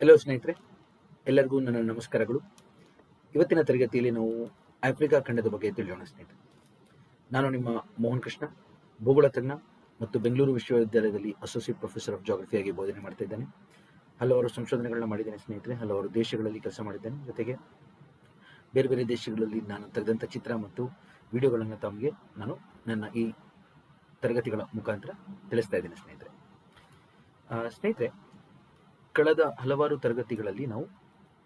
Hello ಸ್ನೇಹಿತರೆ, ಎಲ್ಲರಿಗೂ ನನ್ನ ನಮಸ್ಕಾರಗಳು. ಇವತ್ತಿನ ತರಗತಿಯಲ್ಲಿ ನಾವು ಆಫ್ರಿಕಾ ಖಂಡದ ಬಗ್ಗೆ ತಿಳಿಯೋಣ ಸ್ನೇಹಿತರೆ. ನಾನು ನಿಮ್ಮ ಮೋಹನ್ ಕೃಷ್ಣ, ಭೂಗೋಳ ತಜ್ಞ ಮತ್ತು ಬೆಂಗಳೂರು ವಿಶ್ವವಿದ್ಯಾಲಯದಲ್ಲಿ ಅಸೋಸಿಯೇಟ್ ಪ್ರೊಫೆಸರ್ ಆಫ್ ಜಾಗ್ರಫಿಯಾಗಿ ಬೋಧನೆ ಮಾಡ್ತಾ ಇದ್ದೇನೆ. ಹಲವಾರು ಸಂಶೋಧನೆಗಳನ್ನ ಮಾಡಿದ್ದೇನೆ ಸ್ನೇಹಿತರೆ, ಹಲವಾರು ದೇಶಗಳಲ್ಲಿ ಕೆಲಸ ಮಾಡಿದ್ದೇನೆ. ಜೊತೆಗೆ ಬೇರೆ ಬೇರೆ ದೇಶಗಳಲ್ಲಿ ನಾನು ತೆಗೆದಂಥ ಚಿತ್ರ ಮತ್ತು ವಿಡಿಯೋಗಳನ್ನು ತಮಗೆ ನಾನು ನನ್ನ ಈ ತರಗತಿಗಳ ಮುಖಾಂತರ ತಿಳಿಸ್ತಾ ಇದ್ದೇನೆ ಸ್ನೇಹಿತರೆ. ಸ್ನೇಹಿತರೆ, ಕಳೆದ ಹಲವಾರು ತರಗತಿಗಳಲ್ಲಿ ನಾವು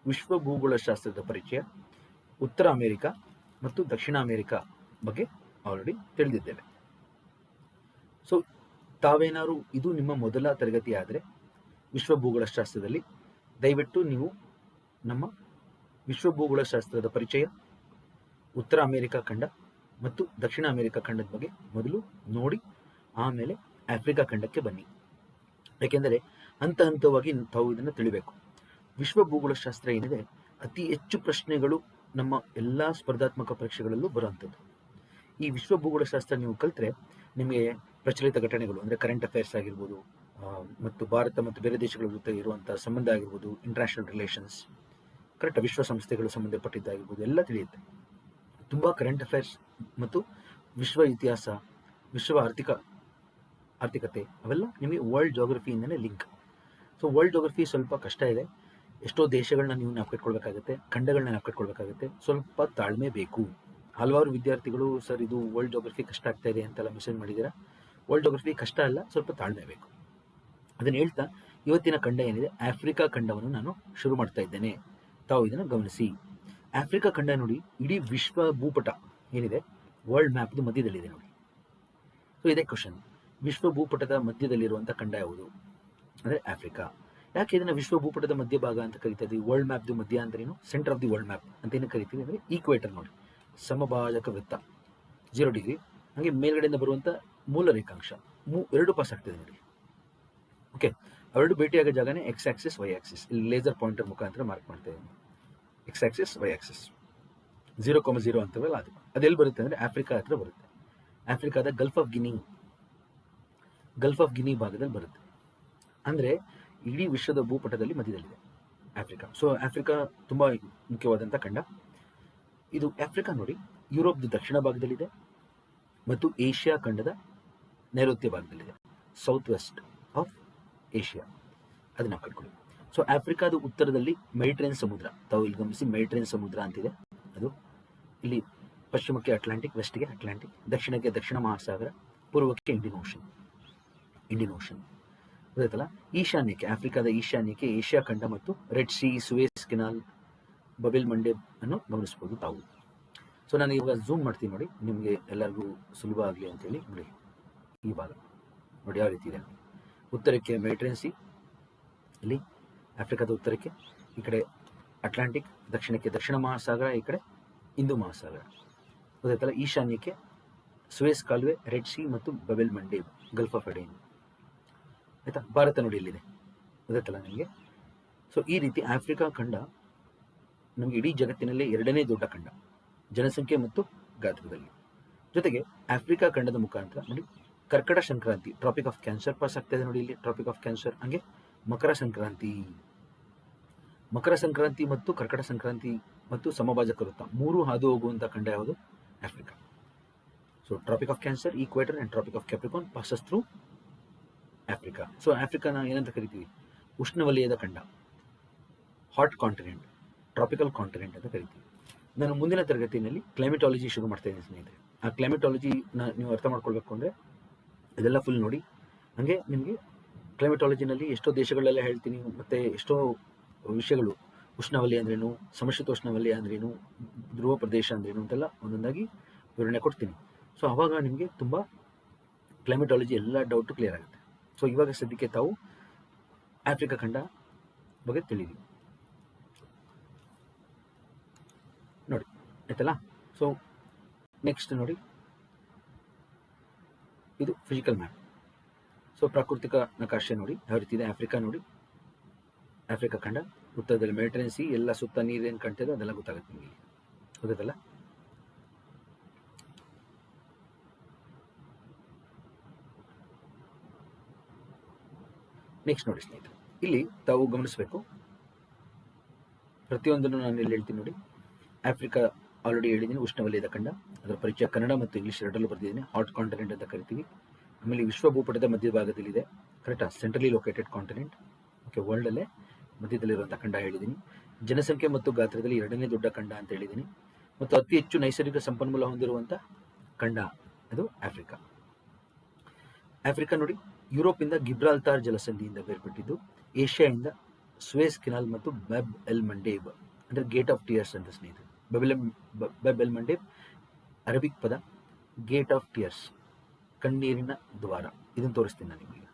ವಿಶ್ವ ಭೂಗೋಳಶಾಸ್ತ್ರದ ಪರಿಚಯ, ಉತ್ತರ ಅಮೆರಿಕ ಮತ್ತು ದಕ್ಷಿಣ ಅಮೆರಿಕ ಬಗ್ಗೆ ಆಲ್ರೆಡಿ ತಿಳಿದಿದ್ದೇವೆ. ಸೊ ತಾವೇನಾದ್ರು ಇದು ನಿಮ್ಮ ಮೊದಲ ತರಗತಿ ಆದರೆ ವಿಶ್ವ ಭೂಗೋಳಶಾಸ್ತ್ರದಲ್ಲಿ ದಯವಿಟ್ಟು ನೀವು ನಮ್ಮ ವಿಶ್ವ ಭೂಗೋಳಶಾಸ್ತ್ರದ ಪರಿಚಯ, ಉತ್ತರ ಅಮೆರಿಕ ಖಂಡ ಮತ್ತು ದಕ್ಷಿಣ ಅಮೆರಿಕ ಖಂಡದ ಬಗ್ಗೆ ಮೊದಲು ನೋಡಿ ಆಮೇಲೆ ಆಫ್ರಿಕಾ ಖಂಡಕ್ಕೆ ಬನ್ನಿ. ಯಾಕೆಂದರೆ ಹಂತ ಹಂತವಾಗಿ ತಾವು ಇದನ್ನು ತಿಳಿಬೇಕು. ವಿಶ್ವ ಭೂಗೋಳಶಾಸ್ತ್ರ ಏನಿದೆ, ಅತಿ ಹೆಚ್ಚು ಪ್ರಶ್ನೆಗಳು ನಮ್ಮ ಎಲ್ಲ ಸ್ಪರ್ಧಾತ್ಮಕ ಪರೀಕ್ಷೆಗಳಲ್ಲೂ ಬರುವಂಥದ್ದು. ಈ ವಿಶ್ವ ಭೂಗೋಳಶಾಸ್ತ್ರ ನೀವು ಕಲಿತ್ರೆ ನಿಮಗೆ ಪ್ರಚಲಿತ ಘಟನೆಗಳು ಅಂದರೆ ಕರೆಂಟ್ ಅಫೇರ್ಸ್ ಆಗಿರ್ಬೋದು, ಮತ್ತು ಭಾರತ ಮತ್ತು ಬೇರೆ ದೇಶಗಳ ಜೊತೆ ಇರುವಂಥ ಸಂಬಂಧ ಆಗಿರ್ಬೋದು, ಇಂಟರ್ನ್ಯಾಷನಲ್ ರಿಲೇಷನ್ಸ್, ಕರೆಕ್ಟ್ ವಿಶ್ವಸಂಸ್ಥೆಗಳು ಸಂಬಂಧಪಟ್ಟಿದ್ದಾಗಿರ್ಬೋದು, ಎಲ್ಲ ತಿಳಿಯುತ್ತೆ. ತುಂಬ ಕರೆಂಟ್ ಅಫೇರ್ಸ್ ಮತ್ತು ವಿಶ್ವ ಇತಿಹಾಸ, ವಿಶ್ವ ಆರ್ಥಿಕತೆ ಅವೆಲ್ಲ ನಿಮಗೆ ವರ್ಲ್ಡ್ ಜಾಗ್ರಫಿಯಿಂದಲೇ ಲಿಂಕ್. ಸೊ ವರ್ಲ್ಡ್ ಜಾಗ್ರಫಿ ಸ್ವಲ್ಪ ಕಷ್ಟ ಇದೆ. ಎಷ್ಟೋ ದೇಶಗಳನ್ನ ನೀವು ನೆನಪಿಟ್ಕೊಳ್ಬೇಕಾಗುತ್ತೆ, ಖಂಡಗಳನ್ನ ನೆನಪಿಟ್ಕೊಳ್ಬೇಕಾಗುತ್ತೆ. ಸ್ವಲ್ಪ ತಾಳ್ಮೆ ಬೇಕು. ಹಲವಾರು ವಿದ್ಯಾರ್ಥಿಗಳು ಸರ್ ಇದು ವರ್ಲ್ಡ್ ಜಾಗ್ರಫಿ ಕಷ್ಟ ಆಗ್ತಾ ಇದೆ ಅಂತೆಲ್ಲ ಮೆಸೇಜ್ ಮಾಡಿದ್ದೀರಾ. ವರ್ಲ್ಡ್ ಜಾಗ್ರಫಿ ಕಷ್ಟ ಅಲ್ಲ, ಸ್ವಲ್ಪ ತಾಳ್ಮೆ ಬೇಕು. ಅದನ್ನು ಹೇಳ್ತಾ ಇವತ್ತಿನ ಖಂಡ ಏನಿದೆ, ಆಫ್ರಿಕಾ ಖಂಡವನ್ನು ನಾನು ಶುರು ಮಾಡ್ತಾ ಇದ್ದೇನೆ. ತಾವು ಇದನ್ನು ಗಮನಿಸಿ. ಆಫ್ರಿಕಾ ಖಂಡ ನೋಡಿ, ಇಡೀ ವಿಶ್ವ ಭೂಪಟ ಏನಿದೆ ವರ್ಲ್ಡ್ ಮ್ಯಾಪ್ದು ಮಧ್ಯದಲ್ಲಿದೆ ನೋಡಿ. ಸೊ ಇದೇ ಕ್ವಶನ್, ವಿಶ್ವ ಭೂಪಟದ ಮಧ್ಯದಲ್ಲಿರುವಂಥ ಖಂಡ ಯಾವುದು ಅಂದರೆ ಆಫ್ರಿಕಾ. ಯಾಕೆ ಇದನ್ನು ವಿಶ್ವ ಭೂಪಟದ ಮಧ್ಯಭಾಗ ಅಂತ ಕರಿತಾ ಇದ್ದೀವಿ? ವರ್ಲ್ಡ್ ಮ್ಯಾಪ್ದು ಮಧ್ಯ ಅಂದ್ರೇನು? Centre of the world map ಅಂತ ಏನು ಕರಿತೀವಿ ಅಂದರೆ ಈಕ್ವೇಟರ್ ನೋಡಿ, ಸಮಭಾಜಕ ವೃತ್ತ 0 ಡಿಗ್ರಿ, ಹಾಗೆ ಮೇಲ್ಗಡೆಯಿಂದ ಬರುವಂಥ ಮೂಲ ರೇಖಾಂಶ ಎರಡು ಪಾಸ್ ಆಗ್ತದೆ ನೋಡಿ. ಓಕೆ, ಅವೆರಡು ಭೇಟಿಯಾಗೋ ಜಾಗನೇ ಎಕ್ಸ್ ಆಕ್ಸಿಸ್ ವೈ ಆಕ್ಸಿಸ್. ಇಲ್ಲಿ ಲೇಸರ್ ಪಾಯಿಂಟರ್ ಮುಖಾಂತರ ಮಾರ್ಕ್ ಮಾಡ್ತಾ ಇದ್ದೀನಿ. ಎಕ್ಸ್ ಆಕ್ಸಿಸ್ ವೈ ಆಕ್ಸಿಸ್ 0,0 ಅಂತವಲ್ಲ, ಅದೆಲ್ಲಿ ಬರುತ್ತೆ ಅಂದರೆ ಆಫ್ರಿಕಾ ಹತ್ರ ಬರುತ್ತೆ. ಆಫ್ರಿಕಾದ ಗಲ್ಫ್ ಆಫ್ ಗಿನಿ ಭಾಗದಲ್ಲಿ ಬರುತ್ತೆ. ಅಂದರೆ ಇಡೀ ವಿಶ್ವದ ಭೂಪಟದಲ್ಲಿ ಮಧ್ಯದಲ್ಲಿದೆ ಆಫ್ರಿಕಾ. ಸೊ ಆಫ್ರಿಕಾ ತುಂಬ ಮುಖ್ಯವಾದಂಥ ಖಂಡ. ಇದು ಆಫ್ರಿಕಾ ನೋಡಿ, ಯುರೋಪ್ದ ದಕ್ಷಿಣ ಭಾಗದಲ್ಲಿದೆ ಮತ್ತು ಏಷ್ಯಾ ಖಂಡದ ನೈಋತ್ಯ ಭಾಗದಲ್ಲಿದೆ, ಸೌತ್ ವೆಸ್ಟ್ ಆಫ್ ಏಷ್ಯಾ. ಅದನ್ನ ಕಟ್ಕೊಳ್ಳಿ. ಸೊ ಆಫ್ರಿಕಾದ ಉತ್ತರದಲ್ಲಿ ಮೆಡಿಟರೇನಿಯನ್ ಸಮುದ್ರ, ತಾವು ಇಲ್ಲಿ ಗಮನಿಸಿ, ಮೆಡಿಟರೇನಿಯನ್ ಸಮುದ್ರ ಅಂತಿದೆ. ಅದು ಇಲ್ಲಿ ಪಶ್ಚಿಮಕ್ಕೆ ಅಟ್ಲಾಂಟಿಕ್, ವೆಸ್ಟ್ಗೆ ಅಟ್ಲಾಂಟಿಕ್, ದಕ್ಷಿಣಕ್ಕೆ ದಕ್ಷಿಣ ಮಹಾಸಾಗರ, ಪೂರ್ವಕ್ಕೆ ಇಂಡಿಯನ್ ಓಷನ್ ಗೊತ್ತಾಯ್ತಲ್ಲ. ಈಶಾನ್ಯಕ್ಕೆ, ಆಫ್ರಿಕಾದ ಈಶಾನ್ಯಕ್ಕೆ ಏಷ್ಯಾ ಖಂಡ ಮತ್ತು ರೆಡ್ ಸಿ, ಸುವೇಸ್ ಕೆನಾಲ್, ಬಬೆಲ್ ಮಂಡೇಬ್ ಅನ್ನು ಗಮನಿಸ್ಬೋದು ತಾವು. ಸೊ ನಾನು ಇವಾಗ ಝೂಮ್ ಮಾಡ್ತೀನಿ ನೋಡಿ, ನಿಮಗೆ ಎಲ್ಲರಿಗೂ ಸುಲಭ ಆಗಲಿ ಅಂತೇಳಿ ನೋಡಿ. ಈ ಭಾಗ ನೋಡಿ ಯಾವ ರೀತಿ ಇದೆ. ಉತ್ತರಕ್ಕೆ ಮೆಡಿಟರೇನಿಯನ್ ಸಿ, ಇಲ್ಲಿ ಆಫ್ರಿಕಾದ ಉತ್ತರಕ್ಕೆ ಈ ಕಡೆ ಅಟ್ಲಾಂಟಿಕ್, ದಕ್ಷಿಣಕ್ಕೆ ದಕ್ಷಿಣ ಮಹಾಸಾಗರ, ಈ ಕಡೆ ಹಿಂದೂ ಮಹಾಸಾಗರ ಗೊತ್ತಾಯ್ತಲ್ಲ. ಈಶಾನ್ಯಕ್ಕೆ ಸುವೇಸ್ ಕಾಲುವೆ, ರೆಡ್ ಸಿ ಮತ್ತು ಬಬೆಲ್ ಮಂಡೇಬ್, ಗಲ್ಫ್ ಆಫ್ ಅಡೇನ್. ಆಯ್ತಾ, ಭಾರತ ನೋಡಿ ಇಲ್ಲಿದೆ ಗೊತ್ತಾಯ್ತಲ್ಲ ನಿಮಗೆ. ಸೊ ಈ ರೀತಿ ಆಫ್ರಿಕಾ ಖಂಡ ನಮಗೆ ಇಡೀ ಜಗತ್ತಿನಲ್ಲೇ 2ನೇ ದೊಡ್ಡ ಖಂಡ, ಜನಸಂಖ್ಯೆ ಮತ್ತು ಗಾತ್ರದಲ್ಲಿ. ಜೊತೆಗೆ ಆಫ್ರಿಕಾ ಖಂಡದ ಮುಖಾಂತರ ನೋಡಿ ಕರ್ಕಟ ಸಂಕ್ರಾಂತಿ, ಟ್ರಾಪಿಕ್ ಆಫ್ ಕ್ಯಾನ್ಸರ್ ಪಾಸ್ ಆಗ್ತಾ ಇದೆ ನೋಡಿ ಇಲ್ಲಿ, ಟ್ರಾಪಿಕ್ ಆಫ್ ಕ್ಯಾನ್ಸರ್. ಹಂಗೆ ಮಕರ ಸಂಕ್ರಾಂತಿ ಮತ್ತು ಕರ್ಕಟ ಸಂಕ್ರಾಂತಿ ಮತ್ತು ಸಮಭಾಜಕ ವೃತ್ತ 3 ಹಾದು ಹೋಗುವಂಥ ಖಂಡ ಯಾವುದು? Africa. So tropic of cancer, equator and tropic of capricorn passes through Africa. So ಆಫ್ರಿಕಾನ ಏನಂತ ಕರಿತೀವಿ? ಉಷ್ಣವಲಯದ ಖಂಡ, ಹಾಟ್ ಕಾಂಟಿನೆಂಟ್, ಟ್ರಾಪಿಕಲ್ ಕಾಂಟಿನೆಂಟ್ ಅಂತ ಕರಿತೀವಿ. ನಾನು ಮುಂದಿನ ತರಗತಿಯಲ್ಲಿ ಕ್ಲೈಮೆಟಾಲಜಿ ಶುರು ಮಾಡ್ತಾ ಇದ್ದೀನಿ ಸ್ನೇಹಿತರೆ. ಆ ಕ್ಲೈಮೆಟಾಲಜಿನ ನೀವು ಅರ್ಥ ಮಾಡ್ಕೊಳ್ಬೇಕು ಅಂದರೆ ಇದೆಲ್ಲ ಫುಲ್ ನೋಡಿ. ಹಾಗೆ ನಿಮಗೆ ಕ್ಲೈಮೆಟಾಲಜಿನಲ್ಲಿ ಎಷ್ಟೋ ದೇಶಗಳೆಲ್ಲ ಹೇಳ್ತೀನಿ, ಮತ್ತು ಎಷ್ಟೋ ವಿಷಯಗಳು, ಉಷ್ಣವಲಯ ಅಂದ್ರೇನು, ಸಮಶೀತೋಷ್ಣವಲಯ ಅಂದ್ರೇನು, ಧ್ರುವ ಪ್ರದೇಶ ಅಂದ್ರೇನು ಅಂತೆಲ್ಲ ಒಂದೊಂದಾಗಿ ವಿವರಣೆ ಕೊಡ್ತೀನಿ. ಸೊ ಆವಾಗ ನಿಮಗೆ ತುಂಬ ಕ್ಲೈಮೆಟಾಲಜಿ ಎಲ್ಲ ಡೌಟು ಕ್ಲಿಯರ್ ಆಗುತ್ತೆ. ಸೊ ಇವಾಗ ಸದ್ಯಕ್ಕೆ ತಾವು ಆಫ್ರಿಕಾ ಖಂಡ ಬಗ್ಗೆ ತಿಳಿದಿ ನೋಡಿ, ಆಯ್ತಲ್ಲ. ಸೊ ನೆಕ್ಸ್ಟ್ ನೋಡಿ, ಇದು ಫಿಸಿಕಲ್ ಮ್ಯಾಪ್. ಸೊ ಪ್ರಾಕೃತಿಕ ನಕಾಶೆ ನೋಡಿ ಯಾವ ರೀತಿ ಇದೆ. ಆಫ್ರಿಕಾ ನೋಡಿ, ಆಫ್ರಿಕಾ ಖಂಡ, ಉತ್ತರದಲ್ಲಿ ಮೆಡಿಟರೇನಿಯನ್ ಸಿ, ಎಲ್ಲ ಸುತ್ತ ನೀರೇನು ಕಾಣ್ತಿದೆ ಅದೆಲ್ಲ ಗೊತ್ತಾಗುತ್ತೆ ನಿಮಗೆ ಗೊತ್ತಾಯ್ತಲ್ಲ. ನೆಕ್ಸ್ಟ್ ನೋಡಿ ಸ್ನೇಹಿತರೆ, ಇಲ್ಲಿ ತಾವು ಗಮನಿಸಬೇಕು, ಪ್ರತಿಯೊಂದನ್ನು ನಾನು ಇಲ್ಲಿ ಹೇಳ್ತೀನಿ ನೋಡಿ. ಆಫ್ರಿಕಾ ಆಲ್ರೆಡಿ ಹೇಳಿದ್ದೀನಿ, ಉಷ್ಣವಲಯದ ಖಂಡ. ಅದರ ಪರಿಚಯ ಕನ್ನಡ ಮತ್ತು ಇಂಗ್ಲೀಷ್ ಎರಡರಲ್ಲೂ ಬರೆದಿದ್ದೀನಿ. ಹಾಟ್ ಕಾಂಟಿನೆಂಟ್ ಅಂತ ಕರಿತೀವಿ. ಆಮೇಲೆ ವಿಶ್ವ ಭೂಪಟದ ಮಧ್ಯಭಾಗದಲ್ಲಿದೆ, ಕರೆಕ್ಟಾ? Centrally located continent. ಓಕೆ, ವರ್ಲ್ಡಲ್ಲೇ ಮಧ್ಯದಲ್ಲಿರುವಂಥ ಖಂಡ ಹೇಳಿದ್ದೀನಿ. ಜನಸಂಖ್ಯೆ ಮತ್ತು ಗಾತ್ರದಲ್ಲಿ ಎರಡನೇ ದೊಡ್ಡ ಖಂಡ ಅಂತ ಹೇಳಿದ್ದೀನಿ. ಮತ್ತು ಅತಿ ಹೆಚ್ಚು ನೈಸರ್ಗಿಕ ಸಂಪನ್ಮೂಲ ಹೊಂದಿರುವಂಥ ಖಂಡ ಅದು ಆಫ್ರಿಕಾ. ಆಫ್ರಿಕಾ ನೋಡಿ, ಯುರೋಪಿಂದ ಗಿಬ್ರಾಲ್ತಾರ್ ಜಲಸಂಧಿಯಿಂದ ಬೇರ್ಪಟ್ಟಿದ್ದು, ಏಷ್ಯಾದಿಂದ ಸ್ವೇಸ್ ಕೆನಾಲ್ ಮತ್ತು ಬೆಬ್ ಎಲ್ ಮಂಡೇಬ್ ಅಂದರೆ ಗೇಟ್ ಆಫ್ ಟಿಯರ್ಸ್ ಅಂತ ಸ್ನೇಹಿತರೆ. ಬೆಬ್ ಎಲ್ ಮಂಡೇಬ್ ಅರಬಿಕ್ ಪದ, ಗೇಟ್ ಆಫ್ ಟಿಯರ್ಸ್ ಕಣ್ಣೀರಿನ ದ್ವಾರ. ಇದನ್ನು ತೋರಿಸ್ತೀನಿ ನಾನು ನಿಮಗೆ.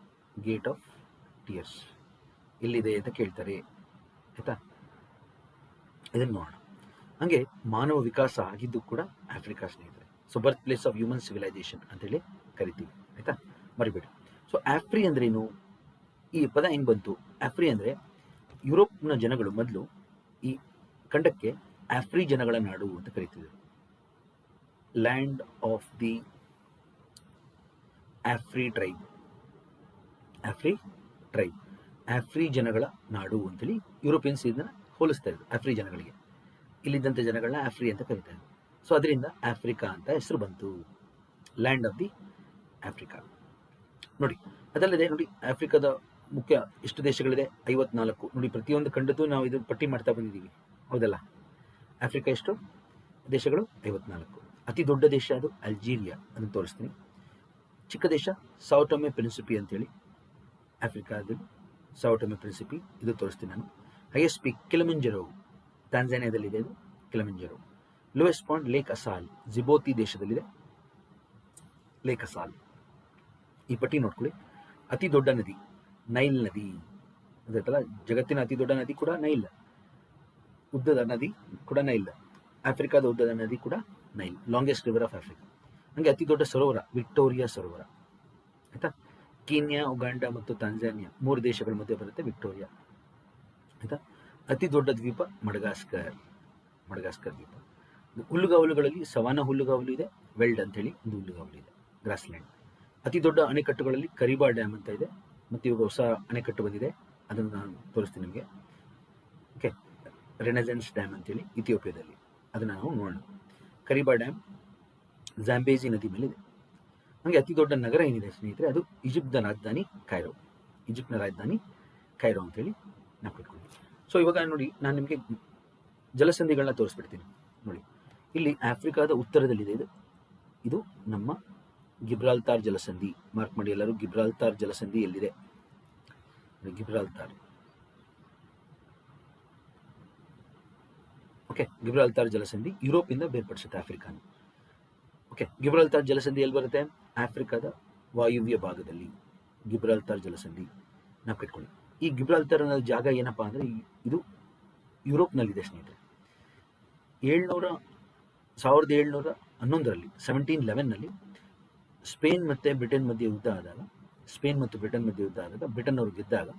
ಗೇಟ್ ಆಫ್ ಟಿಯರ್ಸ್ ಎಲ್ಲಿದೆ ಅಂತ ಕೇಳ್ತಾರೆ, ಆಯ್ತಾ? ಇದನ್ನು ನೋಡೋಣ. ಹಾಗೆ ಮಾನವ ವಿಕಾಸ ಆಗಿದ್ದು ಕೂಡ ಆಫ್ರಿಕಾ ಸ್ನೇಹಿತರೆ. So birth place of human civilisation ಅಂತೇಳಿ ಕರಿತೀವಿ, ಆಯ್ತಾ? ಮರಿಬೇಡಿ. ಸೊ ಆಫ್ರಿ ಅಂದ್ರೇನು? ಈ ಪದ ಹೆಂಗೆ ಬಂತು? ಆಫ್ರಿ ಅಂದರೆ ಯುರೋಪ್ನ ಜನಗಳು ಮೊದಲು ಈ ಖಂಡಕ್ಕೆ ಆಫ್ರಿ ಜನಗಳ ನಾಡು ಅಂತ ಕರಿತಿದ್ರು. Land of the Afri tribe. Afri tribe, Afri ಜನಗಳ ನಾಡು ಅಂತೇಳಿ ಯುರೋಪಿಯನ್ಸ್ ಇದನ್ನ ಹೋಲಿಸ್ತಾ ಇದ್ರು ಆಫ್ರಿ ಜನಗಳಿಗೆ. ಇಲ್ಲಿದ್ದಂಥ ಜನಗಳನ್ನ ಆಫ್ರಿ ಅಂತ ಕರೀತಾ ಇದ್ರು. ಸೊ ಅದರಿಂದ ಆಫ್ರಿಕಾ ಅಂತ ಹೆಸರು ಬಂತು, ಲ್ಯಾಂಡ್ ಆಫ್ ದಿ ಆಫ್ರಿಕಾ. ನೋಡಿ, ಅದಲ್ಲದೆ ನೋಡಿ, ಆಫ್ರಿಕಾದ ಮುಖ್ಯ ಎಷ್ಟು ದೇಶಗಳಿದೆ? 54. ನೋಡಿ, ಪ್ರತಿಯೊಂದು ಖಂಡದ್ದು ನಾವು ಇದು ಪಟ್ಟಿ ಮಾಡ್ತಾ ಬಂದಿದ್ದೀವಿ, ಹೌದಲ್ಲ? ಆಫ್ರಿಕಾ ಎಷ್ಟು ದೇಶಗಳು? 54. ಅತಿ ದೊಡ್ಡ ದೇಶ ಅದು ಅಲ್ಜೀರಿಯಾ, ಅದನ್ನು ತೋರಿಸ್ತೀನಿ. ಚಿಕ್ಕ ದೇಶ ಸಾವ್ ಟೊಮೆ ಪ್ರಿನ್ಸಿಪಿ ಅಂತೇಳಿ, ಆಫ್ರಿಕಾದಲ್ಲಿ ಸಾವ್ ಟೊಮೆ ಪ್ರಿನ್ಸಿಪಿ, ಇದು ತೋರಿಸ್ತೀನಿ ನಾನು. ಹೈಯೆಸ್ಟ್ ಪೀಕ್ ಕಿಲಿಮಂಜರೋ, ತಾಂಜಾನಿಯಾದಲ್ಲಿದೆ ಇದು Kilimanjaro. Lowest point lake Assal, Djibouti ದೇಶದಲ್ಲಿದೆ ಲೇಕ್ ಅಸಾಲ್. ಈ ಪಟ್ಟಿ ನೋಡ್ಕೊಳ್ಳಿ. ಅತಿ ದೊಡ್ಡ ನದಿ ನೈಲ್ ನದಿ, ಗೊತ್ತಾಯ್ತಲ್ಲ? ಜಗತ್ತಿನ ಅತಿ ದೊಡ್ಡ ನದಿ ಕೂಡ ನೈಲ್, ಉದ್ದದ ನದಿ ಕೂಡ ನೈಲ್. ಆಫ್ರಿಕಾದ ಉದ್ದದ ನದಿ ಕೂಡ Nile, longest river of Africa. ಹಾಗೆ ಅತಿ ದೊಡ್ಡ ಸರೋವರ ವಿಕ್ಟೋರಿಯಾ ಸರೋವರ, ಆಯ್ತಾ? ಕೀನ್ಯಾ, ಉಗಾಂಡಾ ಮತ್ತು ತಾಂಜಾನಿಯಾ 3 ದೇಶಗಳ ಮಧ್ಯೆ ಬರುತ್ತೆ ವಿಕ್ಟೋರಿಯಾ, ಆಯ್ತಾ? ಅತಿ ದೊಡ್ಡ ದ್ವೀಪ ಮಡಗಾಸ್ಕರ್ ದ್ವೀಪ. ಹುಲ್ಲುಗಾವಲುಗಳಲ್ಲಿ ಸವಾನಾ ಹುಲ್ಲುಗಾವಲು ಇದೆ, ವೆಲ್ಡ್ ಅಂತೇಳಿ ಒಂದು ಹುಲ್ಲುಗಾವಲು ಇದೆ, ಗ್ರಾಸ್ಲ್ಯಾಂಡ್. ಅತಿ ದೊಡ್ಡ ಅಣೆಕಟ್ಟುಗಳಲ್ಲಿ ಕರಿಬಾ ಡ್ಯಾಮ್ ಅಂತ ಇದೆ, ಮತ್ತು ಇವಾಗ ಹೊಸ ಅಣೆಕಟ್ಟು ಬಂದಿದೆ, ಅದನ್ನು ನಾನು ತೋರಿಸ್ತೀನಿ ನಿಮಗೆ. ಓಕೆ, ರೆನೆಸೆನ್ಸ್ ಡ್ಯಾಮ್ ಅಂತೇಳಿ ಇಥಿಯೋಪಿಯಾದಲ್ಲಿ, ಅದನ್ನು ನಾವು ನೋಡೋಣ. ಕರಿಬಾ ಡ್ಯಾಮ್ ಜಾಂಬೇಜಿ ನದಿ ಮೇಲೆ ಇದೆ. ಹಾಗೆ ಅತಿ ದೊಡ್ಡ ನಗರ ಏನಿದೆ ಸ್ನೇಹಿತರೆ, ಅದು ಈಜಿಪ್ಟ್ನ ರಾಜಧಾನಿ ಕೈರೋ. ಈಜಿಪ್ಟ್ನ ರಾಜಧಾನಿ ಕೈರೋ ಅಂತೇಳಿ ನಾವು ಇಟ್ಕೊಳ್ಳಿ. ಸೊ ಇವಾಗ ನೋಡಿ, ನಾನು ನಿಮಗೆ ಜಲಸಂಧಿಗಳನ್ನ ತೋರಿಸ್ಬಿಡ್ತೀನಿ. ನೋಡಿ, ಇಲ್ಲಿ ಆಫ್ರಿಕಾದ ಉತ್ತರದಲ್ಲಿದೆ ಇದು ನಮ್ಮ ಗಿಬ್ರಾಲ್ತಾರ್ ಜಲಸಂಧಿ. ಮಾರ್ಕ್ ಮಾಡಿ ಎಲ್ಲರೂ, ಗಿಬ್ರಾಲ್ತಾರ್ ಜಲಸಂಧಿ ಎಲ್ಲಿದೆ? ಗಿಬ್ರಾಲ್ತಾರ್. ಓಕೆ, ಗಿಬ್ರಾಲ್ತಾರ್ ಜಲಸಂಧಿ ಯುರೋಪಿಂದ ಬೇರ್ಪಡಿಸುತ್ತೆ ಆಫ್ರಿಕಾನ. ಓಕೆ, ಗಿಬ್ರಾಲ್ತಾರ್ ಜಲಸಂಧಿ ಎಲ್ಲಿ ಬರುತ್ತೆ? ಆಫ್ರಿಕಾದ ವಾಯುವ್ಯ ಭಾಗದಲ್ಲಿ ಗಿಬ್ರಾಲ್ತಾರ್ ಜಲಸಂಧಿ ನಾವು ಕಟ್ಕೊಳ್ಳಿ. ಈ ಗಿಬ್ರಾಲ್ತಾರ್ ಅನ್ನೋ ಜಾಗ ಏನಪ್ಪಾ ಅಂದರೆ, ಇದು ಯುರೋಪ್ನಲ್ಲಿದೆ ಸ್ನೇಹಿತರೆ. 1711ರಲ್ಲಿ 1711ನಲ್ಲಿ ಸ್ಪೇನ್ ಮತ್ತು ಬ್ರಿಟನ್ ಮಧ್ಯೆ ಯುದ್ಧ ಆದಾಗ, ಬ್ರಿಟನ್ ಅವರು ಗೆದ್ದಾಗ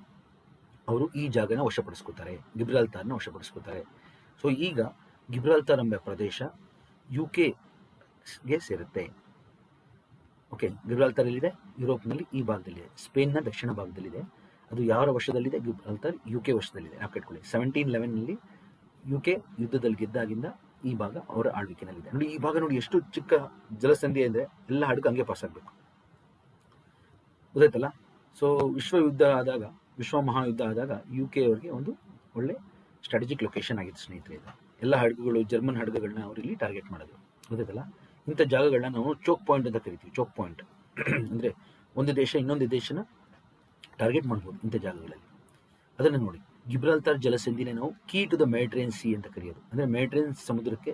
ಅವರು ಈ ಜಾಗನ ವಶಪಡಿಸ್ಕೋತಾರೆ, ಗಿಬ್ರಾಲ್ತಾರ್ನ ವಶಪಡಿಸ್ಕೋತಾರೆ. ಸೊ ಈಗ ಗಿಬ್ರಾಲ್ತಾರ್ ಎಂಬ ಪ್ರದೇಶ ಯುಕೆಗೆ ಸೇರುತ್ತೆ. ಓಕೆ, ಗಿಬ್ರಾಲ್ತಾರ್ ಎಲ್ಲಿದೆ? ಯುರೋಪ್ನಲ್ಲಿ ಈ ಭಾಗದಲ್ಲಿದೆ, ಸ್ಪೇನ್ನ ದಕ್ಷಿಣ ಭಾಗದಲ್ಲಿದೆ. ಅದು ಯಾರ ವಶದಲ್ಲಿದೆ? ಗಿಬ್ರಾಲ್ತಾರ್ ಯುಕೆ ವಶದಲ್ಲಿದೆ. ನಾವು ಕಟ್ಕೊಳ್ಳಿ. 1711ನಲ್ಲಿ ಯುಕೆ ಯುದ್ಧದಲ್ಲಿ ಗೆದ್ದಾಗಿಂದ ಈ ಭಾಗ ಅವರ ಆಳ್ವಿಕೆನಲ್ಲಿದೆ. ನೋಡಿ, ಈ ಭಾಗ ನೋಡಿ ಎಷ್ಟು ಚಿಕ್ಕ ಜಲಸಂಧಿ ಅಂದರೆ ಎಲ್ಲ ಹಡಗು ಹಂಗೆ ಪಾಸ್ ಆಗಬೇಕು, ಗೊತ್ತಾಯ್ತಲ್ಲ? ಸೊ ವಿಶ್ವ ಮಹಾಯುದ್ಧ ಆದಾಗ ಯುಕೆ ಅವರಿಗೆ ಒಂದು ಒಳ್ಳೆ ಸ್ಟ್ರಾಟಜಿಕ್ ಲೊಕೇಶನ್ ಆಗಿತ್ತು ಸ್ನೇಹಿತರೆ. ಇದು ಎಲ್ಲ ಹಡಗುಗಳು, ಜರ್ಮನ್ ಹಡಗುಗಳನ್ನ ಅವರು ಇಲ್ಲಿ ಟಾರ್ಗೆಟ್ ಮಾಡೋದು, ಗೊತ್ತಾಯ್ತಲ್ಲ? ಇಂಥ ಜಾಗಗಳನ್ನ ನಾವು ಚೋಕ್ ಪಾಯಿಂಟ್ ಅಂತ ಕರಿತೀವಿ. ಚೋಕ್ ಪಾಯಿಂಟ್ ಅಂದರೆ ಒಂದು ದೇಶ ಇನ್ನೊಂದು ದೇಶನ ಟಾರ್ಗೆಟ್ ಮಾಡ್ಬೋದು ಇಂಥ ಜಾಗಗಳಲ್ಲಿ. ಅದನ್ನು ನೋಡಿ, ಗಿಬ್ರಾಲ್ತಾರ್ ಜಲಸಂಧಿನೇ ನಾವು key to the Mediterranean sea ಅಂತ ಕರೆಯೋದು. ಅಂದರೆ ಮೆಡಿಟರೇನಿಯನ್ ಸಮುದ್ರಕ್ಕೆ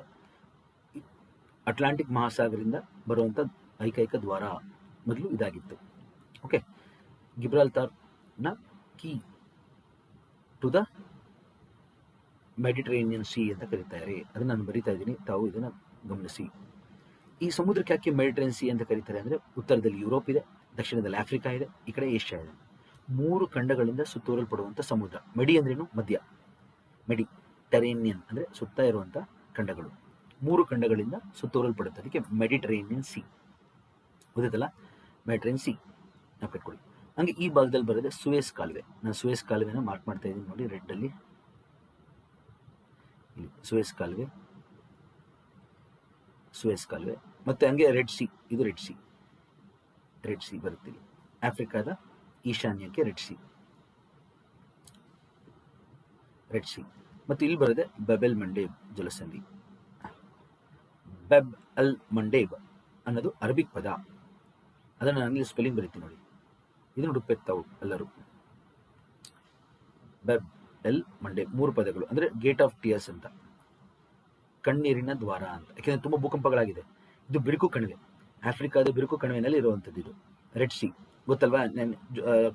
ಅಟ್ಲಾಂಟಿಕ್ ಮಹಾಸಾಗರದಿಂದ ಬರುವಂಥ ಐಕೈಕ ದ್ವಾರ ಮೊದಲು ಇದಾಗಿತ್ತು. ಓಕೆ, ಗಿಬ್ರಾಲ್ತಾರ್ನ key to the Mediterranean sea ಅಂತ ಕರೀತಾರೆ. ಅದನ್ನು ನಾನು ಬರಿತಾ ಇದ್ದೀನಿ, ತಾವು ಇದನ್ನು ಗಮನಿಸಿ. ಈ ಸಮುದ್ರಕ್ಕೆ ಯಾಕೆ ಮೆಡಿಟರೇನಿಯನ್ ಸಿ ಅಂತ ಕರೀತಾರೆ ಅಂದರೆ, ಉತ್ತರದಲ್ಲಿ ಯುರೋಪ್ ಇದೆ, ದಕ್ಷಿಣದಲ್ಲಿ ಆಫ್ರಿಕಾ ಇದೆ, ಈ ಕಡೆ ಏಷ್ಯಾ ಇದೆ. 3 ಖಂಡಗಳಿಂದ ಸುತ್ತುವರಲ್ಪಡುವಂಥ ಸಮುದ್ರ. ಮೆಡಿ ಅಂದ್ರೇನು? ಮಧ್ಯ. ಮೆಡಿಟರೇನಿಯನ್ ಅಂದರೆ ಸುತ್ತ ಇರುವಂಥ ಖಂಡಗಳು. 3 ಖಂಡಗಳಿಂದ ಸುತ್ತುವರಲ್ಪಡುತ್ತೆ, ಅದಕ್ಕೆ ಮೆಡಿಟರೇನಿಯನ್ ಸಿ, ಗೊತ್ತಾಯ್ತಲ್ಲ? ಮೆಡಿಟರೇನಿಯನ್ ಸಿ ನಾವು ಕಟ್ಕೊಳ್ಳಿ. ಹಂಗೆ ಈ ಭಾಗದಲ್ಲಿ ಬರೋದೆ ಸುವೇಸ್ ಕಾಲುವೆ. ನಾನು ಸುವೇಸ್ ಕಾಲುವೆನ ಮಾರ್ಕ್ ಮಾಡ್ತಾ ಇದ್ದೀನಿ ನೋಡಿ, ರೆಡ್ಡಲ್ಲಿ. ಇಲ್ಲಿ ಸುಯೆಸ್ ಕಾಲುವೆ ಮತ್ತೆ ಹಂಗೆ ರೆಡ್ ಸಿ, ಇದು ರೆಡ್ ಸಿ ಬರುತ್ತೆ ಇಲ್ಲಿ. ಆಫ್ರಿಕಾದ ಈಶಾನ್ಯಕ್ಕೆ ರೆಡ್ ಸಿ ಮತ್ತು ಇಲ್ಲಿ ಬರುತ್ತೆ ಬೆಬ್ ಎಲ್ ಮಂಡೇಬ್ ಜಲಸಂಧಿ. ಬೆಬ್ ಅಲ್ ಮಂಡೇಬ್ ಅನ್ನೋದು ಅರಬಿಕ್ ಪದ. ಅದನ್ನು ನಾನು ಸ್ಪೆಲ್ಲಿಂಗ್ ಬರೀತೀನಿ ನೋಡಿ, ಇದನ್ನು ಹುಡುಕ್ಬೇಕು ತಾವು ಎಲ್ಲರೂ. ಬೆಬ್ ಎಲ್ ಮಂಡೇಬ್ 3 ಪದಗಳು, ಅಂದರೆ ಗೇಟ್ ಆಫ್ ಟಿಯರ್ಸ್ ಅಂತ, ಕಣ್ಣೀರಿನ ದ್ವಾರ ಅಂತ. ಯಾಕೆಂದರೆ ತುಂಬ ಭೂಕಂಪಗಳಾಗಿದೆ. ಇದು ಬಿರುಕು ಕಣಿವೆ, ಆಫ್ರಿಕಾದ ಬಿರುಕು ಕಣಿವೆನಲ್ಲಿ ಇರುವಂಥದ್ದು. ಇದು ರೆಡ್ ಸಿ ಗೊತ್ತಲ್ವಾ? ನಾನು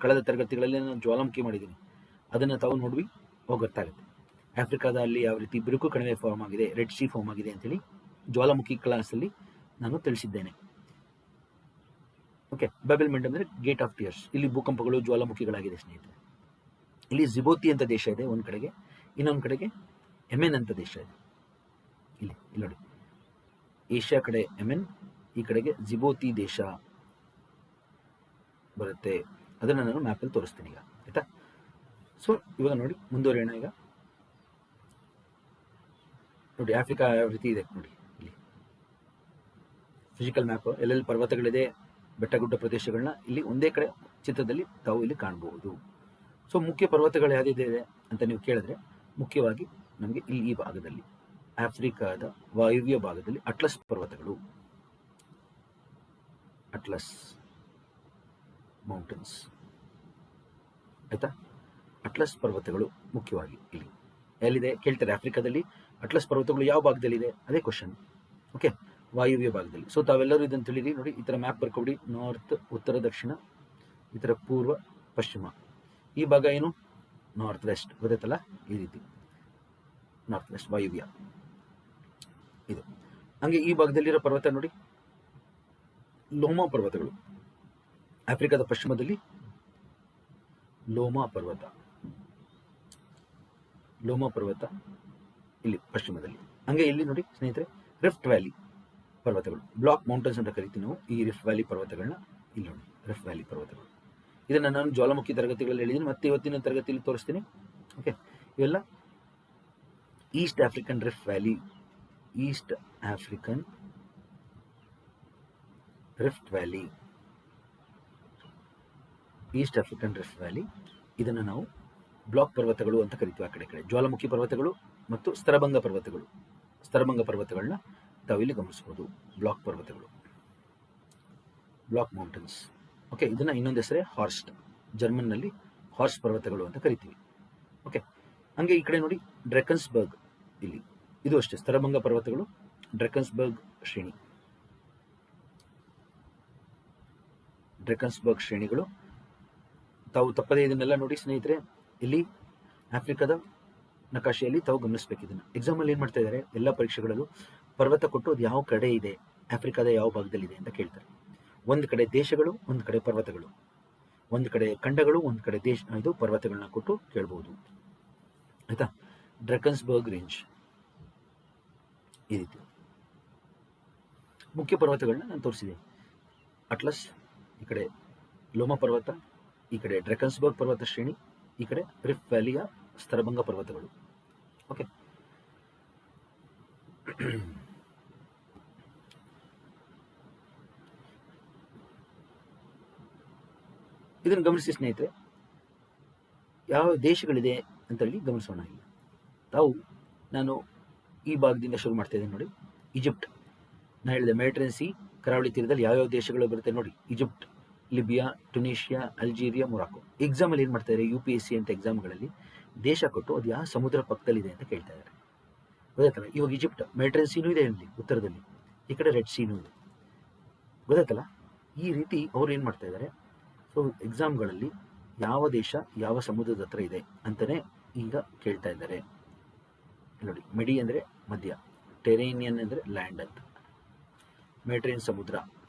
ಕಳೆದ ತರಗತಿಗಳಲ್ಲಿ ನಾನು ಜ್ವಾಲಾಮುಖಿ ಮಾಡಿದ್ದೀನಿ, ಅದನ್ನು ತಾವು ನೋಡ್ವಿ ಗೊತ್ತಾಗುತ್ತೆ. ಆಫ್ರಿಕಾದ ಅಲ್ಲಿ ಯಾವ ರೀತಿ ಬಿರುಕು ಕಣಿವೆ ಫಾರ್ಮ್ ಆಗಿದೆ, ರೆಡ್ ಸಿ ಫಾರ್ಮ್ ಆಗಿದೆ ಅಂತೇಳಿ ಜ್ವಾಲಾಮುಖಿ ಕ್ಲಾಸಲ್ಲಿ ನಾನು ತಿಳಿಸಿದ್ದೇನೆ. ಓಕೆ, ಬೆಬ್ ಎಲ್ ಮಂಡೇಬ್ ಅಂದರೆ ಗೇಟ್ ಆಫ್ ಟಿಯರ್ಸ್. ಇಲ್ಲಿ ಭೂಕಂಪಗಳು ಜ್ವಾಲಾಮುಖಿಗಳಾಗಿದೆ ಸ್ನೇಹಿತರೆ. ಇಲ್ಲಿ ಜಿಬೋತಿ ಅಂತ ದೇಶ ಇದೆ ಒಂದು ಕಡೆಗೆ, ಇನ್ನೊಂದು ಕಡೆಗೆ ಯೆಮೆನ್ ಅಂತ ದೇಶ ಇದೆ. ಇಲ್ಲಿ ನೋಡಿ, ಏಷ್ಯಾ ಕಡೆ ಯೆಮೆನ್, ಈ ಕಡೆಗೆ ಜಿಬೋತಿ ದೇಶ ಬರುತ್ತೆ. ಅದನ್ನು ನಾನು ಮ್ಯಾಪಲ್ಲಿ ತೋರಿಸ್ತೀನಿ ಈಗ, ಆಯ್ತಾ? ಸೊ ಇವಾಗ ನೋಡಿ, ಮುಂದುವರಿಯೋಣ. ಈಗ ನೋಡಿ ಆಫ್ರಿಕಾ ಯಾವ ರೀತಿ ಇದೆ ನೋಡಿ. ಇಲ್ಲಿ ಫಿಸಿಕಲ್ ಮ್ಯಾಪ್, ಎಲ್ಲೆಲ್ಲಿ ಪರ್ವತಗಳಿದೆ, ಬೆಟ್ಟಗುಡ್ಡ ಪ್ರದೇಶಗಳನ್ನ ಇಲ್ಲಿ ಒಂದೇ ಕಡೆ ಚಿತ್ರದಲ್ಲಿ ತಾವು ಇಲ್ಲಿ ಕಾಣಬಹುದು. ಸೊ ಮುಖ್ಯ ಪರ್ವತಗಳು ಯಾವುದಿದೆ ಅಂತ ನೀವು ಕೇಳಿದ್ರೆ, ಮುಖ್ಯವಾಗಿ ನಮಗೆ ಇಲ್ಲಿ ಈ ಭಾಗದಲ್ಲಿ ಆಫ್ರಿಕಾದ ವಾಯುವ್ಯ ಭಾಗದಲ್ಲಿ ಅಟ್ಲಸ್ ಪರ್ವತಗಳು, ಅಟ್ಲಸ್ ಮೌಂಟನ್ಸ್, ಆಯ್ತಾ? ಅಟ್ಲಸ್ ಪರ್ವತಗಳು ಮುಖ್ಯವಾಗಿ ಇಲ್ಲಿ ಎಲ್ಲಿದೆ ಕೇಳ್ತಾರೆ. ಆಫ್ರಿಕಾದಲ್ಲಿ ಅಟ್ಲಸ್ ಪರ್ವತಗಳು ಯಾವ ಭಾಗದಲ್ಲಿದೆ, ಅದೇ ಕ್ವಶನ್. ಓಕೆ, ವಾಯುವ್ಯ ಭಾಗದಲ್ಲಿ. ಸೊ ತಾವೆಲ್ಲರೂ ಇದನ್ನು ತಿಳಿರಿ ನೋಡಿ. ಈ ಥರ ಮ್ಯಾಪ್ ಬರ್ಕೊಬಿಡಿ. ನಾರ್ತ್, ಉತ್ತರ, ದಕ್ಷಿಣ, ಈ ಥರ ಪೂರ್ವ, ಪಶ್ಚಿಮ. ಈ ಭಾಗ ಏನು? ನಾರ್ತ್ ವೆಸ್ಟ್, ಗೊತ್ತಾಯ್ತಲ್ಲ? ಈ ರೀತಿ ನಾರ್ತ್ ವೆಸ್ಟ್ ವಾಯುವ್ಯ ಇದು. ಹಂಗೆ ಈ ಭಾಗದಲ್ಲಿರೋ ಪರ್ವತ ನೋಡಿ, ಲೋಮಾ ಪರ್ವತಗಳು. ಆಫ್ರಿಕಾದ ಪಶ್ಚಿಮದಲ್ಲಿ ಲೋಮಾ ಪರ್ವತ ಇಲ್ಲಿ ಪಶ್ಚಿಮದಲ್ಲಿ. ಹಂಗೆ ಇಲ್ಲಿ ನೋಡಿ ಸ್ನೇಹಿತರೆ, ರಿಫ್ಟ್ ವ್ಯಾಲಿ ಪರ್ವತಗಳು, ಬ್ಲಾಕ್ ಮೌಂಟನ್ಸ್ ಅಂತ ಕರಿತೀವಿ ನಾವು ಈ ರಿಫ್ಟ್ ವ್ಯಾಲಿ ಪರ್ವತಗಳನ್ನ. ಇಲ್ಲಿ ನೋಡಿ, ರಿಫ್ಟ್ ವ್ಯಾಲಿ ಪರ್ವತಗಳು. ಇದನ್ನು ನಾನು ಜ್ವಾಲಾಮುಖಿ ತರಗತಿಗಳಲ್ಲಿ ಹೇಳಿದ್ದೀನಿ, ಮತ್ತೆ ಇವತ್ತಿನ ತರಗತಿಯಲ್ಲಿ ತೋರಿಸ್ತೀನಿ. ಓಕೆ, ಇವೆಲ್ಲ East African rift valley, East African rift valley. ಇದನ್ನು ನಾವು ಬ್ಲಾಕ್ ಪರ್ವತಗಳು ಅಂತ ಕರಿತೀವಿ. ಆ ಕಡೆ ಜ್ವಾಲಾಮುಖಿ ಪರ್ವತಗಳು ಮತ್ತು ಸ್ತರಭಂಗ ಪರ್ವತಗಳನ್ನ ತಾವಿಲ್ಲಿ ಗಮನಿಸಬಹುದು. ಬ್ಲಾಕ್ ಪರ್ವತಗಳು, ಬ್ಲಾಕ್ ಮೌಂಟನ್ಸ್. ಓಕೆ, ಇದನ್ನ ಇನ್ನೊಂದು ಹೆಸರೇ ಹಾರ್ಸ್ಟ್, ಜರ್ಮನ್ನಲ್ಲಿ ಹಾರ್ಸ್ ಪರ್ವತಗಳು ಅಂತ ಕರಿತೀವಿ. ಓಕೆ, ಹಂಗೆ ಈ ಕಡೆ ನೋಡಿ ಡ್ರೆಕನ್ಸ್ಬರ್ಗ್. ಇಲ್ಲಿ ಇದು ಅಷ್ಟೇ ಸ್ತರಭಂಗ ಪರ್ವತಗಳು, ಡ್ರೆಕನ್ಸ್ಬರ್ಗ್ ಶ್ರೇಣಿಗಳು. ತಾವು ತಪ್ಪದೇ ಇದನ್ನೆಲ್ಲ ನೋಡಿ ಸ್ನೇಹಿತರೆ. ಇಲ್ಲಿ ಆಫ್ರಿಕಾದ ನಕಾಶೆಯಲ್ಲಿ ತಾವು ಗಮನಿಸಬೇಕು. ಇದನ್ನು ಎಕ್ಸಾಮಲ್ಲಿ ಏನು ಮಾಡ್ತಾ ಇದ್ದಾರೆ, ಎಲ್ಲ ಪರೀಕ್ಷೆಗಳಲ್ಲೂ ಪರ್ವತ ಕೊಟ್ಟು ಅದು ಯಾವ ಕಡೆ ಇದೆ, ಆಫ್ರಿಕಾದ ಯಾವ ಭಾಗದಲ್ಲಿದೆ ಅಂತ ಕೇಳ್ತಾರೆ. ಒಂದು ಕಡೆ ದೇಶಗಳು, ಒಂದು ಕಡೆ ಪರ್ವತಗಳು, ಒಂದು ಕಡೆ ಖಂಡಗಳು, ಒಂದು ಕಡೆ ಇದು ಪರ್ವತಗಳನ್ನ ಕೊಟ್ಟು ಕೇಳಬಹುದು, ಆಯ್ತಾ? ಡ್ರೆಕನ್ಸ್ಬರ್ಗ್ ರೇಂಜ್ ಈ ರೀತಿ ಮುಖ್ಯ ಪರ್ವತಗಳನ್ನ ನಾನು ತೋರಿಸಿದೆ. ಅಟ್ಲಸ್, ಈ ಕಡೆ ಲೋಮಾ ಪರ್ವತ, ಈ ಕಡೆ ಡ್ರೆಕನ್ಸ್ಬರ್ಗ್ ಪರ್ವತ ಶ್ರೇಣಿ, ಈ ಕಡೆ ರಿಫ್ಟ್ ವ್ಯಾಲಿಯ ಸ್ತರಭಂಗ ಪರ್ವತಗಳು. ಓಕೆ, ಇದನ್ನು ಗಮನಿಸಿ ಸ್ನೇಹಿತರೆ. ಯಾವ ದೇಶಗಳಿದೆ ಅಂತ ಹೇಳಿ ಗಮನಿಸೋಣ. ಈಗ ನಾನು ಈ ಭಾಗದಿಂದ ಶುರು ಮಾಡ್ತಾ ಇದ್ದೇನೆ ನೋಡಿ. ಈಜಿಪ್ಟ್, ನಾನು ಹೇಳಿದೆ ಮೆಡಿಟರೇನಿಯನ್ ಸಿ ಕರಾವಳಿ ತೀರದಲ್ಲಿ ಯಾವ್ಯಾವ ದೇಶಗಳು ಬರುತ್ತೆ ನೋಡಿ. Egypt, Libya, Tunisia, Algeria, Morocco. ಎಕ್ಸಾಮಲ್ಲಿ ಏನು ಮಾಡ್ತಾ ಇದ್ದಾರೆ, UPSC ಅಂತ ಎಕ್ಸಾಮ್ಗಳಲ್ಲಿ ದೇಶ ಕೊಟ್ಟು ಅದು ಯಾವ ಸಮುದ್ರ ಪಕ್ಕದಲ್ಲಿದೆ ಅಂತ ಕೇಳ್ತಾ ಇದ್ದಾರೆ, ಗೊತ್ತಾಯ್ತಲ್ಲ? ಇವಾಗ ಈಜಿಪ್ಟ್ ಮೆಡಿಟರೇನಿಯನ್ ಸೀನೂ ಇದೆ ಇಲ್ಲಿ ಉತ್ತರದಲ್ಲಿ, ಈ ಕಡೆ ರೆಡ್ ಸೀನೂ ಇದೆ, ಗೊತ್ತಾಯ್ತಲ್ಲ? ಈ ರೀತಿ ಅವ್ರು ಏನು ಮಾಡ್ತಾ ಇದ್ದಾರೆ, ಸೊ ಎಕ್ಸಾಮ್ಗಳಲ್ಲಿ ಯಾವ ದೇಶ ಯಾವ ಸಮುದ್ರದ ಹತ್ರ ಇದೆ ಅಂತಲೇ ಈಗ ಕೇಳ್ತಾ ಇದ್ದಾರೆ ನೋಡಿ. ಮೆಡಿ ಅಂದರೆ ಮಧ್ಯ, ಟೆರೇನಿಯನ್ ಅಂದರೆ ಲ್ಯಾಂಡ್ ಅಂತ, ಮೆಡಿಟರೇನಿಯನ್ ಸಮುದ್ರ.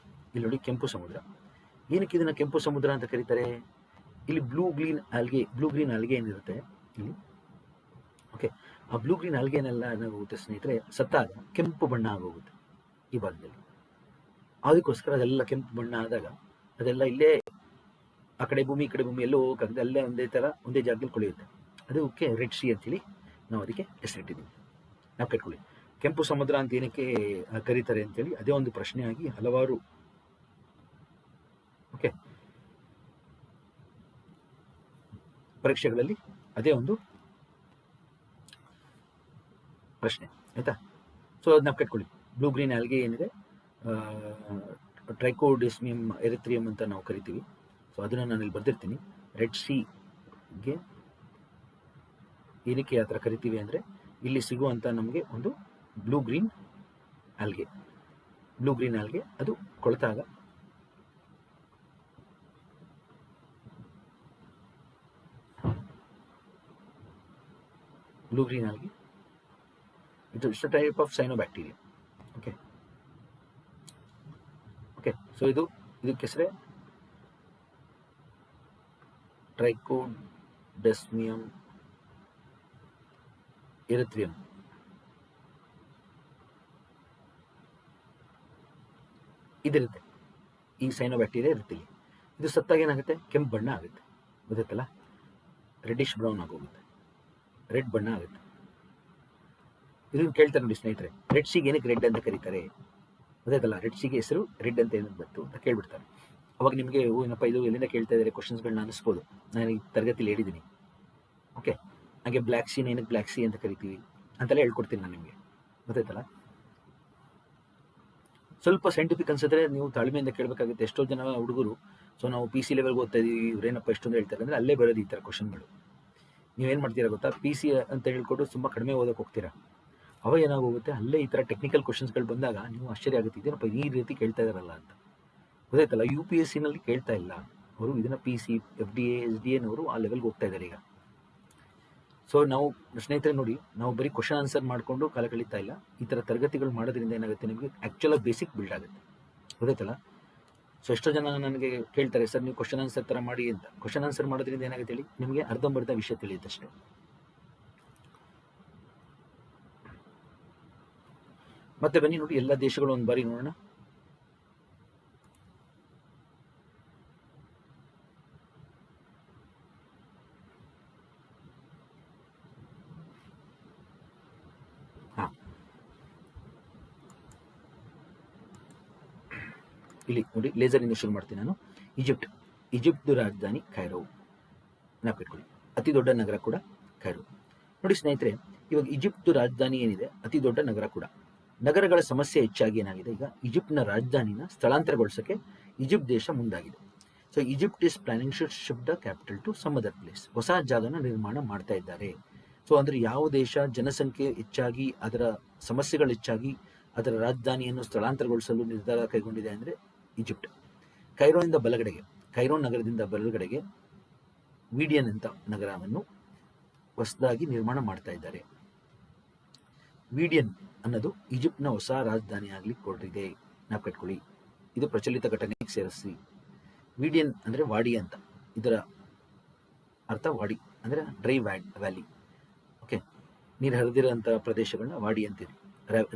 ಇಲ್ಲಿ ನೋಡಿ ಕೆಂಪು ಸಮುದ್ರ. ಏನಕ್ಕೆ ಇದನ್ನು ಕೆಂಪು ಸಮುದ್ರ ಅಂತ ಕರೀತಾರೆ? ಇಲ್ಲಿ ಬ್ಲೂ ಗ್ರೀನ್ ಆಲ್ಗೆ ಏನಿರುತ್ತೆ ಇಲ್ಲಿ, ಓಕೆ, ಆ ಬ್ಲೂ ಗ್ರೀನ್ ಆಲ್ಗೆನೆಲ್ಲ ಏನಾಗೋಗುತ್ತೆ ಸ್ನೇಹಿತರೆ, ಸತ್ತಾಗ ಕೆಂಪು ಬಣ್ಣ ಆಗೋಗುತ್ತೆ ಈ ಭಾಗದಲ್ಲಿ. ಅದಕ್ಕೋಸ್ಕರ ಅದೆಲ್ಲ ಕೆಂಪು ಬಣ್ಣ ಆದಾಗ ಅದೆಲ್ಲ ಇಲ್ಲೇ ಆ ಕಡೆ ಭೂಮಿ ಈ ಕಡೆ ಭೂಮಿ ಎಲ್ಲೋ ಹೋಗೋಕ್ಕಾಗದೆ ಅಲ್ಲೇ ಒಂದೇ ಜಾಗದಲ್ಲಿ ಕೊಳೆಯುತ್ತೆ. ಅದಕ್ಕೆ ರೆಡ್ ಸಿ ಅಂತೇಳಿ ನಾವು ಅದಕ್ಕೆ ಹೆಸರಿಟ್ಟಿದ್ದೀವಿ. ಕಟ್ಕೊಳ್ಳಿ. ಕೆಂಪು ಸಮುದ್ರ ಅಂತ ಏನಕ್ಕೆ ಕರೀತಾರೆ ಅಂತೇಳಿ ಅದೇ ಒಂದು ಪ್ರಶ್ನೆಯಾಗಿ ಹಲವಾರು ಓಕೆ ಪರೀಕ್ಷೆಗಳಲ್ಲಿ ಅದೇ ಒಂದು ಪ್ರಶ್ನೆ, ಆಯ್ತಾ. ಸೊ ಅದನ್ನ ಕಟ್ಕೊಳ್ಳಿ. ಬ್ಲೂ ಗ್ರೀನ್ ಆಲ್ಗೆ ಏನಿದೆ ಟ್ರೈಕೋಡಿಸ್ಮಿಯಂ ಎರಿಥ್ರಿಯಂ ಅಂತ ನಾವು ಕರಿತೀವಿ. ಸೊ ಅದನ್ನು ನಾನು ಇಲ್ಲಿ ಬರ್ದಿರ್ತೀನಿ. ರೆಡ್ ಸೀಗೆ ಏನಕ್ಕೆ ಆ ಥರ ಕರಿತೀವಿ ಅಂದರೆ ಇಲ್ಲಿ ಸಿಗುವಂಥ ನಮಗೆ ಒಂದು ಬ್ಲೂ ಗ್ರೀನ್ ಆಲ್ಗೆ ಅದು ಕೊಳೆತಾಗ blue green algae it's a type of cyanobacteria. Okay so ಇದಕ್ಕೆ ಹೆಸರೇ ಟ್ರೈಕೋಡೆಸ್ಮಿಯಂ ಎರಿಥ್ರಿಯಂ. ಇದಿರುತ್ತೆ, ಈ ಸೈನೋಬ್ಯಾಕ್ಟೀರಿಯಾ ಇರುತ್ತೆ ಇಲ್ಲಿ. ಇದು ಸತ್ತಾಗ ಏನಾಗುತ್ತೆ? ಕೆಂಪು ಬಣ್ಣ ಆಗುತ್ತೆ, ಗೊತ್ತಾಯ್ತಲ್ಲ. ರೆಡ್ಡಿಶ್ ಬ್ರೌನ್ ಆಗೋಗುತ್ತೆ, ರೆಡ್ ಬಣ್ಣ ಆಗುತ್ತೆ. ಇದನ್ನು ಕೇಳ್ತಾರೆ ನೋಡಿ ಸ್ನೇಹಿತರೆ, ರೆಡ್ ಸೀಗೆ ಏನಕ್ಕೆ ರೆಡ್ ಅಂತ ಕರೀತಾರೆ? ಗೊತ್ತಾಯ್ತಲ್ಲ, ರೆಡ್ ಸೀಗೆ ಹೆಸರು ರೆಡ್ ಅಂತ ಏನಕ್ಕೆ ಬಂತು ಅಂತ ಕೇಳ್ಬಿಡ್ತಾರೆ. ಅವಾಗ ನಿಮಗೆ ಏನಪ್ಪ ಇದು ಎಲ್ಲಿಂದ ಕೇಳ್ತಾ ಇದ್ದಾರೆ ಕ್ವಶನ್ಸ್ಗಳನ್ನ ಅನಿಸ್ಬೋದು. ನಾನು ಈ ತರಗತಿಲಿ ಹೇಳಿದ್ದೀನಿ. ಓಕೆ, ಹಾಗೆ ಬ್ಲ್ಯಾಕ್ ಸೀನ ಏನಕ್ಕೆ ಬ್ಲ್ಯಾಕ್ ಸಿ ಅಂತ ಕರಿತೀವಿ ಅಂತೆಲ್ಲ ಹೇಳ್ಕೊಡ್ತೀನಿ ನಾನು ನಿಮಗೆ, ಗೊತ್ತಾಯ್ತಲ್ಲ. ಸ್ವಲ್ಪ ಸೈಂಟಿಫಿಕ್ ಅನ್ಸಿದ್ರೆ ನೀವು ತಾಳ್ಮೆಯಿಂದ ಕೇಳಬೇಕಾಗುತ್ತೆ. ಎಷ್ಟೋ ಜನ ಹುಡುಗರು ಸೊ ನಾವು ಪಿ ಸಿ ಲೆವೆಲ್ಗೆ ಓದ್ತಾ ಇದೀವಿ, ಇವರೇನಪ್ಪ ಎಷ್ಟೊಂದು ಹೇಳ್ತಾರೆ ಅಂದರೆ ಅಲ್ಲೇ ಬರೋದು ಈ ಥರ ಕ್ವಶನ್ಗಳು. ನೀವೇನು ಮಾಡ್ತೀರಾ ಗೊತ್ತಾ, ಪಿ ಸಿ ಅಂತ ಹೇಳ್ಕೊಟ್ಟು ತುಂಬ ಕಡಿಮೆ ಓದೋಕೆ ಹೋಗ್ತೀರಾ. ಅವಾಗ ಏನಾಗೋಗುತ್ತೆ, ಅಲ್ಲೇ ಈ ಥರ ಟೆಕ್ನಿಕಲ್ ಕ್ವಶನ್ಸ್ಗಳು ಬಂದಾಗ ನೀವು ಆಶ್ಚರ್ಯ ಆಗುತ್ತೆ, ಇದೇನಪ್ಪ ಈ ರೀತಿ ಕೇಳ್ತಾ ಇದಾರಲ್ಲ ಅಂತ. ಗೊತ್ತಾಯ್ತಲ್ಲ, ಯು ಪಿ ಎಸ್ ಸಿನಲ್ಲಿ ಕೇಳ್ತಾ ಇಲ್ಲ ಅವರು, ಇದನ್ನು ಪಿ ಸಿ FDA SDA ಆ ಲೆವೆಲ್ಗೆ ಹೋಗ್ತಾ ಇದ್ದಾರೆ ಈಗ. ಸೊ ನಾವು ಸ್ನೇಹಿತರೆ ನೋಡಿ, ನಾವು ಬರೀ ಕ್ವಶನ್ ಆನ್ಸರ್ ಮಾಡಿಕೊಂಡು ಕಾಲ ಕಳೀತಾ ಇಲ್ಲ. ಈ ಥರ ತರಗತಿಗಳು ಮಾಡೋದ್ರಿಂದ ಏನಾಗುತ್ತೆ, ನಿಮಗೆ ಆ್ಯಕ್ಚುಲಾಗಿ ಬೇಸಿಕ್ ಬಿಲ್ಡ್ ಆಗುತ್ತೆ, ಗೊತ್ತಾಯ್ತಲ್ಲ. ಸೊ ಎಷ್ಟೋ ಜನ ನನಗೆ ಕೇಳ್ತಾರೆ, ಸರ್ ನೀವು ಕ್ವಶನ್ ಆನ್ಸರ್ ಥರ ಮಾಡಿ ಅಂತ. ಕ್ವಶನ್ ಆನ್ಸರ್ ಮಾಡೋದ್ರಿಂದ ಏನಾಗುತ್ತೆ ಹೇಳಿ, ನಿಮಗೆ ಅರ್ಧಂಬರ್ಧ ವಿಷಯ ತಿಳಿಯುತ್ತಷ್ಟೇ. ಮತ್ತೆ ಬನ್ನಿ ನೋಡಿ, ಎಲ್ಲ ದೇಶಗಳು ಒಂದು ಬಾರಿ ನೋಡೋಣ. ಇಲ್ಲಿ ನೋಡಿ, ಲೇಸರಿಂದ ಶುರು ಮಾಡ್ತೀನಿ ನಾನು. ಈಜಿಪ್ಟ್ ರಾಜಧಾನಿ ಕೈರೋ, ನೆನಪಿಟ್ಕೊಳ್ಳಿ. ಅತಿ ದೊಡ್ಡ ನಗರ ಕೂಡ ಕೈರೋ. ನೋಡಿ ಸ್ನೇಹಿತರೆ, ಇವಾಗ ಈಜಿಪ್ಟ್ ರಾಜಧಾನಿ ಏನಿದೆ ಅತಿ ದೊಡ್ಡ ನಗರ ಕೂಡ. ನಗರಗಳ ಸಮಸ್ಯೆ ಹೆಚ್ಚಾಗಿ ಏನಾಗಿದೆ, ಈಗ ಈಜಿಪ್ಟ್ನ ರಾಜಧಾನಿನ ಸ್ಥಳಾಂತರಗೊಳಿಸೋಕ್ಕೆ ಈಜಿಪ್ಟ್ ದೇಶ ಮುಂದಾಗಿದೆ. So Egypt is planning to shift the capital to some other place. ಹೊಸ ಜಾಗನ ನಿರ್ಮಾಣ ಮಾಡ್ತಾ ಇದ್ದಾರೆ. ಸೊ ಅಂದರೆ ಯಾವ ದೇಶ ಜನಸಂಖ್ಯೆ ಹೆಚ್ಚಾಗಿ, ಅದರ ಸಮಸ್ಯೆಗಳು ಹೆಚ್ಚಾಗಿ ಅದರ ರಾಜಧಾನಿಯನ್ನು ಸ್ಥಳಾಂತರಗೊಳಿಸಲು ನಿರ್ಧಾರ ಕೈಗೊಂಡಿದೆ ಅಂದರೆ ಈಜಿಪ್ಟ್. ಕೈರೋ ನಗರದಿಂದ ಬಲಗಡೆಗೆ ವೀಡಿಯನ್ ಅಂತ ನಗರವನ್ನು ಹೊಸದಾಗಿ ನಿರ್ಮಾಣ ಮಾಡ್ತಾ ಇದ್ದಾರೆ. ವೀಡಿಯನ್ ಅನ್ನೋದು ಈಜಿಪ್ಟ್ನ ಹೊಸ ರಾಜಧಾನಿ ಆಗ್ಲಿಕ್ಕೆ ಹೊರಟಿದೆ, ನೆನಪಿಟ್ಕೊಳ್ಳಿ. ಇದು ಪ್ರಚಲಿತ ಘಟನೆಗೆ ಸೇರಿಸಿ. ವೀಡಿಯನ್ ಅಂದರೆ ವಾಡಿ ಅಂತ, ಇದರ ಅರ್ಥ ವಾಡಿ ಅಂದರೆ ಡ್ರೈ ವ್ಯಾಲಿ. ಓಕೆ, ನೀರು ಹರಿದಿರುವಂಥ ಪ್ರದೇಶಗಳನ್ನ ವಾಡಿ ಅಂತೀರಿ,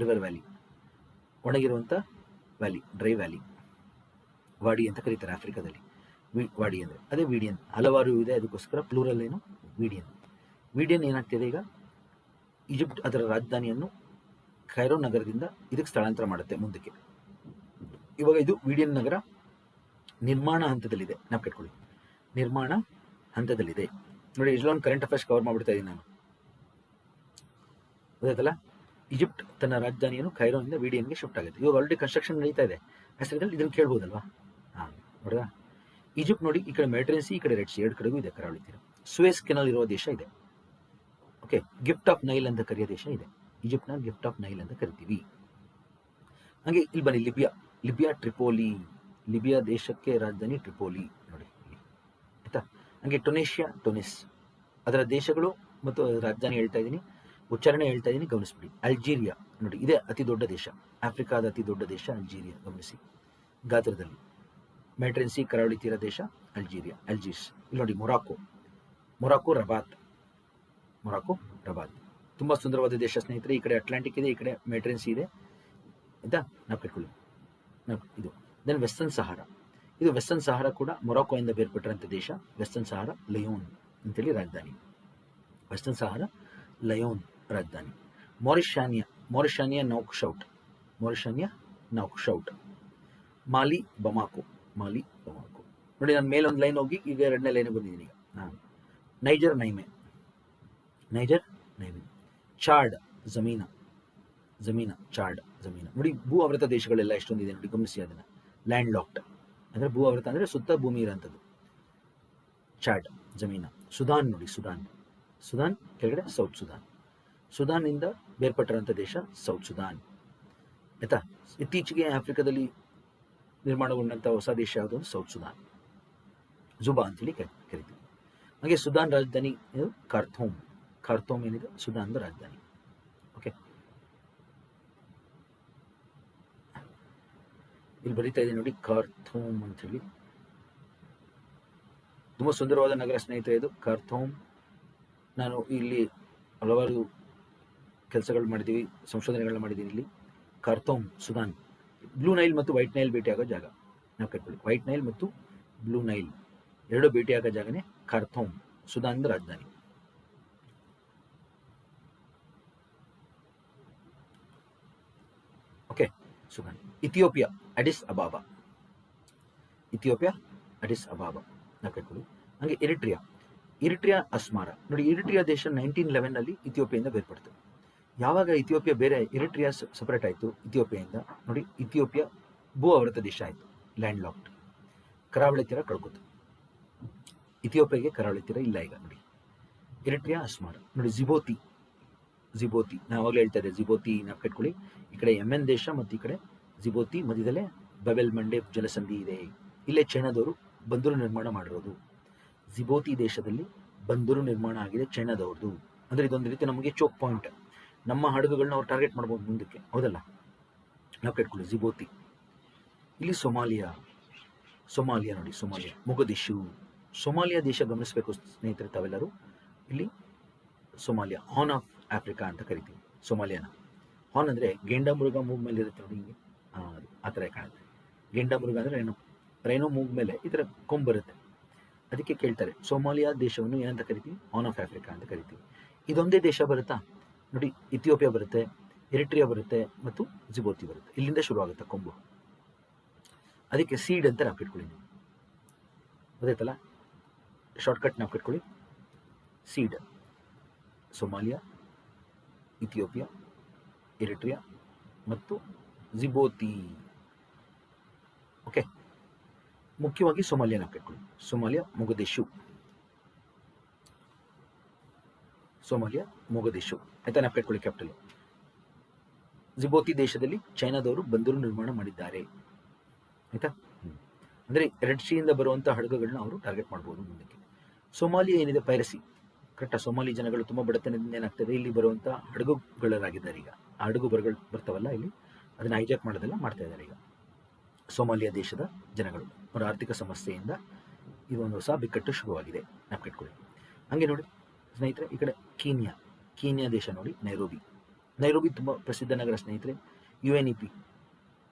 ರಿವರ್ ವ್ಯಾಲಿ. ಒಣಗಿರುವಂಥ ವ್ಯಾಲಿ ಡ್ರೈ ವ್ಯಾಲಿ, ವಾಡಿ ಅಂತ ಕರೀತಾರೆ ಆಫ್ರಿಕಾದಲ್ಲಿ. ವಾಡಿ ಅಂದರೆ ಅದೇ ವೀಡಿಯನ್. ಹಲವಾರು ಇದೆ, ಅದಕ್ಕೋಸ್ಕರ ಪ್ಲೂರಲ್ ಏನು ವೀಡಿಯನ್ ಏನಾಗ್ತಿದೆ ಈಗ, ಈಜಿಪ್ಟ್ ಅದರ ರಾಜಧಾನಿಯನ್ನು ಕೈರೋ ನಗರದಿಂದ ಇದಕ್ಕೆ ಸ್ಥಳಾಂತರ ಮಾಡುತ್ತೆ ಮುಂದಕ್ಕೆ. ಇವಾಗ ಇದು ವೀಡಿಯನ್ ನಗರ ನಿರ್ಮಾಣ ಹಂತದಲ್ಲಿದೆ, ನೆನಪಿಟ್ಕೊಳ್ಳಿ. ನಿರ್ಮಾಣ ಹಂತದಲ್ಲಿದೆ ನೋಡಿ. ಇಷ್ಟೊಂದು ಕರೆಂಟ್ ಅಫೇರ್ಸ್ ಕವರ್ ಮಾಡಿಬಿಡ್ತಾ ಇದ್ದೀನಿ ನಾನು, ಗೊತ್ತಾಯ್ತಲ್ಲ. ಈಜಿಪ್ಟ್ ತನ್ನ ರಾಜಧಾನಿಯನ್ನು ಕೈರೋನಿಂದ ವೀಡಿಯನ್ಗೆ ಶಿಫ್ಟ್ ಆಗುತ್ತೆ. ಇವಾಗ ಆಲ್ರೆಡಿ ಕನ್ಸ್ಟ್ರಕ್ಷನ್ ನಡೀತಾ ಇದೆ. ಹೆಸರಲ್ಲಿ ಇದನ್ನು ಕೇಳ್ಬೋದಲ್ವಾ? ನೋಡ್ರಾ, ಈಜಿಪ್ಟ್ ನೋಡಿ, ಈ ಕಡೆ ಮೆಡಿಟರೇನಿಯನ್ ಸಿ, ಈ ಕಡೆ ರೆಡ್ ಸಿ, ಎರಡು ಕಡೆಗೂ ಇದೆ ಕರಾವಳಿ ತೀರ. ಸುಯೆಸ್ ಕೆನಾಲ್ ಇರುವ ದೇಶ ಇದೆ. ಓಕೆ, ಗಿಫ್ಟ್ ಆಫ್ ನೈಲ್ ಅಂತ ಕರೆಯೋ ದೇಶ ಇದೆ. ಈಜಿಪ್ಟ್ನ ಗಿಫ್ಟ್ ಆಫ್ ನೈಲ್ ಅಂತ ಕರಿತೀವಿ. ಹಾಗೆ ಇಲ್ಲಿ ಬನ್ನಿ, ಲಿಬಿಯಾ ಟ್ರಿಪೋಲಿ. ಲಿಬಿಯಾ ದೇಶಕ್ಕೆ ರಾಜಧಾನಿ ಟ್ರಿಪೋಲಿ ನೋಡಿ ಇಲ್ಲಿ, ಆಯ್ತಾ. ಹಾಗೆ ಟುನಿಸ್, ಅದರ ದೇಶಗಳು ಮತ್ತು ರಾಜಧಾನಿ ಹೇಳ್ತಾ ಇದ್ದೀನಿ, ಉಚ್ಚಾರಣೆ ಹೇಳ್ತಾ ಇದ್ದೀನಿ, ಗಮನಿಸ್ಬಿಡಿ. ಅಲ್ಜೀರಿಯಾ ನೋಡಿ, ಇದೇ ಅತಿ ದೊಡ್ಡ ದೇಶ, ಆಫ್ರಿಕಾದ ಅತಿ ದೊಡ್ಡ ದೇಶ ಅಲ್ಜೀರಿಯಾ, ಗಮನಿಸಿ ಗಾತ್ರದಲ್ಲಿ. ಮೆಡಿಟರೇನಿಯನ್ ಸಿ ಕರಾವಳಿ ತೀರ ದೇಶ ಅಲ್ಜೀರ್ಸ್. ಇಲ್ಲಿ ನೋಡಿ ಮೊರಾಕೋ ರಬಾತ್. ತುಂಬ ಸುಂದರವಾದ ದೇಶ ಸ್ನೇಹಿತರೆ. ಈ ಕಡೆ ಅಟ್ಲಾಂಟಿಕ್ ಇದೆ, ಈ ಕಡೆ ಮೆಡಿಟರೇನಿಯನ್ ಸಿ ಇದೆ, ಆಯ್ತಾ. ನೆನಪಿಟ್ಕೊಳ್ಳಿ. ಇದು ದೆನ್ ವೆಸ್ಟರ್ನ್ ಸಹಾರಾ ಕೂಡ ಮೊರಾಕೋ ಇಂದ ಬೇರ್ಪಟ್ಟಿರೋಂಥ ದೇಶ. ವೆಸ್ಟರ್ನ್ ಸಹಾರಾ ಲಯೋನ್ ಅಂತೇಳಿ ರಾಜಧಾನಿ. ವೆಸ್ಟರ್ನ್ ಸಹಾರಾ ಲಯೋನ್ ರಾಜಧಾನಿ. ಮಾರಿಷಾನಿಯಾ ನೌಕ್ಶೌಟ್. ಮಾಲಿ ಬಮಾಕೋ. ನೋಡಿ, ನಾನು ಮೇಲೊಂದು ಲೈನ್ ಹೋಗಿ ಈಗ ಎರಡನೇ ಲೈನ್ ಬಂದಿದ್ದೀನಿ. ಈಗ ನೈಜರ್ ನೈಮೆ. ಚಾಡ್ ಜಮೀನಾ. ನೋಡಿ, ಭೂ ಆವೃತ ದೇಶಗಳೆಲ್ಲ ಎಷ್ಟೊಂದಿದೆ ನೋಡಿ, ಗಮನಿಸಿ ಅದನ್ನ. ಲ್ಯಾಂಡ್ ಲಾಕ್ಡ್ ಅಂದ್ರೆ ಭೂ ಆವೃತ ಅಂದ್ರೆ ಸುತ್ತ ಭೂಮಿ ಇರೋಂಥದ್ದು. ಚಾಡ್ ಜಮೀನಾ. ಸುದಾನ್ ನೋಡಿ, ಸುದಾನ್ ಕೆಳಗಡೆ ಸೌತ್ ಸುದಾನ್ ಇಂದ ಬೇರ್ಪಟ್ಟಿರುವಂಥ ದೇಶ ಸೌತ್ ಸುದಾನ್. ಆಯ್ತಾ? ಇತ್ತೀಚೆಗೆ ಆಫ್ರಿಕಾದಲ್ಲಿ ನಿರ್ಮಾಣಗೊಂಡಂಥ ಹೊಸ ದೇಶ ಯಾವುದು? ಸೌತ್ ಸುದಾನ್. ಜುಬಾ ಅಂತೇಳಿ ಕರಿತೀವಿ. ಹಾಗೆ ಸುದಾನ್ ರಾಜಧಾನಿ ಖಾರ್ತೂಮ್ ಏನಿದೆ ಸುದಾನ್ದ ರಾಜಧಾನಿ. ಓಕೆ, ಇಲ್ಲಿ ಬರೀತಾ ಇದೆ ನೋಡಿ, ಖಾರ್ತೂಮ್ ಅಂತ ಹೇಳಿ. ತುಂಬಾ ಸುಂದರವಾದ ನಗರ ಸ್ನೇಹಿತರೆ ಇದು ಖಾರ್ತೂಮ್. ನಾನು ಇಲ್ಲಿ ಹಲವಾರು ಕೆಲಸಗಳು ಮಾಡಿದ್ದೀವಿ, ಸಂಶೋಧನೆಗಳನ್ನ ಮಾಡಿದ್ದೀನಿ ಇಲ್ಲಿ. ಖಾರ್ತೂಮ್ ಸುದಾನ್. ಬ್ಲೂ ನೈಲ್ ಮತ್ತು ವೈಟ್ ನೈಲ್ ಭೇಟಿಯಾಗೋ ಜಾಗ ನಾವು ಕಟ್ಕೊಳ್ಳಿ. ವೈಟ್ ನೈಲ್ ಮತ್ತು ಬ್ಲೂ ನೈಲ್ ಎರಡು ಭೇಟಿಯಾಗೋ ಜಾಗನೇ ಖಾರ್ತೂಮ್, ಸುದಾನ್ದ ರಾಜಧಾನಿ. ಓಕೆ, ಸುದಾನ್. ಇಥಿಯೋಪಿಯಾ ಅಡಿಸ್ ಅಬಾಬಾ ನಾವು ಕಟ್ಕೊಳ್ಳಿ. ಹಾಗೆ ಇರಿಟ್ರಿಯಾ ಅಸ್ಮಾರ. ನೋಡಿ, ಇರಿಟ್ರಿಯಾ ದೇಶ 1911 ಇಥಿಯೋಪಿಯಿಂದ ಬೇರ್ಪಡ್ತು. ಯಾವಾಗ ಇಥಿಯೋಪಿಯಾ ಬೇರೆ, ಇರಿಟ್ರಿಯಾ ಸಪರೇಟ್ ಆಯಿತು ಇಥಿಯೋಪಿಯಾದಿಂದ, ನೋಡಿ ಇಥಿಯೋಪಿಯಾ ಭೂ ಆವೃತ ದೇಶ ಆಯಿತು, ಲ್ಯಾಂಡ್ ಲಾಕ್ಡ್. ಕರಾವಳಿ ತೀರ ಕಳ್ಕೊತು. ಇಥಿಯೋಪಿಯಾಗೆ ಕರಾವಳಿ ತೀರ ಇಲ್ಲ ಈಗ. ನೋಡಿ, ಇರಿಟ್ರಿಯಾ ಅಸ್ಮಾರ. ನೋಡಿ, ಜಿಬೋತಿ ನಾನು ಅವಾಗಲೇ ಹೇಳ್ತಾ ಇದ್ದೆ, ಜಿಬೋತಿ ನಾವು ಕಟ್ಕೊಳ್ಳಿ. ಈ ಕಡೆ ಯೆಮೆನ್ ದೇಶ ಮತ್ತು ಈ ಕಡೆ ಜಿಬೋತಿ, ಮಧ್ಯದಲ್ಲೇ ಬಬೆಲ್ ಮಂಡೇಬ್ ಜಲಸಂಧಿ ಇದೆ. ಇಲ್ಲೇ ಚೈನಾದವರು ಬಂದರು ನಿರ್ಮಾಣ ಮಾಡಿರೋದು. ಜಿಬೋತಿ ದೇಶದಲ್ಲಿ ಬಂದರು ನಿರ್ಮಾಣ ಆಗಿದೆ ಚೈನಾದವ್ರದ್ದು. ಅಂದರೆ ಇದೊಂದು ರೀತಿ ನಮಗೆ ಚೋಕ್ ಪಾಯಿಂಟ್. ನಮ್ಮ ಹಡಗುಗಳನ್ನ ಅವ್ರು ಟಾರ್ಗೆಟ್ ಮಾಡ್ಬೋದು ಮುಂದಕ್ಕೆ, ಹೌದಲ್ಲ? ನಾವು ಕಟ್ಕೊಳ್ಳಿ ಜಿಬೋತಿ. ಇಲ್ಲಿ ಸೊಮಾಲಿಯಾ ನೋಡಿ, ಮೊಗದಿಶು. ಸೊಮಾಲಿಯಾ ದೇಶ ಗಮನಿಸಬೇಕು ಸ್ನೇಹಿತರೆ ತಾವೆಲ್ಲರೂ. ಇಲ್ಲಿ ಸೊಮಾಲಿಯಾ ಹಾರ್ನ್ ಆಫ್ ಆಫ್ರಿಕಾ ಅಂತ ಕರಿತೀವಿ ಸೊಮಾಲಿಯಾನ. ಹಾರ್ನ್ ಅಂದರೆ ಗೆಂಡ ಮೃಗ ಮೂಗ್ ಮೇಲೆ ಇರುತ್ತೆ ನೋಡಿ, ಹಿಂಗೆ ಆ ಥರ ಕಾಣುತ್ತೆ. ಗೆಂಡ ಮೃಗ ಅಂದರೆ ರೈನೋ ಮೂಗ್ ಮೇಲೆ ಈ ಥರ ಕೊಂಬ್ ಬರುತ್ತೆ. ಅದಕ್ಕೆ ಕೇಳ್ತಾರೆ ಸೊಮಾಲಿಯಾ ದೇಶವನ್ನು ಏನಂತ ಕರಿತೀವಿ? ಹಾರ್ನ್ ಆಫ್ ಆಫ್ರಿಕಾ ಅಂತ ಕರಿತೀವಿ. ಇದೊಂದೇ ದೇಶ ಬರುತ್ತಾ ನೋಡಿ, ಇಥಿಯೋಪಿಯಾ ಬರುತ್ತೆ, ಎರಿಟ್ರಿಯಾ ಬರುತ್ತೆ ಮತ್ತು ಜಿಬೋತಿ ಬರುತ್ತೆ. ಇಲ್ಲಿಂದ ಶುರುವಾಗುತ್ತೆ ಕೊಂಬು. ಅದಕ್ಕೆ ಸೀಡ್ ಅಂತ ನಾವು ಕಟ್ಕೊಳ್ಳಿ. ಗೊತ್ತಾಯ್ತಲ್ಲ, ಶಾರ್ಟ್ಕಟ್ ನಾವು ಕಟ್ಕೊಳ್ಳಿ. ಸೀಡ್ ಸೊಮಾಲಿಯಾ, ಇಥಿಯೋಪಿಯಾ, ಎರಿಟ್ರಿಯಾ ಮತ್ತು ಜಿಬೋತಿ. ಓಕೆ, ಮುಖ್ಯವಾಗಿ ಸೊಮಾಲಿಯಾ ನಾವು ಕಟ್ಕೊಳ್ಳಿ. ಸೊಮಾಲಿಯಾ ಮೊಗದಿಶು ಆಯ್ತಾ, ನಾವು ಕಟ್ಕೊಳ್ಳಿ ಕ್ಯಾಪಿಟಲ್. ಜಿಬೋತಿ ದೇಶದಲ್ಲಿ ಚೈನಾದವರು ಬಂದರು ನಿರ್ಮಾಣ ಮಾಡಿದ್ದಾರೆ ಆಯ್ತಾ. ಅಂದರೆ ರೆಡ್ ಸೀಯಿಂದ ಬರುವಂಥ ಹಡಗುಗಳನ್ನ ಅವರು ಟಾರ್ಗೆಟ್ ಮಾಡ್ಬೋದು ಮುಂದಕ್ಕೆ. ಸೊಮಾಲಿಯಾ ಏನಿದೆ ಪೈರಸಿ, ಕರೆಕ್ಟಾ? ಸೊಮಾಲಿ ಜನಗಳು ತುಂಬ ಬಡತನದಿಂದ ಏನಾಗ್ತದೆ, ಇಲ್ಲಿ ಬರುವಂಥ ಹಡಗುಗಳಾಗಿದ್ದಾರೆ ಈಗ. ಆ ಹಡಗು ಬರ್ತಾವಲ್ಲ ಇಲ್ಲಿ, ಅದನ್ನು ಹೈಜಾಕ್ ಮಾಡೋದೆಲ್ಲ ಮಾಡ್ತಾ ಇದ್ದಾರೆ ಈಗ ಸೊಮಾಲಿಯಾ ದೇಶದ ಜನಗಳು. ಅವರ ಆರ್ಥಿಕ ಸಮಸ್ಯೆಯಿಂದ ಇದೊಂದು ಹೊಸ ಬಿಕ್ಕಟ್ಟು ಶುರುವಾಗಿದೆ, ನೆನಪಿಟ್ಕೊಳ್ಳಿ. ಹಂಗೆ ನೋಡಿ ಸ್ನೇಹಿತರೆ, ಈ ಕಡೆ ಕೀನ್ಯಾ ದೇಶ ನೋಡಿ, ನೈರೋಬಿ ತುಂಬ ಪ್ರಸಿದ್ಧ ನಗರ ಸ್ನೇಹಿತರೆ. UNEP,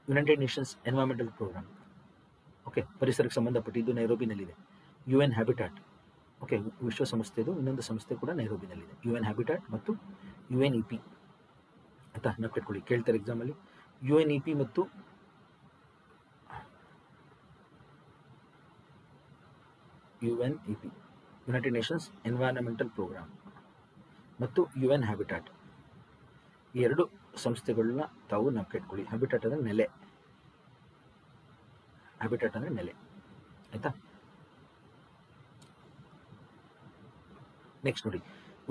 United Nations Environmental Programme. Okay, ಪರಿಸರಕ್ಕೆ ಸಂಬಂಧಪಟ್ಟಿದ್ದು ನೈರೋಬಿನಲ್ಲಿದೆ. UN ಹ್ಯಾಬಿಟಾಟ್, ಓಕೆ, ವಿಶ್ವಸಂಸ್ಥೆದು ಇನ್ನೊಂದು ಸಂಸ್ಥೆ ಕೂಡ ನೈರೋಬಿನಲ್ಲಿದೆ. UN ಹ್ಯಾಬಿಟಾಟ್ ಮತ್ತು UNEP ಆಯ್ತಾ, ನೆನಪಿಟ್ಕೊಳ್ಳಿ. ಕೇಳ್ತಾರೆ ಎಕ್ಸಾಮಲ್ಲಿ. UNEP ಮತ್ತು ಯುನೈಟೆಡ್ ನೇಷನ್ಸ್ ಎನ್ವೈರನ್ಮೆಂಟಲ್ ಪ್ರೋಗ್ರಾಮ್ ಮತ್ತು UN ಹ್ಯಾಬಿಟಾಟ್, ಈ ಎರಡು ಸಂಸ್ಥೆಗಳನ್ನ ತಾವು ನೆನಪಿಟ್ಕೊಳ್ಳಿ. ಹ್ಯಾಬಿಟಾಟ್ ಅಂದರೆ ನೆಲೆ, ಆಯ್ತಾ. ನೆಕ್ಸ್ಟ್ ನೋಡಿ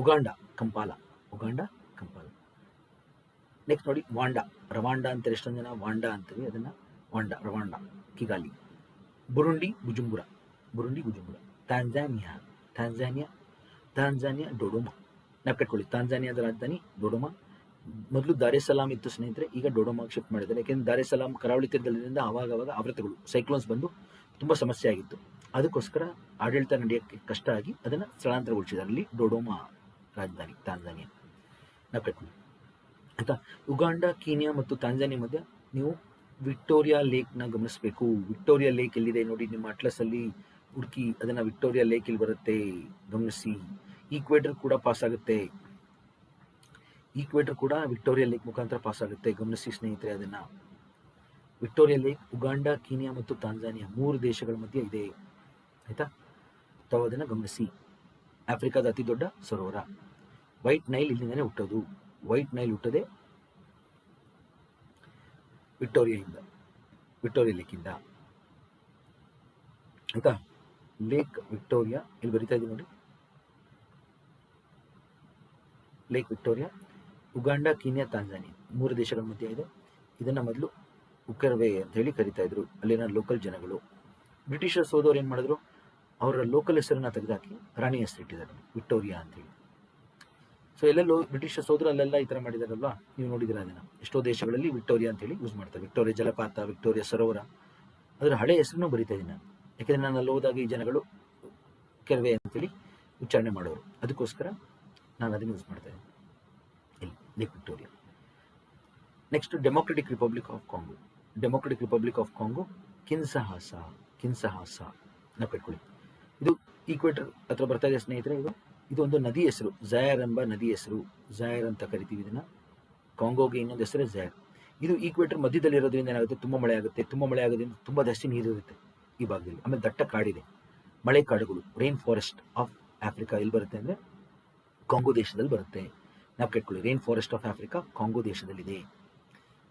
ಉಗಾಂಡ ಕಂಪಾಲ. ನೆಕ್ಸ್ಟ್ ನೋಡಿ ರವಾಂಡ ಅಂತಾರೆ. ಎಷ್ಟೊಂದು ಜನ ವಾಂಡಾ ಅಂತೀವಿ, ಅದನ್ನ ರವಾಂಡ ಕಿಗಾಲಿ. ಬುರುಂಡಿ ಬುಜುಂಬುರ. ತಾಂಜಾನಿಯಾ ಡೊಡೊಮಾ. ನೆನಪಿಟ್ಕೊಳ್ಳಿ, ತಾಂಜಾನಿಯಾದ ರಾಜಧಾನಿ ಡೊಡೊಮಾ. ಮೊದಲು ದಾರೆಸಲಾಂ ಇತ್ತು ಸ್ನೇಹಿತರೆ, ಈಗ ಡೊಡೊಮಾಗೆ ಶಿಫ್ಟ್ ಮಾಡಿದ್ದಾರೆ. ಯಾಕೆಂದ್ರೆ ದಾರೆಸಲಾಂ ಕರಾವಳಿ ತೀರದಲ್ಲಿಂದ ಆವಾಗವಾಗ ಆವೃತಗಳು, ಸೈಕ್ಲೋನ್ಸ್ ಬಂದು ತುಂಬ ಸಮಸ್ಯೆ ಆಗಿತ್ತು. ಅದಕ್ಕೋಸ್ಕರ ಆಡಳಿತ ನಡೆಯೋಕ್ಕೆ ಕಷ್ಟ ಆಗಿ ಅದನ್ನು ಸ್ಥಳಾಂತರಗೊಳಿಸಿದ್ದಾರೆ. ಅಲ್ಲಿ ಡೊಡೊಮಾ ರಾಜಧಾನಿ ತಾಂಜಾನಿಯಾ. ನೆನಪಿಟ್ಕೊಳ್ಳಿ ಆಯ್ತಾ. ಉಗಾಂಡ, ಕೀನ್ಯಾ ಮತ್ತು ತಾಂಜಾನಿಯಾ ಮಧ್ಯೆ ನೀವು ವಿಕ್ಟೋರಿಯಾ ಲೇಕ್ನ ಗಮನಿಸಬೇಕು. ವಿಕ್ಟೋರಿಯಾ ಲೇಕ್ ಎಲ್ಲಿದೆ ನೋಡಿ, ನಿಮ್ಮ ಅಟ್ಲಸಲ್ಲಿ ಹುಡುಕಿ ಅದನ್ನು. ವಿಕ್ಟೋರಿಯಾ ಲೇಕ್ ಇಲ್ಲಿ ಬರುತ್ತೆ, ಗಮನಿಸಿ. ಈಕ್ವೇಟರ್ ಕೂಡ ಪಾಸ್ ಆಗುತ್ತೆ. ಈಕ್ವೇಟರ್ ಕೂಡ ವಿಕ್ಟೋರಿಯಾ ಲೇಕ್ ಮುಖಾಂತರ ಪಾಸ್ ಆಗುತ್ತೆ. ಗಮನಿಸಿ ಸ್ನೇಹಿತರೆ, ಅದನ್ನ ವಿಕ್ಟೋರಿಯಾ ಲೇಕ್ ಉಗಾಂಡ, ಕೀನಿಯಾ ಮತ್ತು ತಾಂಜಾನಿಯಾ 3 ದೇಶಗಳ ಮಧ್ಯೆ ಇದೆ. ಆಯ್ತಾ? ತಾವು ಅದನ್ನು ಗಮನಿಸಿ. ಆಫ್ರಿಕಾದ ಅತಿ ದೊಡ್ಡ ಸರೋವರ ವೈಟ್ ನೈಲ್ ಇಲ್ಲಿಂದನೇ ಹುಟ್ಟೋದು. ವೈಟ್ ನೈಲ್ ಹುಟ್ಟದೆ ವಿಕ್ಟೋರಿಯಾ ಲೇಕಿಂದ. ಆಯ್ತಾ? ಲೇಕ್ ವಿಕ್ಟೋರಿಯಾ ಇಲ್ಲಿ ಬರಿತಾ ಇದ್ದೀವಿ ನೋಡಿ. Lake Victoria Uganda, Kenya, Tanzania 3 ದೇಶಗಳ ಮಧ್ಯೆ ಇದೆ. ಇದನ್ನ ಮೊದಲು ಉಕೆರ್ವೆ ಅಂತ ಹೇಳಿ ಕರಿತಾ ಇದ್ರು ಅಲ್ಲಿನ ಲೋಕಲ್ ಜನಗಳು. ಬ್ರಿಟಿಷರ್ಸ್ ಹೋದವ್ರು ಏನು ಮಾಡಿದ್ರು, ಅವರ ಲೋಕಲ್ ಹೆಸರನ್ನ ತೆಗೆದುಹಾಕಿ ರಾಣಿ ಹೆಸರು ಇಟ್ಟಿದ್ದಾರೆ, ವಿಕ್ಟೋರಿಯಾ ಅಂತೇಳಿ. ಸೊ ಎಲ್ಲೆಲ್ಲೋ ಬ್ರಿಟಿಷರ್ಸ್ ಹೋದ್ರು ಅಲ್ಲೆಲ್ಲ ಈ ಥರ ಮಾಡಿದಾರಲ್ವಾ, ನೀವು ನೋಡಿದಿರ ಅದನ್ನು. ಎಷ್ಟೋ ದೇಶಗಳಲ್ಲಿ ವಿಕ್ಟೋರಿಯಾ ಅಂತೇಳಿ ಯೂಸ್ ಮಾಡ್ತಾರೆ. ವಿಕ್ಟೋರಿಯಾ ಜಲಪಾತ, ವಿಕ್ಟೋರಿಯಾ ಸರೋವರ, ಅದರ ಹಳೆ ಹೆಸರನ್ನು ಬರಿತಾ ಇದ್ದೀನಿ ನಾನು. ಯಾಕೆಂದರೆ ನಾನು ಅಲ್ಲಿ ಹೋದಾಗ ಈ ಜನಗಳು ಕೆರವೆ ಅಂತೇಳಿ ಉಚ್ಚಾರಣೆ ಮಾಡೋರು, ಅದಕ್ಕೋಸ್ಕರ ನಾನು ಅದನ್ನು ಯೂಸ್ ಮಾಡ್ತಾ ಇದ್ದೀನಿ. ಇಲ್ಲಿ lake Victoria. Next Democratic Republic of Congo. Democratic Republic of Congo Kinshasa ನಾವು ಕಟ್ಕೊಳ್ಳಿ. ಇದು ಈಕ್ವೇಟರ್ ಹತ್ರ ಬರ್ತಾ ಇದೆ ಸ್ನೇಹಿತರೆ. ಇದು ಒಂದು ನದಿ ಹೆಸರು, ಝಯರ್ ಎಂಬ ನದಿ ಹೆಸರು. ಝಯರ್ ಅಂತ ಕರಿತೀವಿ ಇದನ್ನ. ಕಾಂಗೋಗೆ ಇನ್ನೊಂದು ಹೆಸರೇ ಝಯರ್. ಇದು ಈಕ್ವೇಟರ್ ಮಧ್ಯದಲ್ಲಿರೋದ್ರಿಂದ ಏನಾಗುತ್ತೆ, ತುಂಬ ಮಳೆ ಆಗುತ್ತೆ. ತುಂಬ ಮಳೆ ಆಗೋದ್ರಿಂದ ತುಂಬ ಜಾಸ್ತಿ ನೀರು ಇರುತ್ತೆ ಈ ಭಾಗದಲ್ಲಿ. ಆಮೇಲೆ ದಟ್ಟ ಕಾಡಿದೆ, ಮಳೆ ಕಾಡುಗಳು, ರೈನ್ ಫಾರೆಸ್ಟ್ ಆಫ್ ಆಫ್ರಿಕಾ ಎಲ್ಲಿ ಬರುತ್ತೆ ಅಂದರೆ ಕಾಂಗೋ ದೇಶದಲ್ಲಿ ಬರುತ್ತೆ. ನಾವು ಕೆಟ್ಕೊಳ್ಳಿ, rainforest of Africa Congo ದೇಶದಲ್ಲಿದೆ.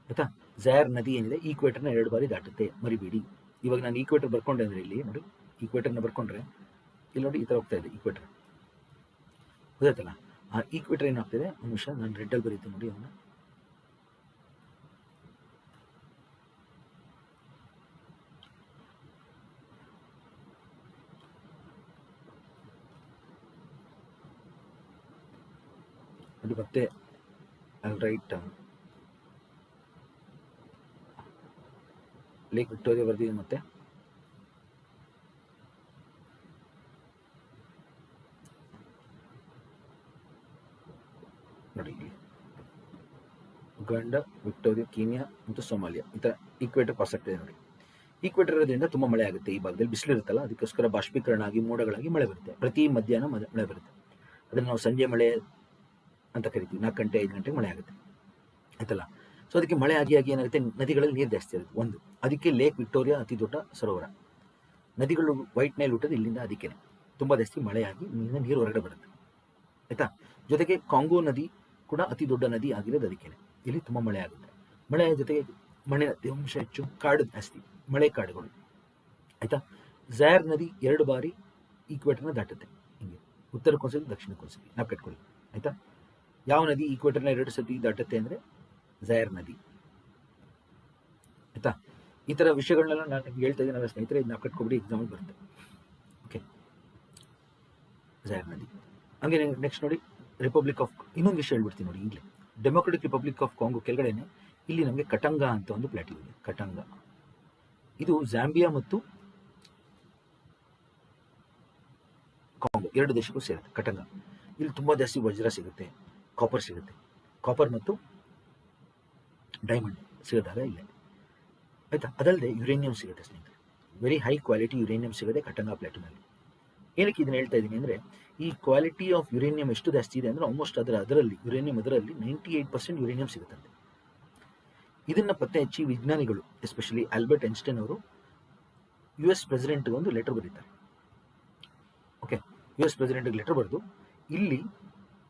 ಆಯ್ತಾ? ಝಯರ್ ನದಿ ಏನಿದೆ ಈಕ್ವೇಟರ್ನ 2 ಬಾರಿ ದಾಟುತ್ತೆ, ಮರಿಬೇಡಿ. ಇವಾಗ ನಾನು ಈಕ್ವೇಟರ್ ಬರ್ಕೊಂಡೆ ಅಂದರೆ ಇಲ್ಲಿ ನೋಡಿ, ಈಕ್ವೇಟರ್ನ ಬರ್ಕೊಂಡ್ರೆ ಇಲ್ಲಿ ನೋಡಿ ಈ ಥರ ಹೋಗ್ತಾ ಇದೆ ಈಕ್ವೇಟರ್, ಗೊತ್ತಾಯ್ತಲ್ಲ? ಆ ಈಕ್ವೇಟರ್ ಏನಾಗ್ತಿದೆ, ಒಂದು ನಿಮಿಷ ನಾನು ರೆಡ್ಡಲ್ಲಿ ಬರೀತೀನಿ ನೋಡಿ ಅದನ್ನು. ಅದು ಮತ್ತೆ ಅಲ್ಲಿ ರೈಟ್ ಲೇಕ್ ವಿಕ್ಟೋರಿಯಾ ಬರ್ದಿದೆ. ಮತ್ತೆ ನೋಡಿ ಇಲ್ಲಿ ಉಗಾಂಡ, ವಿಕ್ಟೋರಿಯಾ, ಕೀನ್ಯಾ ಮತ್ತು ಸೋಮಾಲಿಯಾ ಈ ಥರ ಈಕ್ವೇಟರ್ ಪಾಸ್ ಆಗ್ತಿದೆ ನೋಡಿ. ಈಕ್ವೇಟರ್ ಇರೋದ್ರಿಂದ ತುಂಬ ಮಳೆ ಆಗುತ್ತೆ. ಈ ಭಾಗದಲ್ಲಿ ಬಿಸಿಲು ಇರುತ್ತಲ್ಲ, ಅದಕ್ಕೋಸ್ಕರ ಬಾಷ್ಪೀಕರಣ ಆಗಿ ಮೋಡಗಳಾಗಿ ಮಳೆ ಬರುತ್ತೆ. ಪ್ರತಿ ಮಧ್ಯಾಹ್ನ ಮಳೆ ಬರುತ್ತೆ. ಅದನ್ನು ನಾವು ಸಂಜೆ ಮಳೆ ಅಂತ ಕರಿತೀವಿ. 4 ಗಂಟೆ 5 ಗಂಟೆಗೆ ಮಳೆ ಆಗುತ್ತೆ, ಆಯ್ತಲ್ಲ? ಸೊ ಅದಕ್ಕೆ ಮಳೆ ಆಗಿ ಏನಾಗುತ್ತೆ, ನದಿಗಳಲ್ಲಿ ನೀರು ಜಾಸ್ತಿ ಇರುತ್ತೆ ಒಂದು. ಅದಕ್ಕೆ ಲೇಕ್ ವಿಕ್ಟೋರಿಯಾ ಅತಿ ದೊಡ್ಡ ಸರೋವರ. ನದಿಗಳು ವೈಟ್ ನೈಲ್ ಹುಟ್ಟೋದು ಇಲ್ಲಿಂದ. ಅದಕ್ಕೆ ತುಂಬ ಜಾಸ್ತಿ ಮಳೆಯಾಗಿ ಇಲ್ಲಿಂದ ನೀರು ಹೊರಗಡೆ ಬರುತ್ತೆ, ಆಯ್ತಾ? ಜೊತೆಗೆ ಕಾಂಗೋ ನದಿ ಕೂಡ ಅತಿ ದೊಡ್ಡ ನದಿ ಆಗಿರೋದು ಅದಕ್ಕೆ. ಇಲ್ಲಿ ತುಂಬ ಮಳೆ ಆಗುತ್ತೆ. ಮಳೆಯ ಜೊತೆಗೆ ಮಣ್ಣಿನ ತೇವಾಂಶ ಹೆಚ್ಚು, ಕಾಡು ಜಾಸ್ತಿ, ಮಳೆ ಕಾಡುಗಳು, ಆಯ್ತಾ? ಝಯರ್ ನದಿ 2 ಬಾರಿ ಈಕ್ವೇಟರ್ನ ದಾಟುತ್ತೆ. ಹಿಂಗೆ ಉತ್ತರಕ್ಕೊಂದ್ಸತಿ, ದಕ್ಷಿಣಕ್ಕೊಂದ್ಸತಿ ನಾವು ಕಟ್ಕೊಳ್ಳಿ, ಆಯ್ತಾ? ಯಾವ ನದಿ ಈಕ್ವೇಟರ್ನ 2 ಸತಿ ದಾಟುತ್ತೆ ಅಂದರೆ ಝಯರ್ ನದಿ, ಆಯ್ತಾ? ಈ ಥರ ವಿಷಯಗಳನ್ನೆಲ್ಲ ನಾನು ಹೇಳ್ತಾ ಇದ್ದೀನಿ ಸ್ನೇಹಿತರೆ, ಇದು ನಾವು ಕಟ್ಕೊಬಿಡಿ, ಎಕ್ಸಾಂಪಲ್ ಬರುತ್ತೆ. ಓಕೆ, ಝಯರ್ ನದಿ. ಹಂಗೆ ನೆಕ್ಸ್ಟ್ ನೋಡಿ ರಿಪಬ್ಲಿಕ್ ಆಫ್, ಇನ್ನೊಂದು ವಿಷಯ ಹೇಳ್ಬಿಡ್ತೀನಿ ನೋಡಿ ಈಗಲೇ. ಡೆಮೊಕ್ರೆಟಿಕ್ ರಿಪಬ್ಲಿಕ್ ಆಫ್ ಕಾಂಗೋ ಕೆಳಗಡೆನೆ ಇಲ್ಲಿ ನಮಗೆ ಕಟಂಗ ಅಂತ ಒಂದು ಪ್ಲಾಟ್ಯೂ ಇದೆ. ಕಟಂಗ ಇದು ಜಾಂಬಿಯಾ ಮತ್ತು ಕಾಂಗೋ 2 ದೇಶಕ್ಕೂ ಸೇರುತ್ತೆ. ಕಟಂಗ ಇಲ್ಲಿ ತುಂಬ ಜಾಸ್ತಿ ವಜ್ರ ಸಿಗುತ್ತೆ, ಕಾಪರ್ ಸಿಗುತ್ತೆ. ಕಾಪರ್ ಮತ್ತು ಡೈಮಂಡ್ ಸಿಗೋದಾಗ ಇಲ್ಲೇ, ಆಯ್ತಾ? ಅದಲ್ಲದೆ ಯುರೇನಿಯಂ ಸಿಗುತ್ತೆ ಸ್ನೇಹಿತರೆ. ವೆರಿ ಹೈ ಕ್ವಾಲಿಟಿ ಯುರೇನಿಯಂ ಸಿಗುತ್ತೆ ಕಟಂಗ ಪ್ಲಾಟ್ಯೂನಲ್ಲಿ. ಏನಕ್ಕೆ ಇದನ್ನು ಹೇಳ್ತಾ ಇದ್ದೀನಿ ಅಂದರೆ, ಈ ಕ್ವಾಲಿಟಿ ಆಫ್ ಯುರೇನಿಯಂ ಎಷ್ಟು ಜಾಸ್ತಿ ಇದೆ ಅಂದರೆ ಆಲ್ಮೋಸ್ಟ್ ಅದರಲ್ಲಿ ಯುರೇನಿಯಂ 98% ಯುರೇನಿಯಂ ಸಿಗುತ್ತಂತೆ. ಇದನ್ನು ಪತ್ತೆ ಹಚ್ಚಿ ವಿಜ್ಞಾನಿಗಳು, ಎಸ್ಪೆಷಲಿ ಆಲ್ಬರ್ಟ್ ಐನ್ಸ್ಟೈನ್ ಅವರು US ಪ್ರೆಸಿಡೆಂಟ್ಗೆ ಒಂದು ಲೆಟರ್ ಬರೀತಾರೆ. ಓಕೆ, US ಪ್ರೆಸಿಡೆಂಟ್ಗೆ ಲೆಟರ್ ಬರೆದು ಇಲ್ಲಿ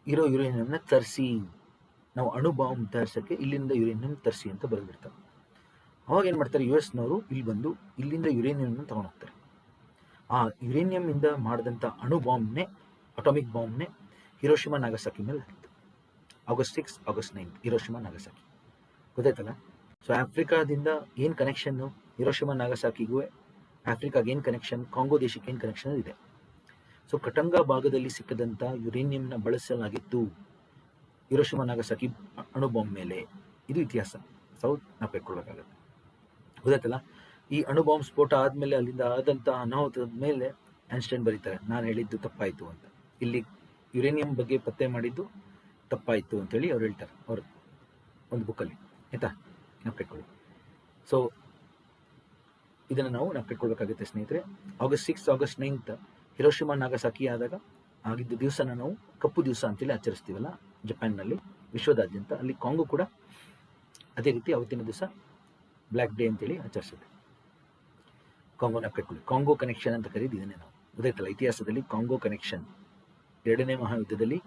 ಇರೋ ಯುರೇನಿಯಂನ ತರಿಸಿ, ನಾವು ಅಣು ಬಾಂಬ್ ತರಿಸೋಕ್ಕೆ ಇಲ್ಲಿಂದ ಯುರೇನಿಯಂ ತರಿಸಿ ಅಂತ ಬರೆದಿರ್ತಾರೆ. ಅವಾಗ ಏನು ಮಾಡ್ತಾರೆ, US ನವರು ಇಲ್ಲಿ ಬಂದು ಇಲ್ಲಿಂದ ಯುರೇನಿಯಂನ ತಗೊಂಡು ಹೋಗ್ತಾರೆ. ಆ ಯುರೇನಿಯಂನಿಂದ ಮಾಡಿದಂಥ ಅಣು ಬಾಂಬ್ನೇ, ಅಟಾಮಿಕ್ ಬಾಂಬ್ನೇ ಹಿರೋಶಿಮಾ ನಾಗಸಾಕಿ ಮೇಲೆ ಹಾಕಿತ್ತು. August 6, August 9 ಹಿರೋಶಿಮಾ ನಾಗಸಾಕಿ, ಗೊತ್ತಾಯ್ತಲ್ಲ? ಸೊ ಆಫ್ರಿಕಾದಿಂದ ಏನು ಕನೆಕ್ಷನ್ನು, ಹಿರೋಶಿಮಾ ನಾಗಸಾಕಿಗೂ ಆಫ್ರಿಕಾಗೆ ಏನು ಕನೆಕ್ಷನ್, ಕಾಂಗೋ ದೇಶಕ್ಕೆ ಏನು ಕನೆಕ್ಷನ್ ಇದೆ. ಸೊ ಕಟಂಗ ಭಾಗದಲ್ಲಿ ಸಿಕ್ಕದಂಥ ಯುರೇನಿಯಂನ ಬಳಸಲಾಗಿತ್ತು ಹಿರೋಶಿಮಾ ನಾಗಸಾಕಿ ಅಣು ಬಾಂಬ್ ಮೇಲೆ. ಇದು ಇತಿಹಾಸ, ಸೌತ್ ನಾವು ಪಡ್ಕೊಳ್ಬೇಕಾಗತ್ತೆ, ಗೊತ್ತಾಯ್ತಲ್ಲ? ಈ ಅಣು ಬಾಂಬ್ ಸ್ಫೋಟ ಆದಮೇಲೆ, ಅಲ್ಲಿಂದ ಆದಂಥ ಅನಾಹುತದ ಮೇಲೆ ಐನ್ಸ್ಟೈನ್ ಬರೀತಾರೆ, ನಾನು ಹೇಳಿದ್ದು ತಪ್ಪಾಯಿತು ಅಂತ. ಇಲ್ಲಿ ಯುರೇನಿಯಂ ಬಗ್ಗೆ ಪತ್ತೆ ಮಾಡಿದ್ದು ತಪ್ಪಾಯಿತು ಅಂತೇಳಿ ಅವ್ರು ಹೇಳ್ತಾರೆ, ಅವರು ಒಂದು ಬುಕ್ಕಲ್ಲಿ, ಆಯಿತಾ? ನಾವು ಕಟ್ಕೊಳ್ಳಿ. ಸೊ ಇದನ್ನು ನಾವು ಕಟ್ಕೊಳ್ಬೇಕಾಗುತ್ತೆ ಸ್ನೇಹಿತರೆ. August 6, August 9 ಹಿರೋಶಿಮಾ ನಾಗಸಾಕಿ ಆಗಿದ್ದ ದಿವಸನ ನಾವು ಕಪ್ಪು ದಿವಸ ಅಂತೇಳಿ ಆಚರಿಸ್ತೀವಲ್ಲ ಜಪಾನ್ನಲ್ಲಿ, ವಿಶ್ವದಾದ್ಯಂತ. ಅಲ್ಲಿ ಕಾಂಗೋ ಕೂಡ ಅದೇ ರೀತಿ ಅವತ್ತಿನ ದಿವಸ ಬ್ಲ್ಯಾಕ್ ಡೇ ಅಂತೇಳಿ ಆಚರಿಸುತ್ತೆ. ಕಾಂಗೋನ ಕಟ್ಕೊಳ್ಳಿ, ಕಾಂಗೋ ಕನೆಕ್ಷನ್ ಅಂತ ಕರೀದು ಇದನ್ನೇ ನಾವು. ಗೊತ್ತಾಯ್ತಲ್ಲ, ಇತಿಹಾಸದಲ್ಲಿ ಕಾಂಗೋ ಕನೆಕ್ಷನ್, 2ನೇ ಮಹಾಯುದ್ಧದಲ್ಲಿ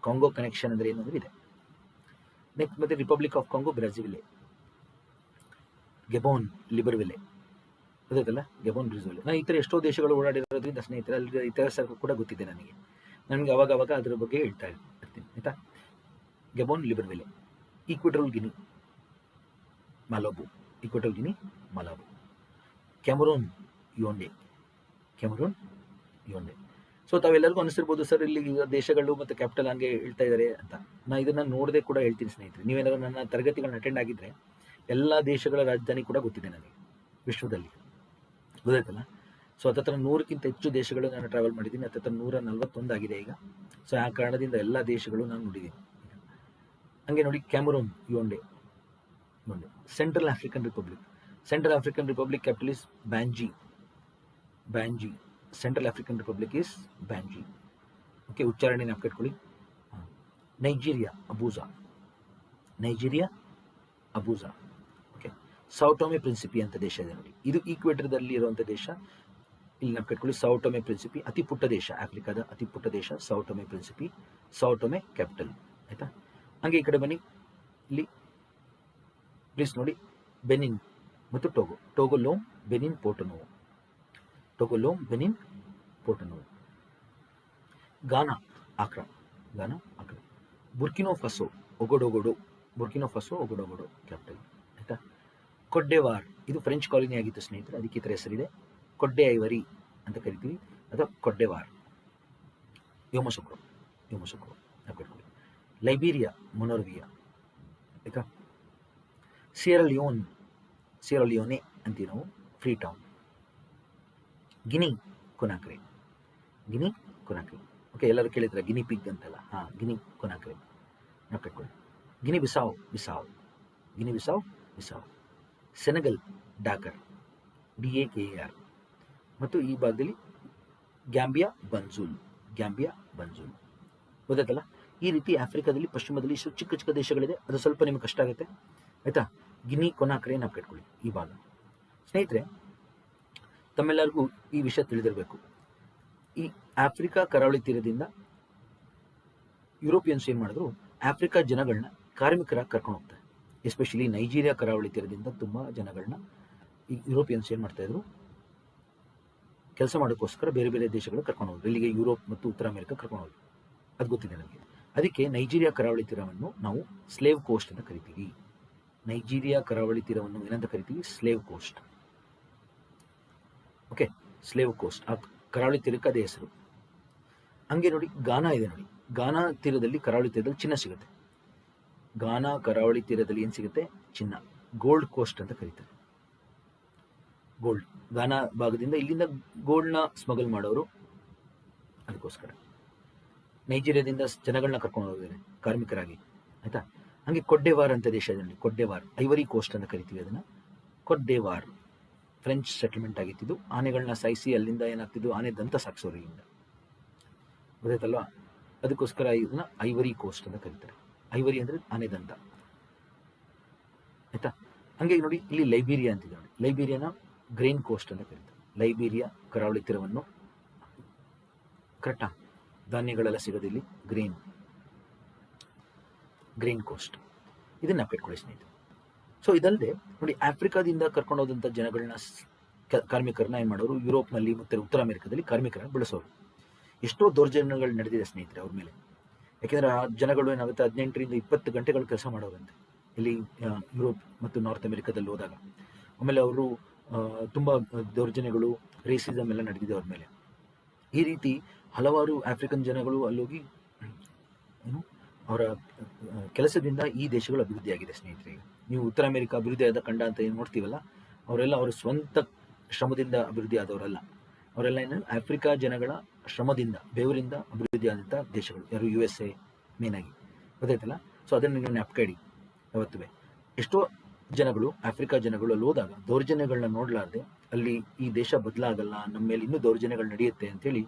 ಕಾಂಗೋ ಕನೆಕ್ಷನ್ ಅಂದರೆ ಏನು ಅಂದರೆ ಇದೆ. ನೆಕ್ಸ್ಟ್ ಮತ್ತೆ ರಿಪಬ್ಲಿಕ್ ಆಫ್ ಕಾಂಗೋ ಬ್ರೆಜಿವಿಲೆ, ಗೆಬೋನ್ ಲಿಬರ್ವಿಲೆ, ಗೊತ್ತಾಯ್ತಲ್ಲ, ಗೆಬೋನ್ ಬ್ರೆಜಿವಿಲೆ. ನಾನು ಈ ಥರ ಎಷ್ಟೋ ದೇಶಗಳು ಓಡಾಡಿರೋದ್ರಿಂದ ಸ್ನೇಹಿತರೆ ಅಲ್ಲಿ ಇತಿಹಾಸ ಕೂಡ ಗೊತ್ತಿದೆ ನನಗೆ ಅವಾಗ ಅದ್ರ ಬಗ್ಗೆ ಹೇಳ್ತಾ ಇರ್ತೀನಿ, ಆಯ್ತಾ. ಗೆಬೋನ್ ಲಿಬರ್ವಿಲೆ, ಈಕ್ವೆಟೋರಿಯಲ್ ಗಿನಿ ಮಾಲಾಬು, ಈಕ್ವೆಟೋರಿಯಲ್ ಗಿನಿ ಮಾಲಾಬು, ಕ್ಯಾಮರೂನ್ ಯೋಂಡೆ, ಕ್ಯಾಮರೂನ್ ಯೋಂಡೆ. ಸೊ ತಾವೆಲ್ಲರಿಗೂ ಅನಿಸಿರ್ಬೋದು ಸರ್ ಇಲ್ಲಿ ದೇಶಗಳು ಮತ್ತು ಕ್ಯಾಪಿಟಲ್ ಹಂಗೆ ಹೇಳ್ತಾ ಇದ್ದಾರೆ ಅಂತ. ನಾನು ಇದನ್ನು ನೋಡದೆ ಕೂಡ ಹೇಳ್ತೀನಿ ಸ್ನೇಹಿತರೆ. ನೀವೇನಾದ್ರು ನನ್ನ ತರಗತಿಗಳನ್ನ ಅಟೆಂಡ್ ಆಗಿದ್ದರೆ ಎಲ್ಲ ದೇಶಗಳ ರಾಜಧಾನಿ ಕೂಡ ಗೊತ್ತಿದೆ ನನಗೆ ವಿಶ್ವದಲ್ಲಿ, ಗೊತ್ತಾಯ್ತಲ್ಲ. ಸೊ ಹತ್ತತ್ರ 100ಕ್ಕಿಂತ ಹೆಚ್ಚು ದೇಶಗಳು ನಾನು ಟ್ರಾವೆಲ್ ಮಾಡಿದ್ದೀನಿ, ಹತ್ತತ್ರ 141 ಆಗಿದೆ ಈಗ. ಸೊ ಆ ಕಾರಣದಿಂದ ಎಲ್ಲ ದೇಶಗಳು ನಾನು ನೋಡಿದ್ದೀನಿ. ಹಂಗೆ ನೋಡಿ, Cameroon Yaounde, Central African Republic, Central African Republic capital is Bangui, Central African Republic is Bangui. Okay, ಉಚ್ಚಾರಣೆ ನಾವು ಕಟ್ಕೊಳ್ಳಿ. Nigeria ಅಬೂಜಾ, okay. ಸೌಟೋಮೆ ಪ್ರಿನ್ಸಿಪಿ ಅಂತ ದೇಶ ಇದೆ ನೋಡಿ, ಇದು ಈಕ್ವೇಟರ್ದಲ್ಲಿ ಇರುವಂಥ ದೇಶ. ಇಲ್ಲಿ ನಾವು ಕಟ್ಕೊಳ್ಳಿ, ಸೌಟೋಮೆ ಪ್ರಿನ್ಸಿಪಿ, ಅತಿ ಪುಟ್ಟ ದೇಶ, ಆಫ್ರಿಕಾದ ಅತಿ ಪುಟ್ಟ ದೇಶ ಸೌಟೋಮೆ ಪ್ರಿನ್ಸಿಪಿ, ಸೌಟೋಮೆ ಕ್ಯಾಪಿಟಲ್, ಆಯ್ತಾ. ಹಂಗೆ ಈ ಕಡೆ ಬನ್ನಿ, ಇಲ್ಲಿ ಪ್ಲೀಸ್ ನೋಡಿ, ಬೆನಿನ್ ಮತ್ತು ಟೋಗೋ, ಟೋಗೊಲೋಮ್, ಬೆನಿನ್, ಪೋರ್ಟೋನೋವೋ, ಟೋಗೊಲೋಮ್, ಬೆನಿನ್, ಪೋರ್ಟೋನೋವೋ. ಗಾನಾ ಆಕ್ರಾ, ಬುರ್ಕಿನೋ ಫಸೋ ಒಗೊಡೊಗೊಡೊ, ಕ್ಯಾಪಿಟಲ್, ಆಯ್ತಾ. ಕೊಡ್ಡೆವಾರ್, ಇದು ಫ್ರೆಂಚ್ ಕಾಲೋನಿ ಆಗಿತ್ತು ಸ್ನೇಹಿತರೆ, ಅದಕ್ಕೆ ಈ ಥರ ಹೆಸರಿದೆ. ಕೊಡ್ಡೆ ಐವರಿ ಅಂತ ಕರಿತೀವಿ, ಅಥವಾ ಕೊಡ್ಡೆವಾರ್. ಯೋಮೊಸೊಕ್ರೋ, ಕಟ್ಕೊಳ್ಳಿ. ಲೈಬೀರಿಯಾ ಮೊನೋರ್ವಿಯಾ, ಆಯ್ತಾ. ಸಿಯರಾ ಲಿಯೋನೆ ಅಂತೀವಿ ನಾವು, ಫ್ರೀ ಟೌನ್. ಗಿನಿ ಕೊನಾಕ್ರೆ, ಓಕೆ. ಎಲ್ಲರೂ ಕೇಳಿದ್ರೆ ಗಿನಿ ಪಿಗ್ ಅಂತಲ್ಲ, ಗಿನಿ ಕೊನಾಕ್ರೆ ನಾವು ಕಟ್ಕೊಳ್ಳಿ. ಗಿನಿ ಬಿಸಾವ್, ಸೆನೆಗಲ್ ಡಾಕರ್, DAKAR. ಮತ್ತು ಈ ಭಾಗದಲ್ಲಿ ಗ್ಯಾಂಬಿಯಾ ಬಂಜೂಲ್, ಗೊತ್ತಾಯ್ತಲ್ಲ. ಈ ರೀತಿ ಆಫ್ರಿಕಾದಲ್ಲಿ ಪಶ್ಚಿಮದಲ್ಲಿ ಇಷ್ಟು ಚಿಕ್ಕ ದೇಶಗಳಿದೆ, ಅದು ಸ್ವಲ್ಪ ನಿಮಗೆ ಕಷ್ಟ ಆಗುತ್ತೆ, ಆಯ್ತಾ. ಗಿನಿ ಕೊನಾಕ್ರೆ ನಾವು ಕಟ್ಕೊಳ್ಳಿ ಈ ಭಾಗ. ಸ್ನೇಹಿತರೆ, ತಮ್ಮೆಲ್ಲರಿಗೂ ಈ ವಿಷಯ ತಿಳಿದಿರಬೇಕು, ಈ ಆಫ್ರಿಕಾ ಕರಾವಳಿ ತೀರದಿಂದ ಯುರೋಪಿಯನ್ಸ್ ಏನು ಮಾಡಿದ್ರು, ಆಫ್ರಿಕಾ ಜನಗಳನ್ನ ಕಾರ್ಮಿಕರಾಗಿ ಕರ್ಕೊಂಡು ಹೋಗ್ತಾರೆ. ಎಸ್ಪೆಷಲಿ ನೈಜೀರಿಯಾ ಕರಾವಳಿ ತೀರದಿಂದ ತುಂಬ ಜನಗಳನ್ನ ಈ ಯುರೋಪಿಯನ್ಸ್ ಏನು ಮಾಡ್ತಾಯಿದ್ರು, ಕೆಲಸ ಮಾಡೋಕ್ಕೋಸ್ಕರ ಬೇರೆ ಬೇರೆ ದೇಶಗಳು ಕರ್ಕೊಂಡು ಹೋದ್ರು. ಇಲ್ಲಿಗೆ ಯುರೋಪ್ ಮತ್ತು ಉತ್ತರ ಅಮೆರಿಕ ಕರ್ಕೊಂಡು ಹೋದ್ರು, ಅದು ಗೊತ್ತಿದೆ ನನಗೆ. ಅದಕ್ಕೆ ನೈಜೀರಿಯಾ ಕರಾವಳಿ ತೀರವನ್ನು ನಾವು ಸ್ಲೇವ್ ಕೋಸ್ಟ್ ಅಂತ ಕರಿತೀವಿ. ಏನಂತ ಕರಿತೀವಿ? Slave coast. Okay, slave coast, ಆ ಕರಾವಳಿ ತೀರಕ್ಕೆ ಅದೇ ಹೆಸರು. ಹಂಗೆ ನೋಡಿ, ಗಾನಾ ಇದೆ ನೋಡಿ, ಗಾನಾ ತೀರದಲ್ಲಿ ಕರಾವಳಿ ತೀರದಲ್ಲಿ ಚಿನ್ನ ಸಿಗುತ್ತೆ. ಗಾನಾ ಕರಾವಳಿ ತೀರದಲ್ಲಿ ಏನು ಸಿಗುತ್ತೆ? ಚಿನ್ನ. ಗೋಲ್ಡ್ ಕೋಸ್ಟ್ ಅಂತ ಕರೀತಾರೆ. ಗೋಲ್ಡ್, ಗಾನಾ ಭಾಗದಿಂದ ಇಲ್ಲಿಂದ ಗೋಲ್ಡ್ನ ಸ್ಮಗಲ್ ಮಾಡೋರು, ಅದಕ್ಕೋಸ್ಕರ ನೈಜೀರಿಯಾದಿಂದ ಜನಗಳನ್ನ ಕರ್ಕೊಂಡು ಹೋಗಿದ್ದಾರೆ ಕಾರ್ಮಿಕರಾಗಿ, ಆಯ್ತಾ. ಹಂಗೆ ಕೊಡ್ಡೆವಾರ್ ಅಂತ ದೇಶ ಇದೆ ನೋಡಿ, ಕೊಡ್ಡೆವಾರ್, ಐವರಿ ಕೋಸ್ಟ್ ಅಂತ ಕರಿತೀವಿ ಅದನ್ನು. ಕೊಡ್ಡೆವಾರ್ ಫ್ರೆಂಚ್ ಸೆಟಲ್ಮೆಂಟ್ ಆಗಿತ್ತಿದ್ದು, ಆನೆಗಳನ್ನ ಸಾಯಿಸಿ ಅಲ್ಲಿಂದ ಏನಾಗ್ತಿದ್ದು, ಆನೆ ದಂತ ಸಾಕ್ಸೋರು ಇಲ್ಲಿಂದ, ಗೊತ್ತಾಯ್ತಲ್ವಾ. ಅದಕ್ಕೋಸ್ಕರ ಇದನ್ನ ಐವರಿ ಕೋಸ್ಟ್ ಅಂತ ಕರೀತಾರೆ. ಐವರಿ ಅಂದರೆ ಆನೆ ದಂತ, ಆಯ್ತಾ. ಹಂಗೆ ನೋಡಿ, ಇಲ್ಲಿ ಲೈಬೀರಿಯಾ ಅಂತಿದೆ ನೋಡಿ, ಲೈಬೀರಿಯಾನ ಗ್ರೇನ್ ಕೋಸ್ಟ್ ಅಂತ ಕರೀತಾರೆ. ಲೈಬೀರಿಯಾ ಕರಾವಳಿ ತೀರವನ್ನು, ಕರೆಕ್ಟಾ, ಧಾನ್ಯಗಳೆಲ್ಲ ಸಿಗೋದಿಲ್ಲಿ, ಗ್ರೇನ್ ಕೋಸ್ಟ್, ಇದನ್ನ ನೆನಪಿಟ್ಕೊಳ್ಳಿ ಸ್ನೇಹಿತರೆ. ಸೊ ಇದಲ್ಲದೆ ನೋಡಿ, ಆಫ್ರಿಕಾದಿಂದ ಕರ್ಕೊಂಡೋದಂಥ ಜನಗಳನ್ನ, ಕಾರ್ಮಿಕರನ್ನ ಏನು ಮಾಡೋರು, ಯುರೋಪ್ನಲ್ಲಿ ಮತ್ತು ಉತ್ತರ ಅಮೆರಿಕದಲ್ಲಿ ಕಾರ್ಮಿಕರನ್ನ ಬೆಳೆಸೋರು. ಎಷ್ಟೋ ದೌರ್ಜನ್ಯಗಳು ನಡೆದಿದೆ ಸ್ನೇಹಿತರೆ ಅವ್ರ ಮೇಲೆ. ಯಾಕೆಂದರೆ ಆ ಜನಗಳು ಏನಾಗುತ್ತೆ, 18ರಿಂದ 20 ಗಂಟೆಗಳು ಕೆಲಸ ಮಾಡೋರಂತೆ ಇಲ್ಲಿ ಯುರೋಪ್ ಮತ್ತು ನಾರ್ತ್ ಅಮೆರಿಕದಲ್ಲಿ ಹೋದಾಗ. ಆಮೇಲೆ ಅವರು ತುಂಬ ದೌರ್ಜನ್ಯಗಳು, ರೇಸಿಸಮ್ ಎಲ್ಲ ನಡೆದಿದೆ ಅವ್ರ ಮೇಲೆ. ಈ ರೀತಿ ಹಲವಾರು ಆಫ್ರಿಕನ್ ಜನಗಳು ಅಲ್ಲೋಗಿ ಅವರ ಕೆಲಸದಿಂದ ಈ ದೇಶಗಳು ಅಭಿವೃದ್ಧಿಯಾಗಿದೆ ಸ್ನೇಹಿತರೆ. ನೀವು ಉತ್ತರ ಅಮೆರಿಕ ಅಭಿವೃದ್ಧಿಯಾದ ಖಂಡ ಅಂತ ಏನು ನೋಡ್ತೀವಲ್ಲ, ಅವರೆಲ್ಲ ಅವರ ಸ್ವಂತ ಶ್ರಮದಿಂದ ಅಭಿವೃದ್ಧಿ ಆದವರಲ್ಲ. ಅವರೆಲ್ಲ ಏನು ಆಫ್ರಿಕಾ ಜನಗಳ ಶ್ರಮದಿಂದ, ಬೆವರಿಂದ ಅಭಿವೃದ್ಧಿಯಾದಂಥ ದೇಶಗಳು. ಯಾರು? USA ಮೇನಾಗಿ, ಗೊತ್ತಾಯ್ತಲ್ಲ. ಸೊ ಅದನ್ನು ನೀವು ಜ್ಞಾಪಕ ಯಾವತ್ತೂ. ಎಷ್ಟೋ ಜನಗಳು, ಆಫ್ರಿಕಾ ಜನಗಳು ಅಲ್ಲಿ ಹೋದಾಗ ದೌರ್ಜನ್ಯಗಳನ್ನ ನೋಡಲಾರ್ದೆ, ಅಲ್ಲಿ ಈ ದೇಶ ಬದಲಾಗಲ್ಲ, ನಮ್ಮ ಮೇಲೆ ಇನ್ನೂ ದೌರ್ಜನ್ಯಗಳು ನಡೆಯುತ್ತೆ ಅಂತೇಳಿ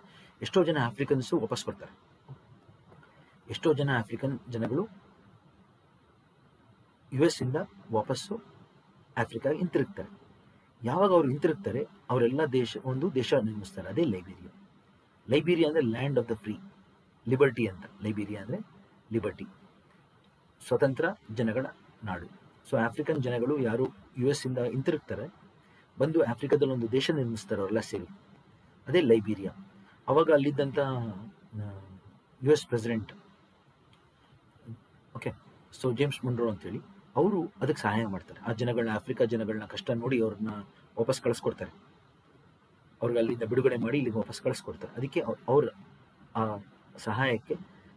ಎಷ್ಟೋ ಜನ ಆಫ್ರಿಕನ್ಸು ವಾಪಸ್ ಬರ್ತಾರೆ. ಎಷ್ಟೋ ಜನ ಆಫ್ರಿಕನ್ ಜನಗಳು ಯು ಎಸ್ ಇಂದ ವಾಪಸ್ಸು ಆಫ್ರಿಕಾಗೆ ಹಿಂತಿರುಗ್ತಾರೆ. ಯಾವಾಗ ಅವ್ರು ಹಿಂತಿರುಗ್ತಾರೆ ಅವರೆಲ್ಲ ಒಂದು ದೇಶ ನಿರ್ಮಿಸ್ತಾರೆ, ಅದೇ ಲೈಬೀರಿಯಾ. ಲೈಬೀರಿಯಾ ಅಂದರೆ land of the free, liberty ಅಂತ. ಲೈಬೀರಿಯಾ ಅಂದರೆ ಲಿಬರ್ಟಿ, ಸ್ವತಂತ್ರ ಜನಗಳ ನಾಡು. ಸೊ ಆಫ್ರಿಕನ್ ಜನಗಳು ಯಾರು ಯು ಎಸ್ ಇಂದ ಹಿಂತಿರುಗ್ತಾರೆ, ಬಂದು ಆಫ್ರಿಕಾದಲ್ಲಿ ಒಂದು ದೇಶ ನಿರ್ಮಿಸ್ತಾರೆ ಅವರೆಲ್ಲ ಸೇರಿ, ಅದೇ ಲೈಬೀರಿಯಾ. ಅವಾಗ ಅಲ್ಲಿದ್ದಂಥ U S president, okay, so James Monroe ಅಂತೇಳಿ, ಅವರು ಅದಕ್ಕೆ ಸಹಾಯ ಮಾಡ್ತಾರೆ. ಆ ಜನಗಳನ್ನ, ಆಫ್ರಿಕಾ ಜನಗಳನ್ನ ಕಷ್ಟ ನೋಡಿ ಅವ್ರನ್ನ ವಾಪಸ್ ಕಳಿಸ್ಕೊಡ್ತಾರೆ. ಅವ್ರಿಗೆ ಅಲ್ಲಿಂದ ಬಿಡುಗಡೆ ಮಾಡಿ ಇಲ್ಲಿಗೆ ವಾಪಸ್ ಕಳಿಸ್ಕೊಡ್ತಾರೆ. ಅದಕ್ಕೆ ಅವ್ರ ಆ ಸಹಾಯಕ್ಕೆ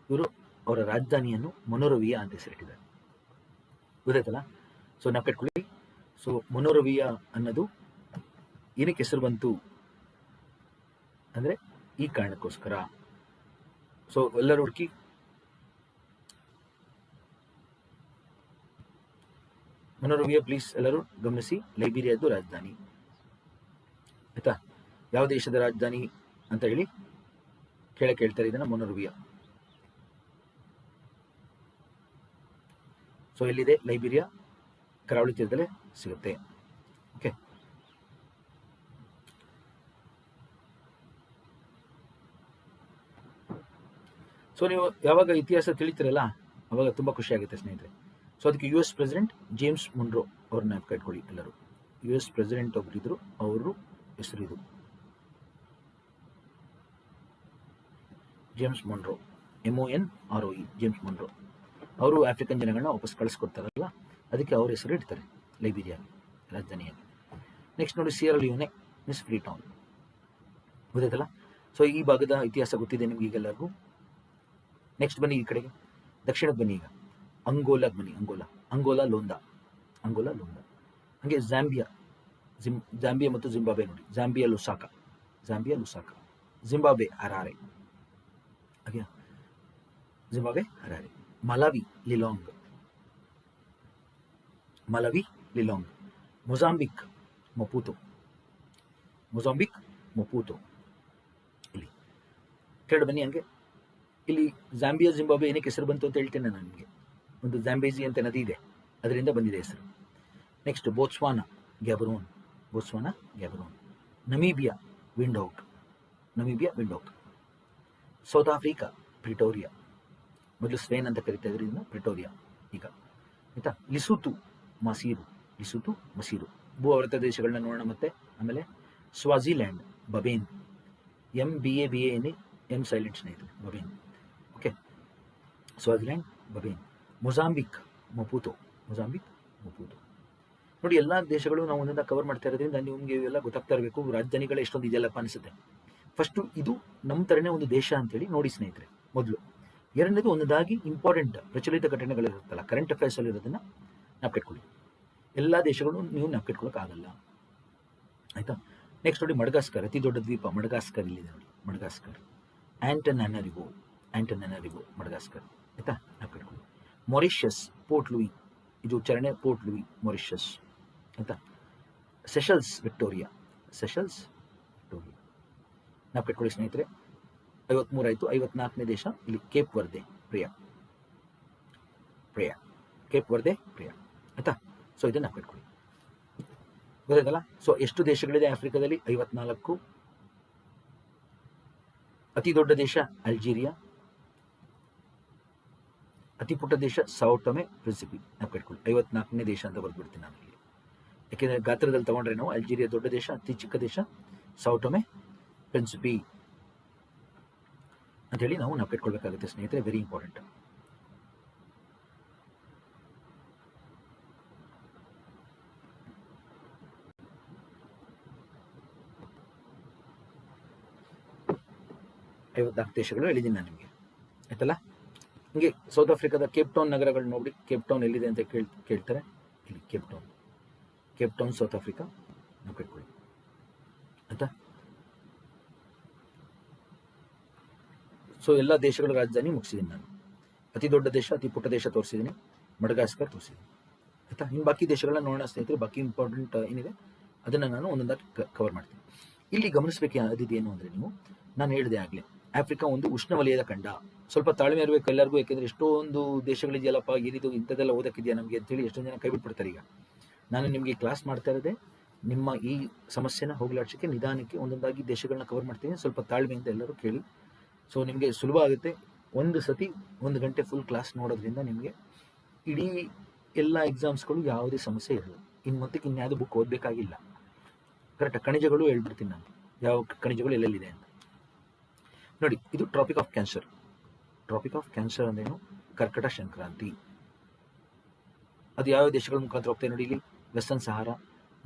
ಇವರು ಅವರ ರಾಜಧಾನಿಯನ್ನು ಮೊನೊರವಿಯಾ ಅಂತ ಹೆಸರಿಟ್ಟಿದ್ದಾರೆ. ಗೊತ್ತಾಯ್ತಲ್ಲ? ಸೊ ನಾವು ಕಟ್ಕೊಳ್ಳಿ. ಸೊ ಮೊನೊರವಿಯಾ ಅನ್ನೋದು ಏನಕ್ಕೆ ಹೆಸರು ಬಂತು ಅಂದರೆ ಈ ಕಾರಣಕ್ಕೋಸ್ಕರ. ಸೊ ಎಲ್ಲರೂ ಹುಡುಕಿ. ಮೊನೊರವಿಯಾ ಪ್ಲೀಸ್ ಎಲ್ಲರೂ ಗಮನಿಸಿ, ಲೈಬೀರಿಯಾದ್ದು ರಾಜಧಾನಿ. ಆಯ್ತಾ? ಯಾವ ದೇಶದ ರಾಜಧಾನಿ ಅಂತ ಹೇಳಿ ಕೇಳ್ತಾರೆ ಇದನ್ನ, ಮೊನೊರವಿಯಾ. ಸೊ ಎಲ್ಲಿದೆ ಲೈಬೀರಿಯಾ? ಕರಾವಳಿ ತೀರದಲ್ಲೇ ಸಿಗುತ್ತೆ. ಓಕೆ, ಸೊ ನೀವು ಯಾವಾಗ ಇತಿಹಾಸ ತಿಳಿತೀರಲ್ಲ ಅವಾಗ ತುಂಬ ಖುಷಿ ಆಗುತ್ತೆ ಸ್ನೇಹಿತರೆ. ಸೊ ಅದಕ್ಕೆ ಯು ಎಸ್ ಪ್ರೆಸಿಡೆಂಟ್ ಜೇಮ್ಸ್ ಮೊನ್ರೋ ಅವ್ರನ್ನ ಕಟ್ಕೊಳ್ಳಿ ಎಲ್ಲರೂ. ಯು ಎಸ್ ಪ್ರೆಸಿಡೆಂಟ್ ಒಬ್ಬರಿದ್ರು, ಅವರು ಹೆಸರಿದು ಜೇಮ್ಸ್ ಮೊನ್ರೋ, MONROE, ಜೇಮ್ಸ್ ಮೊನ್ರೋ. ಅವರು ಆಫ್ರಿಕನ್ ಜನಗಳನ್ನ ವಾಪಸ್ ಕಳಿಸ್ಕೊಡ್ತಾರಲ್ಲ, ಅದಕ್ಕೆ ಅವ್ರ ಹೆಸರು ಇಡ್ತಾರೆ ಲೈಬೀರಿಯಾ ರಾಜಧಾನಿಯಲ್ಲಿ. ನೆಕ್ಸ್ಟ್ ನೋಡಿ, ಸಿಯರಾ ಲಿಯೋನೆ ಮಿಸ್ ಫ್ರೀ ಟೌನ್. ಗೊತ್ತಾಯ್ತಲ್ಲ? ಸೊ ಈ ಭಾಗದ ಇತಿಹಾಸ ಗೊತ್ತಿದೆ ನಿಮ್ಗೆ ಈಗೆಲ್ಲರಿಗೂ. ನೆಕ್ಸ್ಟ್ ಬನ್ನಿ ಈ ಕಡೆಗೆ, ದಕ್ಷಿಣಕ್ಕೆ ಬನ್ನಿ. ಈಗ ಅಂಗೋಲಾಗೆ ಬನ್ನಿ. Angola Luanda. ಹಾಗೆ ಜಾಂಬಿಯಾ ಮತ್ತು ಜಿಂಬಾಬ್ವೆ ನೋಡಿ. Zambia Lusaka, Zimbabwe Harare. ಹಾಗೆ Zimbabwe Harare. Malawi Lilongwe. Mozambique Maputo. ಇಲ್ಲಿ ಕೆರಡು ಬನ್ನಿ. ಹಂಗೆ ಇಲ್ಲಿ ಜಾಂಬಿಯಾ ಜಿಂಬಾಬ್ವೆ ಏನಕ್ಕೆ ಹೆಸರು ಬಂತು ಅಂತ ಹೇಳ್ತೇನೆ ನಾನು ನಿಮಗೆ. ಒಂದು ಜಾಂಬೇಜಿ ಅಂತ ನದಿ ಇದೆ, ಅದರಿಂದ ಬಂದಿದೆ ಹೆಸರು. Next Botswana Gaborone. Namibia Windhoek. South Africa Pretoria. ಮೊದಲು ಸ್ಪೇನ್ ಅಂತ ಕರಿತಾ ಇದ್ರು, ಇದನ್ನು ಪ್ರಿಟೋರಿಯಾ ಈಗ. ಆಯ್ತಾ? ಲಿಸುತು ಮಸೀರು. ಭೂ ಆವೃತ ದೇಶಗಳನ್ನ ನೋಡೋಣ ಮತ್ತೆ. ಆಮೇಲೆ ಸ್ವಾಜಿಲ್ಯಾಂಡ್ ಬಬೇನ್. MBABAN, M ಸೈಲೆಂಟ್ ಸ್ನೇಹಿತರೆ, ಬಬೇನ್. ಓಕೆ, ಸ್ವಾಜಿಲ್ಯಾಂಡ್ ಬಬೇನ್. ಮೊಜಾಂಬಿಕ್ ಮೊಪೂತೋ. ನೋಡಿ, ಎಲ್ಲ ದೇಶಗಳು ನಾವು ಒಂದೊಂದು ಕವರ್ ಮಾಡ್ತಾ ಇರೋದ್ರಿಂದ ನಿಮಗೆ ಇವೆಲ್ಲ ಗೊತ್ತಾಗ್ತಾ ಇರಬೇಕು. ರಾಜಧಾನಿಗಳು ಎಷ್ಟೊಂದು ಇದೆಯಲ್ಲಪ್ಪ ಅನಿಸುತ್ತೆ. ಫಸ್ಟು ಇದು ನಮ್ಮ ಥರನೇ ಒಂದು ದೇಶ ಅಂತೇಳಿ ನೋಡಿ ಸ್ನೇಹಿತರೆ ಮೊದಲು. ಎರಡನೇದು, ಒಂದಾಗಿ ಇಂಪಾರ್ಟೆಂಟ್ ಪ್ರಚಲಿತ ಘಟನೆಗಳಿರುತ್ತಲ್ಲ, ಕರೆಂಟ್ ಅಫೇರ್ಸ್ ಅಲ್ಲಿ ಇರೋದನ್ನ ನಾಪ್ಕಿಟ್ಕೊಳ್ಳಿ. ಎಲ್ಲ ದೇಶಗಳು ನೀವು ನಾಪ್ಕಿಟ್ಕೊಳ್ಳೋಕ್ಕಾಗಲ್ಲ. ಆಯ್ತಾ? ನೆಕ್ಸ್ಟ್ ನೋಡಿ, ಮಡಗಾಸ್ಕರ್, ಅತಿ ದೊಡ್ಡ ದ್ವೀಪ ಮಡಗಾಸ್ಕರ್ ಇಲ್ಲಿದೆ ನೋಡಿ. ಮಡಗಾಸ್ಕರ್. Antananarivo Madagascar. ಆಯ್ತಾ? ನಾಪ್ಕಿಟ್ಕೊಳ್ಳಿ. ಮಾರಿಷಸ್ ಪೋರ್ಟ್ ಲೂಯಿ, ಇದು ಉಚ್ಚಾರಣೆ ಪೋರ್ಟ್ ಲೂಯಿ, ಮಾರಿಷಸ್. ಆಯ್ತಾ? Seychelles Victoria. ನಾಪ್ಕಿಟ್ಕೊಳ್ಳಿ ಸ್ನೇಹಿತರೆ. 53 ಆಯಿತು. 54ನೇ ದೇಶ ಇಲ್ಲಿ ಕೇಪ್ ವರ್ದೆ ಪ್ರಿಯಾ. ಆಯ್ತಾ? ಸೊ ಇದನ್ನ ನಾಪ್ಕಿಟ್ಕೊಳ್ಳಿ. ಗೊತ್ತಾಯ್ತಲ್ಲ? ಸೊ ಎಷ್ಟು ದೇಶಗಳಿದೆ ಆಫ್ರಿಕಾದಲ್ಲಿ? 54. ಅತಿ ದೊಡ್ಡ ದೇಶ ಅಲ್ಜೀರಿಯಾ. ಅತಿ ಪುಟ್ಟ ದೇಶ ಸಾವ್ ಟೊಮೆ ಪ್ರಿನ್ಸಿಪಿ. ನಾಪ್ಕಿಟ್ಕೊಳ್ಳಿ. 54ನೇ ದೇಶ ಅಂತ ಬರ್ಬಿಡ್ತೀನಿ ನಾನು ಇಲ್ಲಿ, ಯಾಕೆಂದರೆ ಗಾತ್ರದಲ್ಲಿ ತಗೊಂಡ್ರೆ ನಾವು ಅಲ್ಜೀರಿಯಾ ದೊಡ್ಡ ದೇಶ, ಅತಿ ಚಿಕ್ಕ ದೇಶ ಸಾವ್ ಟೊಮೆ ಪ್ರಿನ್ಸಿಪಿ ಅಂತೇಳಿ ನಾವು ನಾಪ್ಕಿಟ್ಕೊಳ್ಬೇಕಾಗುತ್ತೆ ಸ್ನೇಹಿತರೆ. Very important. ದೇಶಗಳು ಹೇಳಿದ್ದೀನಿ ನಾನು ನಿಮಗೆ. ಆಯ್ತಲ್ಲ? ಹಿಂಗೆ ಸೌತ್ ಆಫ್ರಿಕಾದ ಕೇಪ್ ಟೌನ್ ನಗರಗಳು ನೋಡಿ. ಕೇಪ್ ಟೌನ್ ಎಲ್ಲಿದೆ ಅಂತ ಕೇಳ್ತಾರೆ. ಇಲ್ಲಿ ಕೇಪ್ ಟೌನ್ ಸೌತ್ ಆಫ್ರಿಕಾ. ನಾಪ್ಕಿಟ್ಕೊಳ್ಳಿ. ಆಯ್ತಾ? ಸೊ ಎಲ್ಲ ದೇಶಗಳ ರಾಜಧಾನಿ ಮುಗಿಸಿದ್ದೀನಿ ನಾನು. ಅತಿ ದೊಡ್ಡ ದೇಶ, ಅತಿ ಪುಟ್ಟ ದೇಶ ತೋರಿಸಿದ್ದೀನಿ, ಮಡಗಾಸ್ಕರ್ ತೋರಿಸಿದ್ದೀನಿ. ಆಯ್ತಾ? ಇನ್ನು ಬಾಕಿ ದೇಶಗಳನ್ನ ನೋಡೋಣ ಸ್ನೇಹಿತರೆ. ಬಾಕಿ ಇಂಪಾರ್ಟೆಂಟ್ ಏನಿದೆ ಅದನ್ನು ನಾನು ಒಂದೊಂದಾಗಿ ಕವರ್ ಮಾಡ್ತೀನಿ. ಇಲ್ಲಿ ಗಮನಿಸಬೇಕಾದಿದ್ದೇನು ಅಂದರೆ, ನಾನು ಹೇಳಿದೆ ಆಗಲೇ, ಆಫ್ರಿಕಾ ಒಂದು ಉಷ್ಣವಲಯದ ಖಂಡ. ಸ್ವಲ್ಪ ತಾಳ್ಮೆ ಇರಬೇಕು ಎಲ್ಲರಿಗೂ, ಯಾಕೆಂದರೆ ಎಷ್ಟೊಂದು ದೇಶಗಳಿದೆಯಲ್ಲಪ್ಪ, ಏನಿದು ಇಂಥದ್ದೆಲ್ಲ ಓದೋಕ್ಕಿದೆಯಾ ನಮಗೆ ಅಂತೇಳಿ ಎಷ್ಟೊಂದು ಜನ ಕೈ ಬಿಟ್ಬಿಡ್ತಾರೆ. ಈಗ ನಾನು ನಿಮಗೆ ಕ್ಲಾಸ್ ಮಾಡ್ತಾ ಇರೋದೇ ನಿಮ್ಮ ಈ ಸಮಸ್ಯೆನ ಹೋಗಲಾಡಿಸೋಕ್ಕೆ, ನಿಧಾನಕ್ಕೆ ಒಂದೊಂದಾಗಿ ದೇಶಗಳನ್ನ ಕವರ್ ಮಾಡ್ತೀನಿ. ಸ್ವಲ್ಪ ತಾಳ್ಮೆಯಿಂದ ಎಲ್ಲರೂ ಕೇಳಿ. ಸೊ ನಿಮಗೆ ಸುಲಭ ಆಗುತ್ತೆ. ಒಂದು ಸತಿ 1 ಗಂಟೆ ಫುಲ್ ಕ್ಲಾಸ್ ನೋಡೋದ್ರಿಂದ ನಿಮಗೆ ಇಡೀ ಎಲ್ಲ ಎಕ್ಸಾಮ್ಸ್ಗಳು ಯಾವುದೇ ಸಮಸ್ಯೆ ಇರಲ್ಲ. ಇನ್ನು ಮೊತ್ತಕ್ಕೆ ಇನ್ಯಾವುದು ಬುಕ್ ಓದಬೇಕಾಗಿಲ್ಲ. ಕರೆಕ್ಟಾಗಿ ಖನಿಜಗಳು ಹೇಳ್ಬಿಡ್ತೀನಿ ನಾನು, ಯಾವ ಖನಿಜಗಳು ಎಲ್ಲೆಲ್ಲಿದೆ ಅಂತ. ನೋಡಿ, ಇದು Tropic of Cancer. Tropic of Cancer ಅಂದ್ರೇನು? ಕರ್ಕಟ ಸಂಕ್ರಾಂತಿ. ಅದು ಯಾವ ದೇಶಗಳ ಮುಖಾಂತರ ಹೋಗ್ತಾ ಇದೆ ನೋಡಿ. ಇಲ್ಲಿ ವೆಸ್ಟರ್ನ್ ಸಹಾರಾ,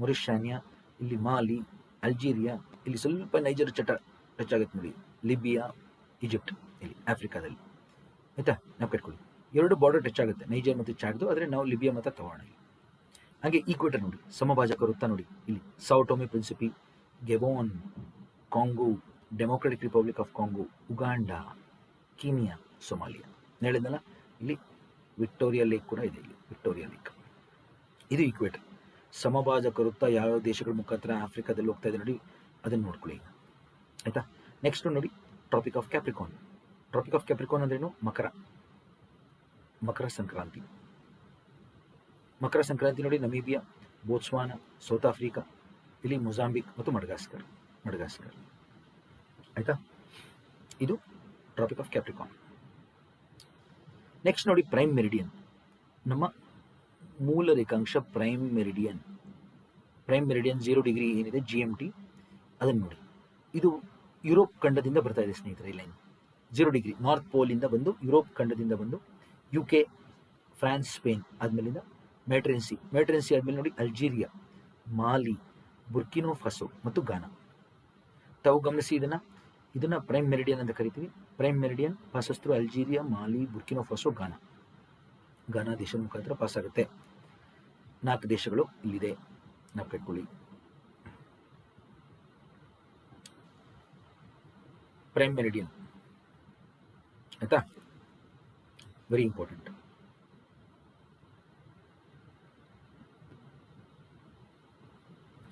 ಮೊರಿಷಾನಿಯಾ, ಇಲ್ಲಿ ಮಾಲಿ, ಅಲ್ಜೀರಿಯಾ, ಇಲ್ಲಿ ಸ್ವಲ್ಪ ನೈಜರ್ ಟಚ್ ಆಗುತ್ತೆ ನೋಡಿ, ಲಿಬಿಯಾ, ಈಜಿಪ್ಟ್, ಇಲ್ಲಿ ಆಫ್ರಿಕಾದಲ್ಲಿ. ಆಯ್ತಾ, ನಾವು ಕಟ್ಕೊಳ್ಳಿ. 2 ಬಾರ್ಡರ್ ಟಚ್ ಆಗುತ್ತೆ, ನೈಜರ್ ಮತ್ತು ಚಾಡ್ದು. ಆದರೆ ನಾವು ಲಿಬಿಯಾ ಮತ್ತು ತಗೋಣ. ಹಾಗೆ ಈಕ್ವೇಟರ್ ನೋಡಿ, ಸಮಭಾಜಕ ವೃತ್ತ ನೋಡಿ. ಇಲ್ಲಿ Sao Tome Principe, Gabon, Congo, Democratic Republic of Congo, Uganda, Kenya, Somalia. ಹೇಳಿದ್ನಲ್ಲ, ಇಲ್ಲಿ ವಿಕ್ಟೋರಿಯಾ ಲೇಕ್ ಕೂಡ ಇದೆ. ಇಲ್ಲಿ ವಿಕ್ಟೋರಿಯಾ ಲೇಕ್, ಇದು ಈಕ್ವೇಟರ್. ಸಮಭಾಜಕ ವೃತ್ತ ಯಾವ ದೇಶಗಳ ಮುಖಾಂತರ ಆಫ್ರಿಕಾದಲ್ಲಿ ಹೋಗ್ತಾ ಇದೆ ನೋಡಿ, ಅದನ್ನು ನೋಡ್ಕೊಳ್ಳಿ ಈಗ. ಆಯಿತಾ, ನೆಕ್ಸ್ಟ್ ನೋಡಿ Tropic of Capricorn. Tropic of Capricorn ಅಂದ್ರೇನು? ಮಕರ ಸಂಕ್ರಾಂತಿ. ಮಕರ ಸಂಕ್ರಾಂತಿ ನೋಡಿ, ನಮೀಬಿಯಾ, ಬೋಟ್ಸ್ವಾನಾ, ಸೌತ್ ಆಫ್ರಿಕಾ, ಇಲ್ಲಿ ಮೊಜಾಂಬಿಕ್ ಮತ್ತು ಮಡಗಾಸ್ಕರ್. ಆಯಿತಾ, ಇದು ಟ್ರಾಪಿಕ್ ಆಫ್ ಕ್ಯಾಪ್ರಿಕಾನ್. ನೆಕ್ಸ್ಟ್ ನೋಡಿ ಪ್ರೈಮ್ ಮೆರಿಡಿಯನ್, ನಮ್ಮ ಮೂಲ ರೇಖಾಂಶ ಪ್ರೈಮ್ ಮೆರಿಡಿಯನ್. 0 ಡಿಗ್ರಿ ಏನಿದೆ GMT, ಅದನ್ನು ನೋಡಿ. ಇದು ಯುರೋಪ್ ಖಂಡದಿಂದ ಬರ್ತಾ ಇದೆ ಸ್ನೇಹಿತರೆ. ಈ ಲೈನ್ 0 ಡಿಗ್ರಿ ನಾರ್ತ್ ಪೋಲಿಂದ ಬಂದು ಯುರೋಪ್ ಖಂಡದಿಂದ ಬಂದು UK, ಫ್ರಾನ್ಸ್, ಸ್ಪೇನ್ ಆದಮೇಲಿಂದ ಮೆಡಿಟರೇನಿಯನ್ ಆದಮೇಲೆ ನೋಡಿ ಅಲ್ಜೀರಿಯಾ, ಮಾಲಿ, ಬುರ್ಕಿನೋ ಫಾಸೋ ಮತ್ತು ಗಾನಾ. ತಾವು ಗಮನಿಸಿ, ಇದನ್ನು ಪ್ರೈಮ್ ಮೆರಿಡಿಯನ್ ಅಂತ ಕರಿತೀವಿ. Prime meridian passes through Algeria, Mali, Burkina Faso, Ghana ದೇಶದ ಮುಖಾಂತರ ಪಾಸ್ ಆಗುತ್ತೆ. 4 ದೇಶಗಳು ಇಲ್ಲಿದೆ, ನಾವು ಕಟ್ಕೊಳ್ಳಿ. ಪ್ರೈಮ್ ಮೆರಿಡಿಯನ್, ಆಯ್ತಾ, ವೆರಿ ಇಂಪಾರ್ಟೆಂಟ್.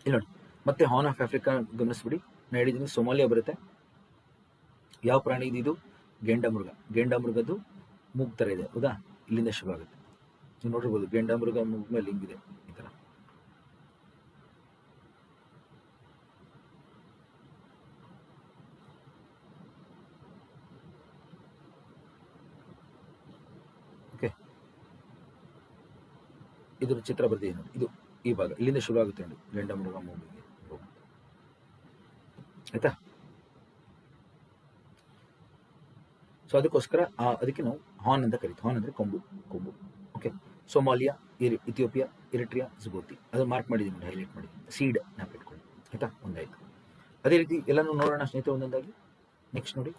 ಇಲ್ಲಿ ನೋಡಿ, ಮತ್ತೆ ಹಾರ್ನ್ ಆಫ್ ಆಫ್ರಿಕಾ ಗಮನಿಸ್ಬಿಡಿ. ನಾನು ಹೇಳಿದ್ದೀನಿ ಸೊಮಾಲಿಯಾ ಬರುತ್ತೆ. ಯಾವ ಪ್ರಾಣಿ ಇದು? ಗೇಂಡಾಮೃಗದ್ದು ಮೂಗು ಥರ ಇದೆ, ಹೌದಾ? ಇಲ್ಲಿಂದ ಶುರು ಆಗುತ್ತೆ. ನೀವು ನೋಡಿರ್ಬೋದು, ಗೇಂಡಾಮೃಗ ಮೂಗು ಮೇಲೆ ಹಿಂಗಿದೆ ಈ ಥರ. ಓಕೆ, ಇದ್ರ ಚಿತ್ರ ಬರ್ದಿದೆ ನೋಡಿ. ಇದು ಈ ಭಾಗ ಇಲ್ಲಿಂದ ಶುರು ಆಗುತ್ತೆ ನೋಡಿ, ಗೇಂಡಾಮೃಗ ಮೂಗಿಗೆ. ಆಯ್ತಾ? ಸೊ ಅದಕ್ಕೋಸ್ಕರ ಅದಕ್ಕೆ ನಾವು ಹಾರ್ನ್ ಅಂತ ಕರಿತೀವಿ. ಹಾರ್ನ್ ಅಂದರೆ ಕೊಂಬು. Okay, Somalia, Ethiopia, Eritrea, Djibouti. ಅದನ್ನು ಮಾರ್ಕ್ ಮಾಡಿದ್ದೀನಿ ನೋಡಿ, ಹೈಲೈಟ್ ಮಾಡಿದ್ದೀನಿ. ಸೀಡ್ ನೆನಪಿಟ್ಕೊಳ್ಳಿ. ಆಯಿತಾ, ಒಂದಾಯಿತು. ಅದೇ ರೀತಿ ಎಲ್ಲನೂ ನೋಡೋಣ ಸ್ನೇಹಿತರೆ ಒಂದೊಂದಾಗಿ. ನೆಕ್ಸ್ಟ್ ನೋಡಿ,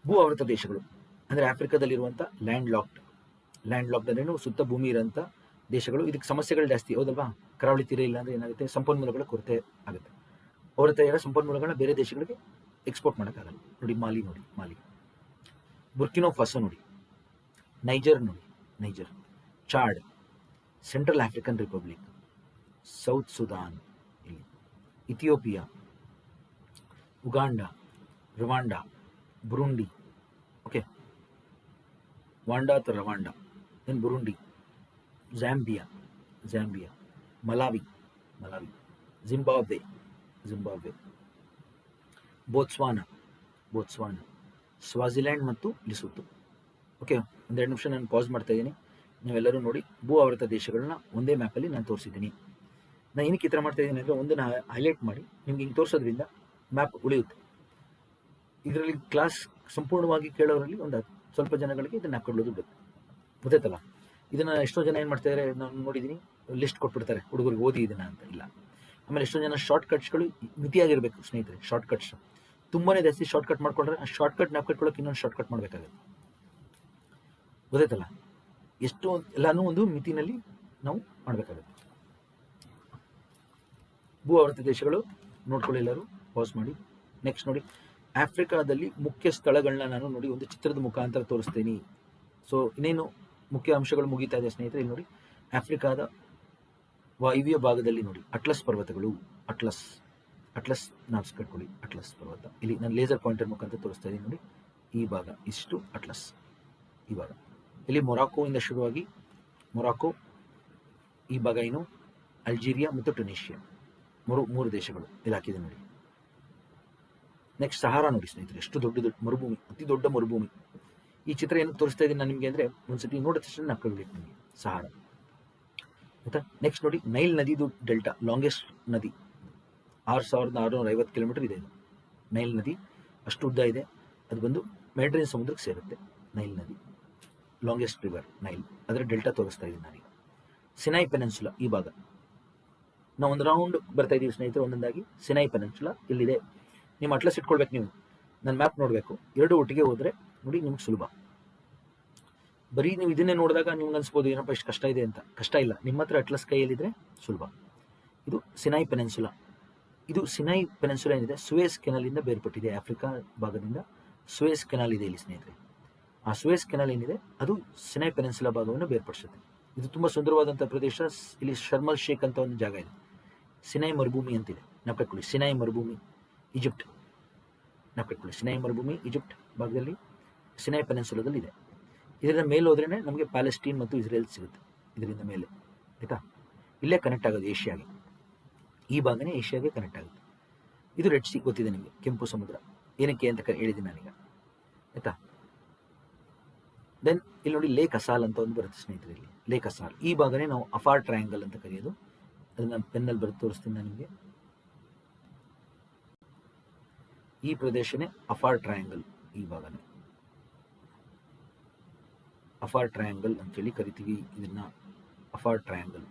ಭೂ ಆವೃತ ದೇಶಗಳು ಅಂದರೆ ಆಫ್ರಿಕಾದಲ್ಲಿರುವಂಥ ಲ್ಯಾಂಡ್ ಲಾಕ್ಡ್ ಅಂದ್ರೇನು? ಸುತ್ತ ಭೂಮಿ ಇರೋಂಥ ದೇಶಗಳು. ಇದಕ್ಕೆ ಸಮಸ್ಯೆಗಳು ಜಾಸ್ತಿ, ಹೌದಲ್ವಾ? ಕರಾವಳಿ ತೀರ ಇಲ್ಲ ಅಂದರೆ ಏನಾಗುತ್ತೆ? ಸಂಪನ್ಮೂಲಗಳ ಕೊರತೆ ಆಗುತ್ತೆ. ಅವ್ರ ಹತ್ರ ಇರೋ ಸಂಪನ್ಮೂಲಗಳನ್ನ ಬೇರೆ ದೇಶಗಳಿಗೆ ಎಕ್ಸ್ಪೋರ್ಟ್ ಮಾಡೋಕ್ಕಾಗಲ್ಲ. ನೋಡಿ ಮಾಲಿ, ಬುರ್ಕಿನೋ ಫಾಸೋ ನೋಡಿ, Niger, Chad, Central African Republic, South Sudan, ಇಲ್ಲಿ Ethiopia, Uganda, Rwanda, Burundi. Okay, Wanda ಅಥವಾ Rwanda, then Burundi, Zambia, Malawi, Zimbabwe, Botswana, Swaziland ಮತ್ತು ಲಿಸೋಥೋ. ಓಕೆ, 2 ನಿಮಿಷ ನಾನು ಪಾಸ್ ಮಾಡ್ತಾ ಇದ್ದೀನಿ. ನೀವೆಲ್ಲರೂ ನೋಡಿ, ಭೂ ಆವೃತ ದೇಶಗಳನ್ನ ಒಂದೇ ಮ್ಯಾಪಲ್ಲಿ ನಾನು ತೋರಿಸಿದ್ದೀನಿ. ನಾನು ಏನಕ್ಕೆ ಈ ಥರ ಮಾಡ್ತಾ ಇದ್ದೀನಿ ಅಂದರೆ, ಒಂದನ್ನು ಹೈಲೈಟ್ ಮಾಡಿ ನಿಮ್ಗೆ ಹಿಂಗೆ ತೋರಿಸೋದ್ರಿಂದ ಮ್ಯಾಪ್ ಉಳಿಯುತ್ತೆ. ಇದರಲ್ಲಿ ಕ್ಲಾಸ್ ಸಂಪೂರ್ಣವಾಗಿ ಕೇಳೋರಲ್ಲಿ ಒಂದು ಸ್ವಲ್ಪ ಜನಗಳಿಗೆ ಇದನ್ನು ಹಾಕೊಳ್ಳೋದು ಗೊತ್ತಾಯ್ತಲ್ಲ. ಇದನ್ನು ಎಷ್ಟೋ ಜನ ಏನು ಮಾಡ್ತಾಯಿದ್ದಾರೆ, ನಾನು ನೋಡಿದ್ದೀನಿ, ಲಿಸ್ಟ್ ಕೊಟ್ಬಿಡ್ತಾರೆ ಹುಡುಗರಿಗೆ, ಓದಿ ಇದನ್ನು ಅಂತ. ಇಲ್ಲ. ಆಮೇಲೆ ಎಷ್ಟೋ ಜನ ಶಾರ್ಟ್ಕಟ್ಸ್ಗಳು ಮಿತಿಯಾಗಿರಬೇಕು ಸ್ನೇಹಿತರೆ. ಶಾರ್ಟ್ಕಟ್ಸ್ ತುಂಬಾ ಜಾಸ್ತಿ ಶಾರ್ಟ್ಕಟ್ ಮಾಡ್ಕೊಂಡ್ರೆ ಆ ಶಾರ್ಟ್ಕಟ್ ಕಟ್ಕೊಳ್ಳೋಕೆ ಇನ್ನೊಂದು ಶಾರ್ಟ್ಕಟ್ ಮಾಡಬೇಕಾಗುತ್ತೆ. ಗೊತ್ತಾಯ್ತಲ್ಲ, ಎಷ್ಟು ಎಲ್ಲನೂ ಒಂದು ಮಿತಿನಲ್ಲಿ ನಾವು ಮಾಡಬೇಕಾಗುತ್ತೆ. ಭೂ ಆವೃತ ದೇಶಗಳು ನೋಡ್ಕೊಳ್ಳಿ, ಎಲ್ಲರೂ ಪಾಸ್ ಮಾಡಿ. ನೆಕ್ಸ್ಟ್ ನೋಡಿ, ಆಫ್ರಿಕಾದಲ್ಲಿ ಮುಖ್ಯ ಸ್ಥಳಗಳನ್ನ ನಾನು ನೋಡಿ ಒಂದು ಚಿತ್ರದ ಮುಖಾಂತರ ತೋರಿಸ್ತೀನಿ. ಸೊ ಇನ್ನೇನು ಮುಖ್ಯ ಅಂಶಗಳು ಮುಗಿತಾ ಇದೆ ಸ್ನೇಹಿತರೆ. ಇಲ್ಲಿ ನೋಡಿ, ಆಫ್ರಿಕಾದ ವಾಯುವ್ಯ ಭಾಗದಲ್ಲಿ ನೋಡಿ ಅಟ್ಲಸ್ ಪರ್ವತಗಳು. ಅಟ್ಲಸ್ ನಾಪ್ಸ್ ಕಟ್ಕೊಳ್ಳಿ. ಅಟ್ಲಸ್ ಪರ್ವತ ಇಲ್ಲಿ ನಾನು ಲೇಸರ್ ಪಾಯಿಂಟರ್ ಮುಖಾಂತರ ತೋರಿಸ್ತಾ ಇದ್ದೀನಿ ನೋಡಿ. ಈ ಭಾಗ ಇಷ್ಟು ಅಟ್ಲಸ್ ಈ ಭಾಗ. ಇಲ್ಲಿ ಮೊರಾಕೋಯಿಂದ ಶುರುವಾಗಿ ಮೊರಾಕೋ, ಈ ಭಾಗ ಏನು ಅಲ್ಜೀರಿಯಾ ಮತ್ತು ಟುನೀಷಿಯಾ, ಮೂರು ದೇಶಗಳು ಇಲ್ಲಿ ಹಾಕಿದೆ ನೋಡಿ. ನೆಕ್ಸ್ಟ್ ಸಹಾರಾ ನೋಡಿ ಸ್ನೇಹಿತರೆ, ಎಷ್ಟು ದೊಡ್ಡ ಮರುಭೂಮಿ, ಅತಿ ದೊಡ್ಡ ಮರುಭೂಮಿ. ಈ ಚಿತ್ರ ಏನು ತೋರಿಸ್ತಾ ಇದ್ದೀನಿ ನಾನು ನಿಮಗೆ ಅಂದರೆ ಒಂದ್ಸತಿ ನೋಡಿದ ತಕ್ಷಣ ನಕ್ಕಬೇಕು ನಿಮಗೆ ಸಹಾರಾ ಆಯ್ತಾ. ನೆಕ್ಸ್ಟ್ ನೋಡಿ ನೈಲ್ ನದಿದು ಡೆಲ್ಟಾ, ಲಾಂಗೆಸ್ಟ್ ನದಿ, 6650 ಕಿಲೋಮೀಟರ್ ಇದೆ ಇದು ನೈಲ್ ನದಿ, ಅಷ್ಟು ಉದ್ದ ಇದೆ. ಅದು ಬಂದು ಮೆಡಿಟರೇನಿಯನ್ ಸಮುದ್ರಕ್ಕೆ ಸೇರುತ್ತೆ. ನೈಲ್ ನದಿ ಲಾಂಗೆಸ್ಟ್ ರಿವರ್ ನೈಲ್, ಅದರ ಡೆಲ್ಟಾ ತೋರಿಸ್ತಾ ಇದ್ದೀನಿ ನಾನೀಗ. ಸಿನಾಯ್ ಪೆನಿನ್ಸುಲಾ ಈ ಭಾಗ, ನಾವು ಒಂದು ರೌಂಡ್ ಬರ್ತಾ ಇದ್ದೀವಿ ಸ್ನೇಹಿತರೆ ಒಂದೊಂದಾಗಿ. ಸಿನಾಯ್ ಪೆನಿನ್ಸುಲಾ ಇಲ್ಲಿದೆ. ನಿಮ್ಮ ಅಟ್ಲಸ್ ಇಟ್ಕೊಳ್ಬೇಕು, ನೀವು ನನ್ನ ಮ್ಯಾಪ್ ನೋಡಬೇಕು. ಎರಡು ಒಟ್ಟಿಗೆ ಹೋದರೆ ನೋಡಿ ನಿಮ್ಗೆ ಸುಲಭ. ಬರೀ ನೀವು ಇದನ್ನೇ ನೋಡಿದಾಗ ನಿಮ್ಗೆ ಅನ್ಸ್ಬೋದು ಏನಪ್ಪ ಇಷ್ಟು ಕಷ್ಟ ಇದೆ ಅಂತ. ಕಷ್ಟ ಇಲ್ಲ, ನಿಮ್ಮ ಹತ್ರ ಅಟ್ಲಸ್ ಕೈಯಲ್ಲಿದ್ದರೆ ಸುಲಭ. ಇದು ಸಿನಾಯ್ ಪೆನಿನ್ಸುಲಾ. ಇದು ಸಿನಾಯ್ ಪೆನಿನ್ಸುಲಾ ಏನಿದೆ ಸುವೇಸ್ ಕೆನಾಲಿಂದ ಬೇರ್ಪಟ್ಟಿದೆ. ಆಫ್ರಿಕಾ ಭಾಗದಿಂದ ಸುವೇಸ್ ಕೆನಾಲ್ ಇದೆ ಇಲ್ಲಿ ಸ್ನೇಹಿತರೆ. ಆ ಸುವೇಸ್ ಕೆನಾಲ್ ಏನಿದೆ ಅದು ಸಿನಾಯ್ ಪೆನಿನ್ಸುಲಾ ಭಾಗವನ್ನು ಬೇರ್ಪಡಿಸುತ್ತೆ. ಇದು ತುಂಬ ಸುಂದರವಾದಂಥ ಪ್ರದೇಶ. ಇಲ್ಲಿ ಶರ್ಮಲ್ ಶೇಖ್ ಅಂತ ಒಂದು ಜಾಗ ಇದೆ. ಸಿನಾಯ್ ಮರುಭೂಮಿ ಅಂತಿದೆ, ನಾಪೆಟ್ಕೊಳ್ಳಿ. ಸಿನಾಯ್ ಮರುಭೂಮಿ ಈಜಿಪ್ಟ್, ನಾಪೆಟ್ಕೊಳ್ಳಿ. ಸಿನಾಯ್ ಮರುಭೂಮಿ ಈಜಿಪ್ಟ್ ಭಾಗದಲ್ಲಿ ಸಿನಾಯ್ ಪೆನಿನ್ಸುಲಾದಲ್ಲಿ ಇದೆ. ಇದರಿಂದ ಮೇಲೆ ಹೋದ್ರೇ ನಮಗೆ ಪ್ಯಾಲೆಸ್ಟೀನ್ ಮತ್ತು ಇಸ್ರೇಲ್ ಸಿಗುತ್ತೆ. ಇದರಿಂದ ಮೇಲೆ ಆಯಿತಾ. ಇಲ್ಲೇ ಕನೆಕ್ಟ್ ಆಗೋದು ಏಷ್ಯಾಗೆ, ಈ ಭಾಗನೇ ಏಷ್ಯಾಗೆ ಕನೆಕ್ಟ್ ಆಗುತ್ತೆ. ಇದು ರೆಡ್ ಸಿ ಗೊತ್ತಿದೆ ನಿಮಗೆ, ಕೆಂಪು ಸಮುದ್ರ. ಏನಕ್ಕೆ ಅಂತ ಹೇಳಿದ್ದೀನಿ ನಾನೀಗ ಆಯಿತಾ. ದೆನ್ ಇಲ್ಲಿ ನೋಡಿ ಲೇಕ್ ಅಸಾಲ್ ಅಂತ ಒಂದು ಬರುತ್ತೆ ಸ್ನೇಹಿತರೆ. ಇಲ್ಲಿ ಲೇಕ್ ಅಸಾಲ್ ಈ ಭಾಗನೇ ನಾವು ಅಫಾರ್ ಟ್ರಯಾಂಗಲ್ ಅಂತ ಕರೆಯೋದು. ಅದನ್ನ ಪೆನ್ನಲ್ಲಿ ಬರೆದು ತೋರಿಸ್ತೀನಿ ನಾನು ನಿಮಗೆ. ಈ ಪ್ರದೇಶನೇ ಅಫಾರ್ ಟ್ರಯಾಂಗಲ್, ಈ ಭಾಗನೇ ಅಫಾರ್ ಟ್ರಯಾಂಗಲ್ ಅಂತೇಳಿ ಕರಿತೀವಿ ಇದನ್ನ. ಅಫಾರ್ ಟ್ರಯಾಂಗಲ್,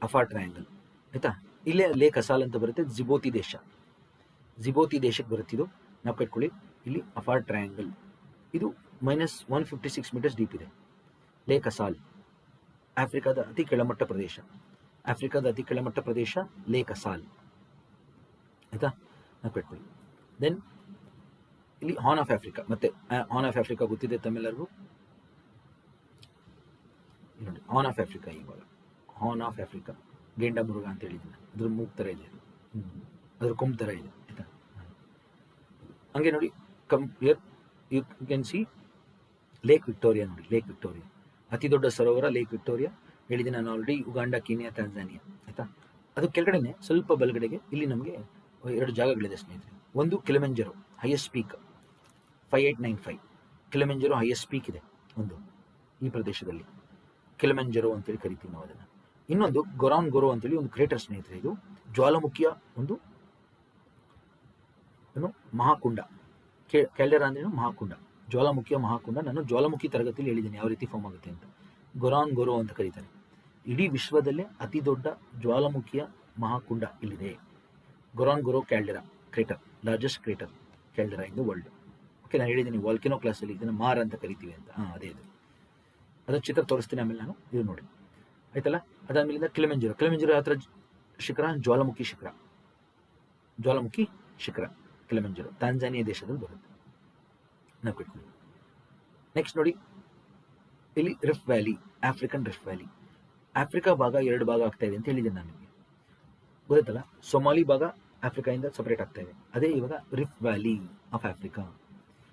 ಅಫಾರ್ ಟ್ರಯಾಂಗಲ್ ಆಯ್ತಾ. ಇಲ್ಲೇ ಲೇಕ್ ಅಸಾಲ್ ಅಂತ ಬರುತ್ತೆ. ಜಿಬೋತಿ ದೇಶ, ಜಿಬೋತಿ ದೇಶಕ್ಕೆ ಬರುತ್ತಿದ್ದು ನಾವು ಕಟ್ಕೊಳ್ಳಿ. ಇಲ್ಲಿ ಅಫಾರ್ ಟ್ರಯಾಂಗಲ್ ಇದು -156 ಮೀಟರ್ಸ್ ಡೀಪ್ ಇದೆ. ಲೇಕ್ ಅಸಾಲ್ ಆಫ್ರಿಕಾದ ಅತಿ ಕೆಳಮಟ್ಟ ಪ್ರದೇಶ, ಆಫ್ರಿಕಾದ ಅತಿ ಕೆಳಮಟ್ಟ ಪ್ರದೇಶ ಲೇಕ್ ಅಸಾಲ್ ಆಯ್ತಾ, ನಾವು ಕಟ್ಕೊಳ್ಳಿ. ದೆನ್ ಇಲ್ಲಿ ಹಾರ್ನ್ ಆಫ್ ಆಫ್ರಿಕಾ, ಮತ್ತೆ ಹಾರ್ನ್ ಆಫ್ ಆಫ್ರಿಕಾ ಗೊತ್ತಿದೆ ತಮ್ಮೆಲ್ಲರಿಗೂ. ನೋಡಿ ಹಾರ್ನ್ ಆಫ್ ಆಫ್ರಿಕಾ, ಇವಾಗ ಹಾರ್ನ್ ಆಫ್ ಆಫ್ರಿಕಾ ಗೇಂಡ ಮೃಗ ಅಂತ ಹೇಳಿದ್ದೀನಿ. ಅದ್ರ ಮೂಗ್ ಥರ ಇದೆ, ಅದ್ರ ಕೊಂಬ್ ಥರ ಇದೆ ಆಯ್ತಾ. ಹಂಗೆ ನೋಡಿ you can see Lake Victoria. ನೋಡಿ ಲೇಕ್ ವಿಕ್ಟೋರಿಯಾ ಅತಿ ದೊಡ್ಡ ಸರೋವರ ಲೇಕ್ ವಿಕ್ಟೋರಿಯಾ ಹೇಳಿದ್ದೀನಿ ನಾನು ಆಲ್ರೆಡಿ. ಉಗಾಂಡ, ಕೀನ್ಯಾ, ತಾಂಜಾನಿಯಾ ಆಯ್ತಾ. ಅದು ಕೆಳಗಡೆನೆ ಸ್ವಲ್ಪ ಬಲಗಡೆಗೆ ಇಲ್ಲಿ ನಮಗೆ ಎರಡು ಜಾಗಗಳಿದೆ ಸ್ನೇಹಿತರೆ. ಒಂದು ಕಿಲಿಮಂಜರೋ ಹೈಯೆಸ್ಟ್ ಪೀಕ್ 5895, ಕಿಲಿಮಂಜರೋ ಹೈಯೆಸ್ಟ್ ಪೀಕ್ ಇದೆ ಒಂದು ಈ ಪ್ರದೇಶದಲ್ಲಿ, ಕಿಲಿಮಂಜರೋ ಅಂತೇಳಿ ಕರಿತೀವಿ ನಾವು ಅದನ್ನು. ಇನ್ನೊಂದು ಗೊರಾನ್ಗೊರೋ ಅಂತೇಳಿ ಒಂದು ಕ್ರೇಟರ್ ಸ್ನೇಹಿತರೆ. ಇದು ಜ್ವಾಲಾಮುಖಿಯ ಒಂದು ಏನು ಮಹಾಕುಂಡ. ಕ್ಯಾಲ್ಡೆರಾ ಅಂದ್ರೇನು ಮಹಾಕುಂಡ, ಜ್ವಾಲಾಮುಖಿಯ ಮಹಾಕುಂಡ. ನಾನು ಜ್ವಾಲಾಮುಖಿ ತರಗತಿಯಲ್ಲಿ ಹೇಳಿದ್ದೀನಿ ಯಾವ ರೀತಿ ಫಾರ್ಮ್ ಆಗುತ್ತೆ ಅಂತ. ಗೊರಾನ್ಗೊರೋ ಅಂತ ಕರೀತಾರೆ. ಇಡೀ ವಿಶ್ವದಲ್ಲೇ ಅತಿ ದೊಡ್ಡ ಜ್ವಾಲಾಮುಖಿಯ ಮಹಾಕುಂಡ ಇಲ್ಲಿದೆ. Ngorongoro caldera crater, largest crater caldera in the world. Okay, ನಾನು ಹೇಳಿದ್ದೀನಿ ವಾಲ್ಕೆನೋ ಕ್ಲಾಸಲ್ಲಿ ಇದನ್ನು ಮಾರ್ ಅಂತ ಕರಿತೀವಿ ಅಂತ. ಅದೇ ಇದು, ಅದರ ಚಿತ್ರ ತೋರಿಸ್ತೀನಿ ಆಮೇಲೆ ನಾನು. ಇದು ನೋಡಿ ಆಯ್ತಲ್ಲ. ಅದಾದಮೇಲಿಂದ ಕಿಲಿಮಂಜರೋ. ಕಿಲಿಮಂಜರೋ ಹತ್ರ ಶಿಖರ ಜ್ವಾಲಾಮುಖಿ ಶಿಖರ, ಜ್ವಾಲಾಮುಖಿ ಶಿಖರ ಕಿಲಿಮಂಜರೋ ತಾಂಜಾನಿಯಾ ದೇಶದಲ್ಲಿ ಬರುತ್ತೆ. ನಾವು ಕಟ್ಕೊಳ್ಳಿ. ನೆಕ್ಸ್ಟ್ ನೋಡಿ ಇಲ್ಲಿ rift valley, African rift valley. Africa ಭಾಗ ಎರಡು ಭಾಗ ಆಗ್ತಾ ಇದೆ ಅಂತ ಹೇಳಿದ್ದೀನಿ ನಾನು ನಿಮಗೆ, ಗೊತ್ತಲ್ಲ. ಸೊಮಾಲಿ ಭಾಗ ಆಫ್ರಿಕಾದಿಂದ ಸಪರೇಟ್ ಆಗ್ತಾ ಇದೆ. ಅದೇ ಇವಾಗ ರಿಫ್ಟ್ ವ್ಯಾಲಿ ಆಫ್ ಆಫ್ರಿಕಾ.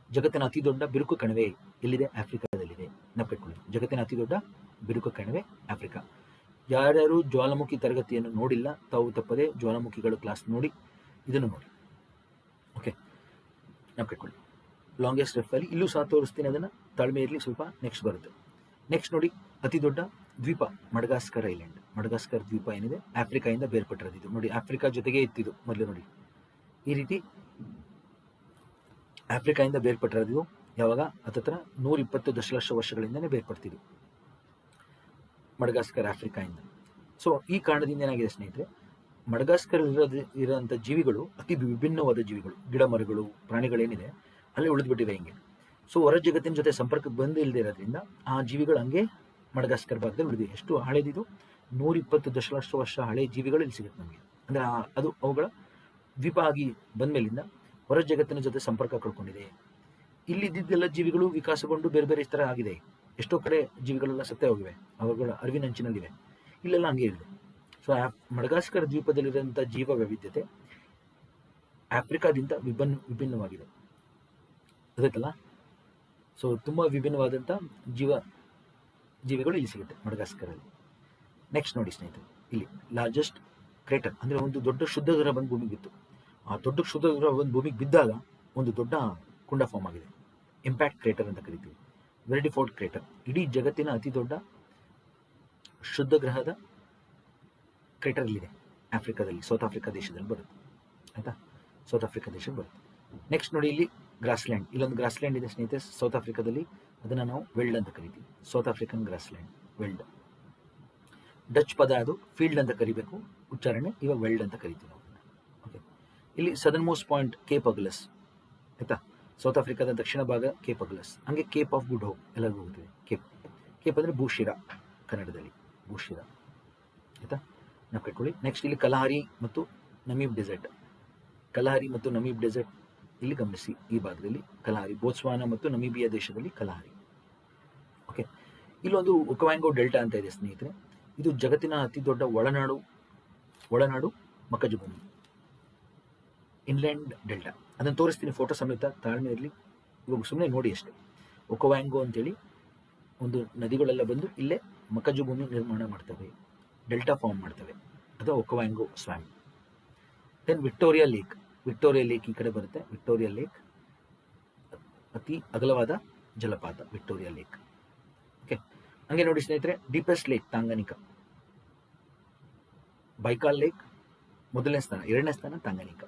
ಜಗತ್ತಿನ ಅತಿ ದೊಡ್ಡ ಬಿರುಕು ಕಣಿವೆ ಎಲ್ಲಿದೆ? ಆಫ್ರಿಕಾದಲ್ಲಿದೆ. ನೆನಪಿಟ್ಕೊಳ್ಳಿ, ಜಗತ್ತಿನ ಅತಿ ದೊಡ್ಡ ಬಿರುಕು ಕಣಿವೆ ಆಫ್ರಿಕಾ. ಯಾರ್ಯಾರು ಜ್ವಾಲಾಮುಖಿ ತರಗತಿಯನ್ನು ನೋಡಿಲ್ಲ ತಾವು ತಪ್ಪದೆ ಜ್ವಾಲಾಮುಖಿಗಳು ಕ್ಲಾಸ್ ನೋಡಿ, ಇದನ್ನು ನೋಡಿ. ಓಕೆ, ನೆನಪಿಟ್ಕೊಳ್ಳಿ. ಲಾಂಗೆಸ್ಟ್ ರಿಫ್ಟ್ ವ್ಯಾಲಿ ಇಲ್ಲೂ ಸಹ ತೋರಿಸ್ತೀನಿ, ಅದನ್ನು ತಾಳ್ಮೆ ಇರಲಿ ಸ್ವಲ್ಪ. ನೆಕ್ಸ್ಟ್ ಬರುತ್ತೆ. ನೆಕ್ಸ್ಟ್ ನೋಡಿ ಅತಿ ದೊಡ್ಡ ದ್ವೀಪ ಮಡಗಾಸ್ಕರ್ ಐಲ್ಯಾಂಡ್. ಮಡಗಾಸ್ಕರ್ ದ್ವೀಪ ಏನಿದೆ ಆಫ್ರಿಕಾದಿಂದ ಬೇರ್ಪಟ್ಟಿರೋದು. ಇದು ನೋಡಿ ಆಫ್ರಿಕಾ ಜೊತೆಗೆ ಇತ್ತಿದು ಮೊದಲು. ನೋಡಿ ಈ ರೀತಿ ಆಫ್ರಿಕಾದಿಂದ ಬೇರ್ಪಟ್ಟಿರೋದು. ಯಾವಾಗ? ಹತ್ತತ್ರ 120 ದಶಲಕ್ಷ ವರ್ಷಗಳಿಂದನೇ ಬೇರ್ಪಡ್ತಿದ್ವು ಮಡಗಾಸ್ಕರ್ ಆಫ್ರಿಕಾಯಿಂದ. ಸೊ ಈ ಕಾರಣದಿಂದ ಏನಾಗಿದೆ ಸ್ನೇಹಿತರೆ, ಮಡಗಾಸ್ಕರ್ ಇರೋಂಥ ಜೀವಿಗಳು ಅತಿ ವಿಭಿನ್ನವಾದ ಜೀವಿಗಳು, ಗಿಡ ಮರಗಳು, ಪ್ರಾಣಿಗಳೇನಿದೆ ಅಲ್ಲೇ ಉಳಿದ್ಬಿಟ್ಟಿವೆ ಹಿಂಗೆ. ಸೊ ಹೊರ ಜಗತ್ತಿನ ಜೊತೆ ಸಂಪರ್ಕಕ್ಕೆ ಬಂದು ಇಲ್ಲದೆ ಇರೋದ್ರಿಂದ ಆ ಜೀವಿಗಳು ಹಂಗೆ ಮಡಗಾಸ್ಕರ್ ಭಾಗದಲ್ಲಿ ಉಳಿದಿವೆ. ಎಷ್ಟು ಹಳೇದಿದು? 120 ದಶಲಕ್ಷ ವರ್ಷ ಹಳೆ ಜೀವಿಗಳು ಇಲ್ಲಿ ಸಿಗುತ್ತೆ ನಮಗೆ. ಅಂದರೆ ಅದು ಅವುಗಳ ದ್ವೀಪ ಆಗಿ ಬಂದಮೇಲಿಂದ ಹೊರ ಜಗತ್ತಿನ ಜೊತೆ ಸಂಪರ್ಕ ಕಳ್ಕೊಂಡಿದೆ. ಇಲ್ಲಿದ್ದೆಲ್ಲ ಜೀವಿಗಳು ವಿಕಾಸಗೊಂಡು ಬೇರೆ ಬೇರೆ ಥರ ಆಗಿದೆ. ಎಷ್ಟೋ ಕಡೆ ಜೀವಿಗಳೆಲ್ಲ ಸತ್ತೇ ಹೋಗಿವೆ, ಅವುಗಳ ಅರಿವಿನಂಚಿನಲ್ಲಿವೆ. ಇಲ್ಲೆಲ್ಲ ಹಂಗೆ ಇದೆ. ಸೊ ಮಡಗಾಸ್ಕರ್ ದ್ವೀಪದಲ್ಲಿರುವಂಥ ಜೀವ ವೈವಿಧ್ಯತೆ ಆಫ್ರಿಕಾದಿಂದ ವಿಭಿನ್ನವಾಗಿದೆ, ಗೊತ್ತಾಯ್ತಲ್ಲ. ಸೊ ತುಂಬ ವಿಭಿನ್ನವಾದಂಥ ಜೀವಿಗಳು ಇಲ್ಲಿ ಸಿಗುತ್ತೆ ಮಡಗಾಸ್ಕರಲ್ಲಿ. ನೆಕ್ಸ್ಟ್ ನೋಡಿ ಸ್ನೇಹಿತರೆ, ಇಲ್ಲಿ ಲಾರ್ಜೆಸ್ಟ್ ಕ್ರೇಟರ್ ಅಂದರೆ ಒಂದು ದೊಡ್ಡ ಶುದ್ಧಗ್ರಹ ಬಂದು ಭೂಮಿಗೆ ಬಿತ್ತು. ಆ ದೊಡ್ಡ ಶುದ್ಧಗ್ರಹ ಬಂದು ಭೂಮಿಗೆ ಬಿದ್ದಾಗ ಒಂದು ದೊಡ್ಡ ಕುಂಡ ಫಾರ್ಮ್ ಆಗಿದೆ, ಇಂಪ್ಯಾಕ್ಟ್ ಕ್ರೇಟರ್ ಅಂತ ಕರಿತೀವಿ. ವೆರಡಿಫೋರ್ಡ್ ಕ್ರೇಟರ್ ಇಡೀ ಜಗತ್ತಿನ ಅತಿ ದೊಡ್ಡ ಶುದ್ಧಗ್ರಹದ ಕ್ರೇಟರ್ ಇಲ್ಲಿದೆ ಆಫ್ರಿಕಾದಲ್ಲಿ, ಸೌತ್ ಆಫ್ರಿಕಾ ದೇಶದಲ್ಲಿ ಬರುತ್ತೆ. ಆಯಿತಾ, ಸೌತ್ ಆಫ್ರಿಕಾ ದೇಶದಲ್ಲಿ ಬರುತ್ತೆ. ನೆಕ್ಸ್ಟ್ ನೋಡಿ, ಇಲ್ಲಿ ಗ್ರಾಸ್ಲ್ಯಾಂಡ್, ಇಲ್ಲೊಂದು ಗ್ರಾಸ್ಲ್ಯಾಂಡ್ ಇದೆ ಸ್ನೇಹಿತರೆ ಸೌತ್ ಆಫ್ರಿಕಾದಲ್ಲಿ, ಅದನ್ನು ನಾವು ವೆಲ್ಡ್ ಅಂತ ಕರಿತೀವಿ, south African grassland, weld. Dutch ಪದ ಅದು, ಫೀಲ್ಡ್ ಅಂತ ಕರಿಬೇಕು ಉಚ್ಚಾರಣೆ, ಇವಾಗ ವೆಲ್ಡ್ ಅಂತ ಕರಿತೀವಿ ನಾವು. ಓಕೆ, ಇಲ್ಲಿ ಸದರ್ನ್ ಮೋಸ್ಟ್ ಪಾಯಿಂಟ್ ಕೇಪ್ ಅಗ್ಲಸ್, ಆಯಿತಾ, ಸೌತ್ ಆಫ್ರಿಕಾದ ದಕ್ಷಿಣ ಭಾಗ ಕೇಪ್ ಅಗ್ಲಸ್. ಹಂಗೆ ಕೇಪ್ ಆಫ್ ಗುಡ್ ಹೋಪ್ ಎಲ್ಲರಿಗೂ ಹೋಗ್ತೀವಿ. ಕೇಪ್ ಅಂದರೆ ಭೂಶಿರ, ಕನ್ನಡದಲ್ಲಿ ಭೂಶಿರ, ಆಯಿತಾ, ನಾವು ಕಟ್ಕೊಳ್ಳಿ. ನೆಕ್ಸ್ಟ್ ಇಲ್ಲಿ ಕಲಹಾರಿ ಮತ್ತು ನಮೀಬ್ ಡೆಸರ್ಟ್, ಕಲಹಾರಿ ಮತ್ತು ನಮೀಬ್ ಡೆಸರ್ಟ್ ಇಲ್ಲಿ ಗಮನಿಸಿ. ಈ ಭಾಗದಲ್ಲಿ ಕಲಹಾರಿ, ಬೋಟ್ಸ್ವಾನಾ ಮತ್ತು ನಮೀಬಿಯಾ ದೇಶದಲ್ಲಿ ಕಲಹಾರಿ. ಓಕೆ, ಇಲ್ಲೊಂದು ಒಕವಾಂಗೋ ಡೆಲ್ಟಾ ಅಂತ ಇದೆ ಸ್ನೇಹಿತರೆ, ಇದು ಜಗತ್ತಿನ ಅತಿ ದೊಡ್ಡ ಒಳನಾಡು ಮಕ್ಕಜ ಭೂಮಿ, ಇನ್ಲ್ಯಾಂಡ್ ಡೆಲ್ಟಾ. ಅದನ್ನು ತೋರಿಸ್ತೀನಿ ಫೋಟೋ ಸಮೇತ, ತಾಳ್ಮೆ ಇರಲಿ. ಇವಾಗ ಸುಮ್ಮನೆ ನೋಡಿ ಅಷ್ಟೇ. ಒಕವಾಂಗೋ ಅಂತೇಳಿ ಒಂದು ನದಿಗಳೆಲ್ಲ ಬಂದು ಇಲ್ಲೇ ಮಕ್ಕಜ ಭೂಮಿ ನಿರ್ಮಾಣ ಮಾಡ್ತವೆ, ಡೆಲ್ಟಾ ಫಾರ್ಮ್ ಮಾಡ್ತವೆ, ಅದು ಒಕವಾಂಗೋ ಸ್ವ್ಯಾಮ್. ದೆನ್ ವಿಕ್ಟೋರಿಯಾ ಲೇಕ್ ಈ ಕಡೆ ಬರುತ್ತೆ. ವಿಕ್ಟೋರಿಯಾ ಲೇಕ್ ಅತಿ ಅಗಲವಾದ ಜಲಪಾತ, ವಿಕ್ಟೋರಿಯಾ ಲೇಕ್. ಓಕೆ, ಹಂಗೆ ನೋಡಿ ಸ್ನೇಹಿತರೆ, ಡೀಪೆಸ್ಟ್ ಲೇಕ್ ತಾಂಗನಿಕಾ, ಬೈಕಾಲ್ ಲೇಕ್ ಮೊದಲನೇ ಸ್ಥಾನ, ಎರಡನೇ ಸ್ಥಾನ ತಾಂಗನಿಕಾ.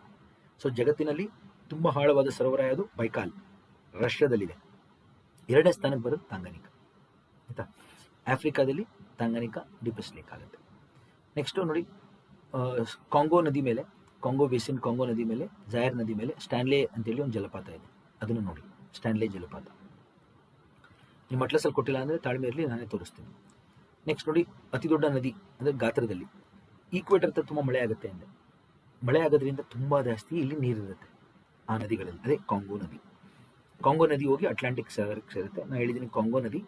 ಸೊ ಜಗತ್ತಿನಲ್ಲಿ ತುಂಬ ಆಳವಾದ ಸರೋವರ ಯಾವುದು? ಬೈಕಾಲ್, ರಷ್ಯಾದಲ್ಲಿದೆ. ಎರಡನೇ ಸ್ಥಾನಕ್ಕೆ ಬರೋದು ತಾಂಗನಿಕಾ, ಆಯಿತಾ. ಆಫ್ರಿಕಾದಲ್ಲಿ ತಾಂಗನಿಕಾ ಡೀಪೆಸ್ಟ್ ಲೇಕ್ ಆಗುತ್ತೆ. ನೆಕ್ಸ್ಟು ನೋಡಿ, ಕಾಂಗೋ ನದಿ ಮೇಲೆ, ಕಾಂಗೋ ಬೇಸಿನ್, ಕಾಂಗೋ ನದಿ ಮೇಲೆ, ಜಾಯರ್ ನದಿ ಮೇಲೆ ಸ್ಟ್ಯಾನ್ಲೆ ಅಂತೇಳಿ ಒಂದು ಜಲಪಾತ ಇದೆ, ಅದನ್ನು ನೋಡಿ, ಸ್ಟ್ಯಾನ್ಲೆ ಜಲಪಾತ. ನಿಮ್ಮ ಅಟ್ಲಸಲ್ಲಿ ಕೊಟ್ಟಿಲ್ಲ ಅಂದರೆ ತಾಳ್ಮೆ ಇರಲಿ, ನಾನೇ ತೋರಿಸ್ತೀನಿ. ನೆಕ್ಸ್ಟ್ ನೋಡಿ, ಅತಿ ದೊಡ್ಡ ನದಿ ಅಂದರೆ ಗಾತ್ರದಲ್ಲಿ, ಈಕ್ವೇಟರ್ ಹತ್ರ ತುಂಬ ಮಳೆ ಆಗುತ್ತೆ ಅಂದರೆ, ಮಳೆ ಆಗೋದ್ರಿಂದ ತುಂಬ ಜಾಸ್ತಿ ಇಲ್ಲಿ ನೀರಿರುತ್ತೆ ಆ ನದಿಗಳಲ್ಲಿ, ಅದೇ ಕಾಂಗೋ ನದಿ. ಕಾಂಗೋ ನದಿ ಹೋಗಿ ಅಟ್ಲಾಂಟಿಕ್ ಸಾಗರಕ್ಕೆ ಸೇರುತ್ತೆ. ನಾನು ಹೇಳಿದ್ದೀನಿ ಕಾಂಗೋ ನದಿ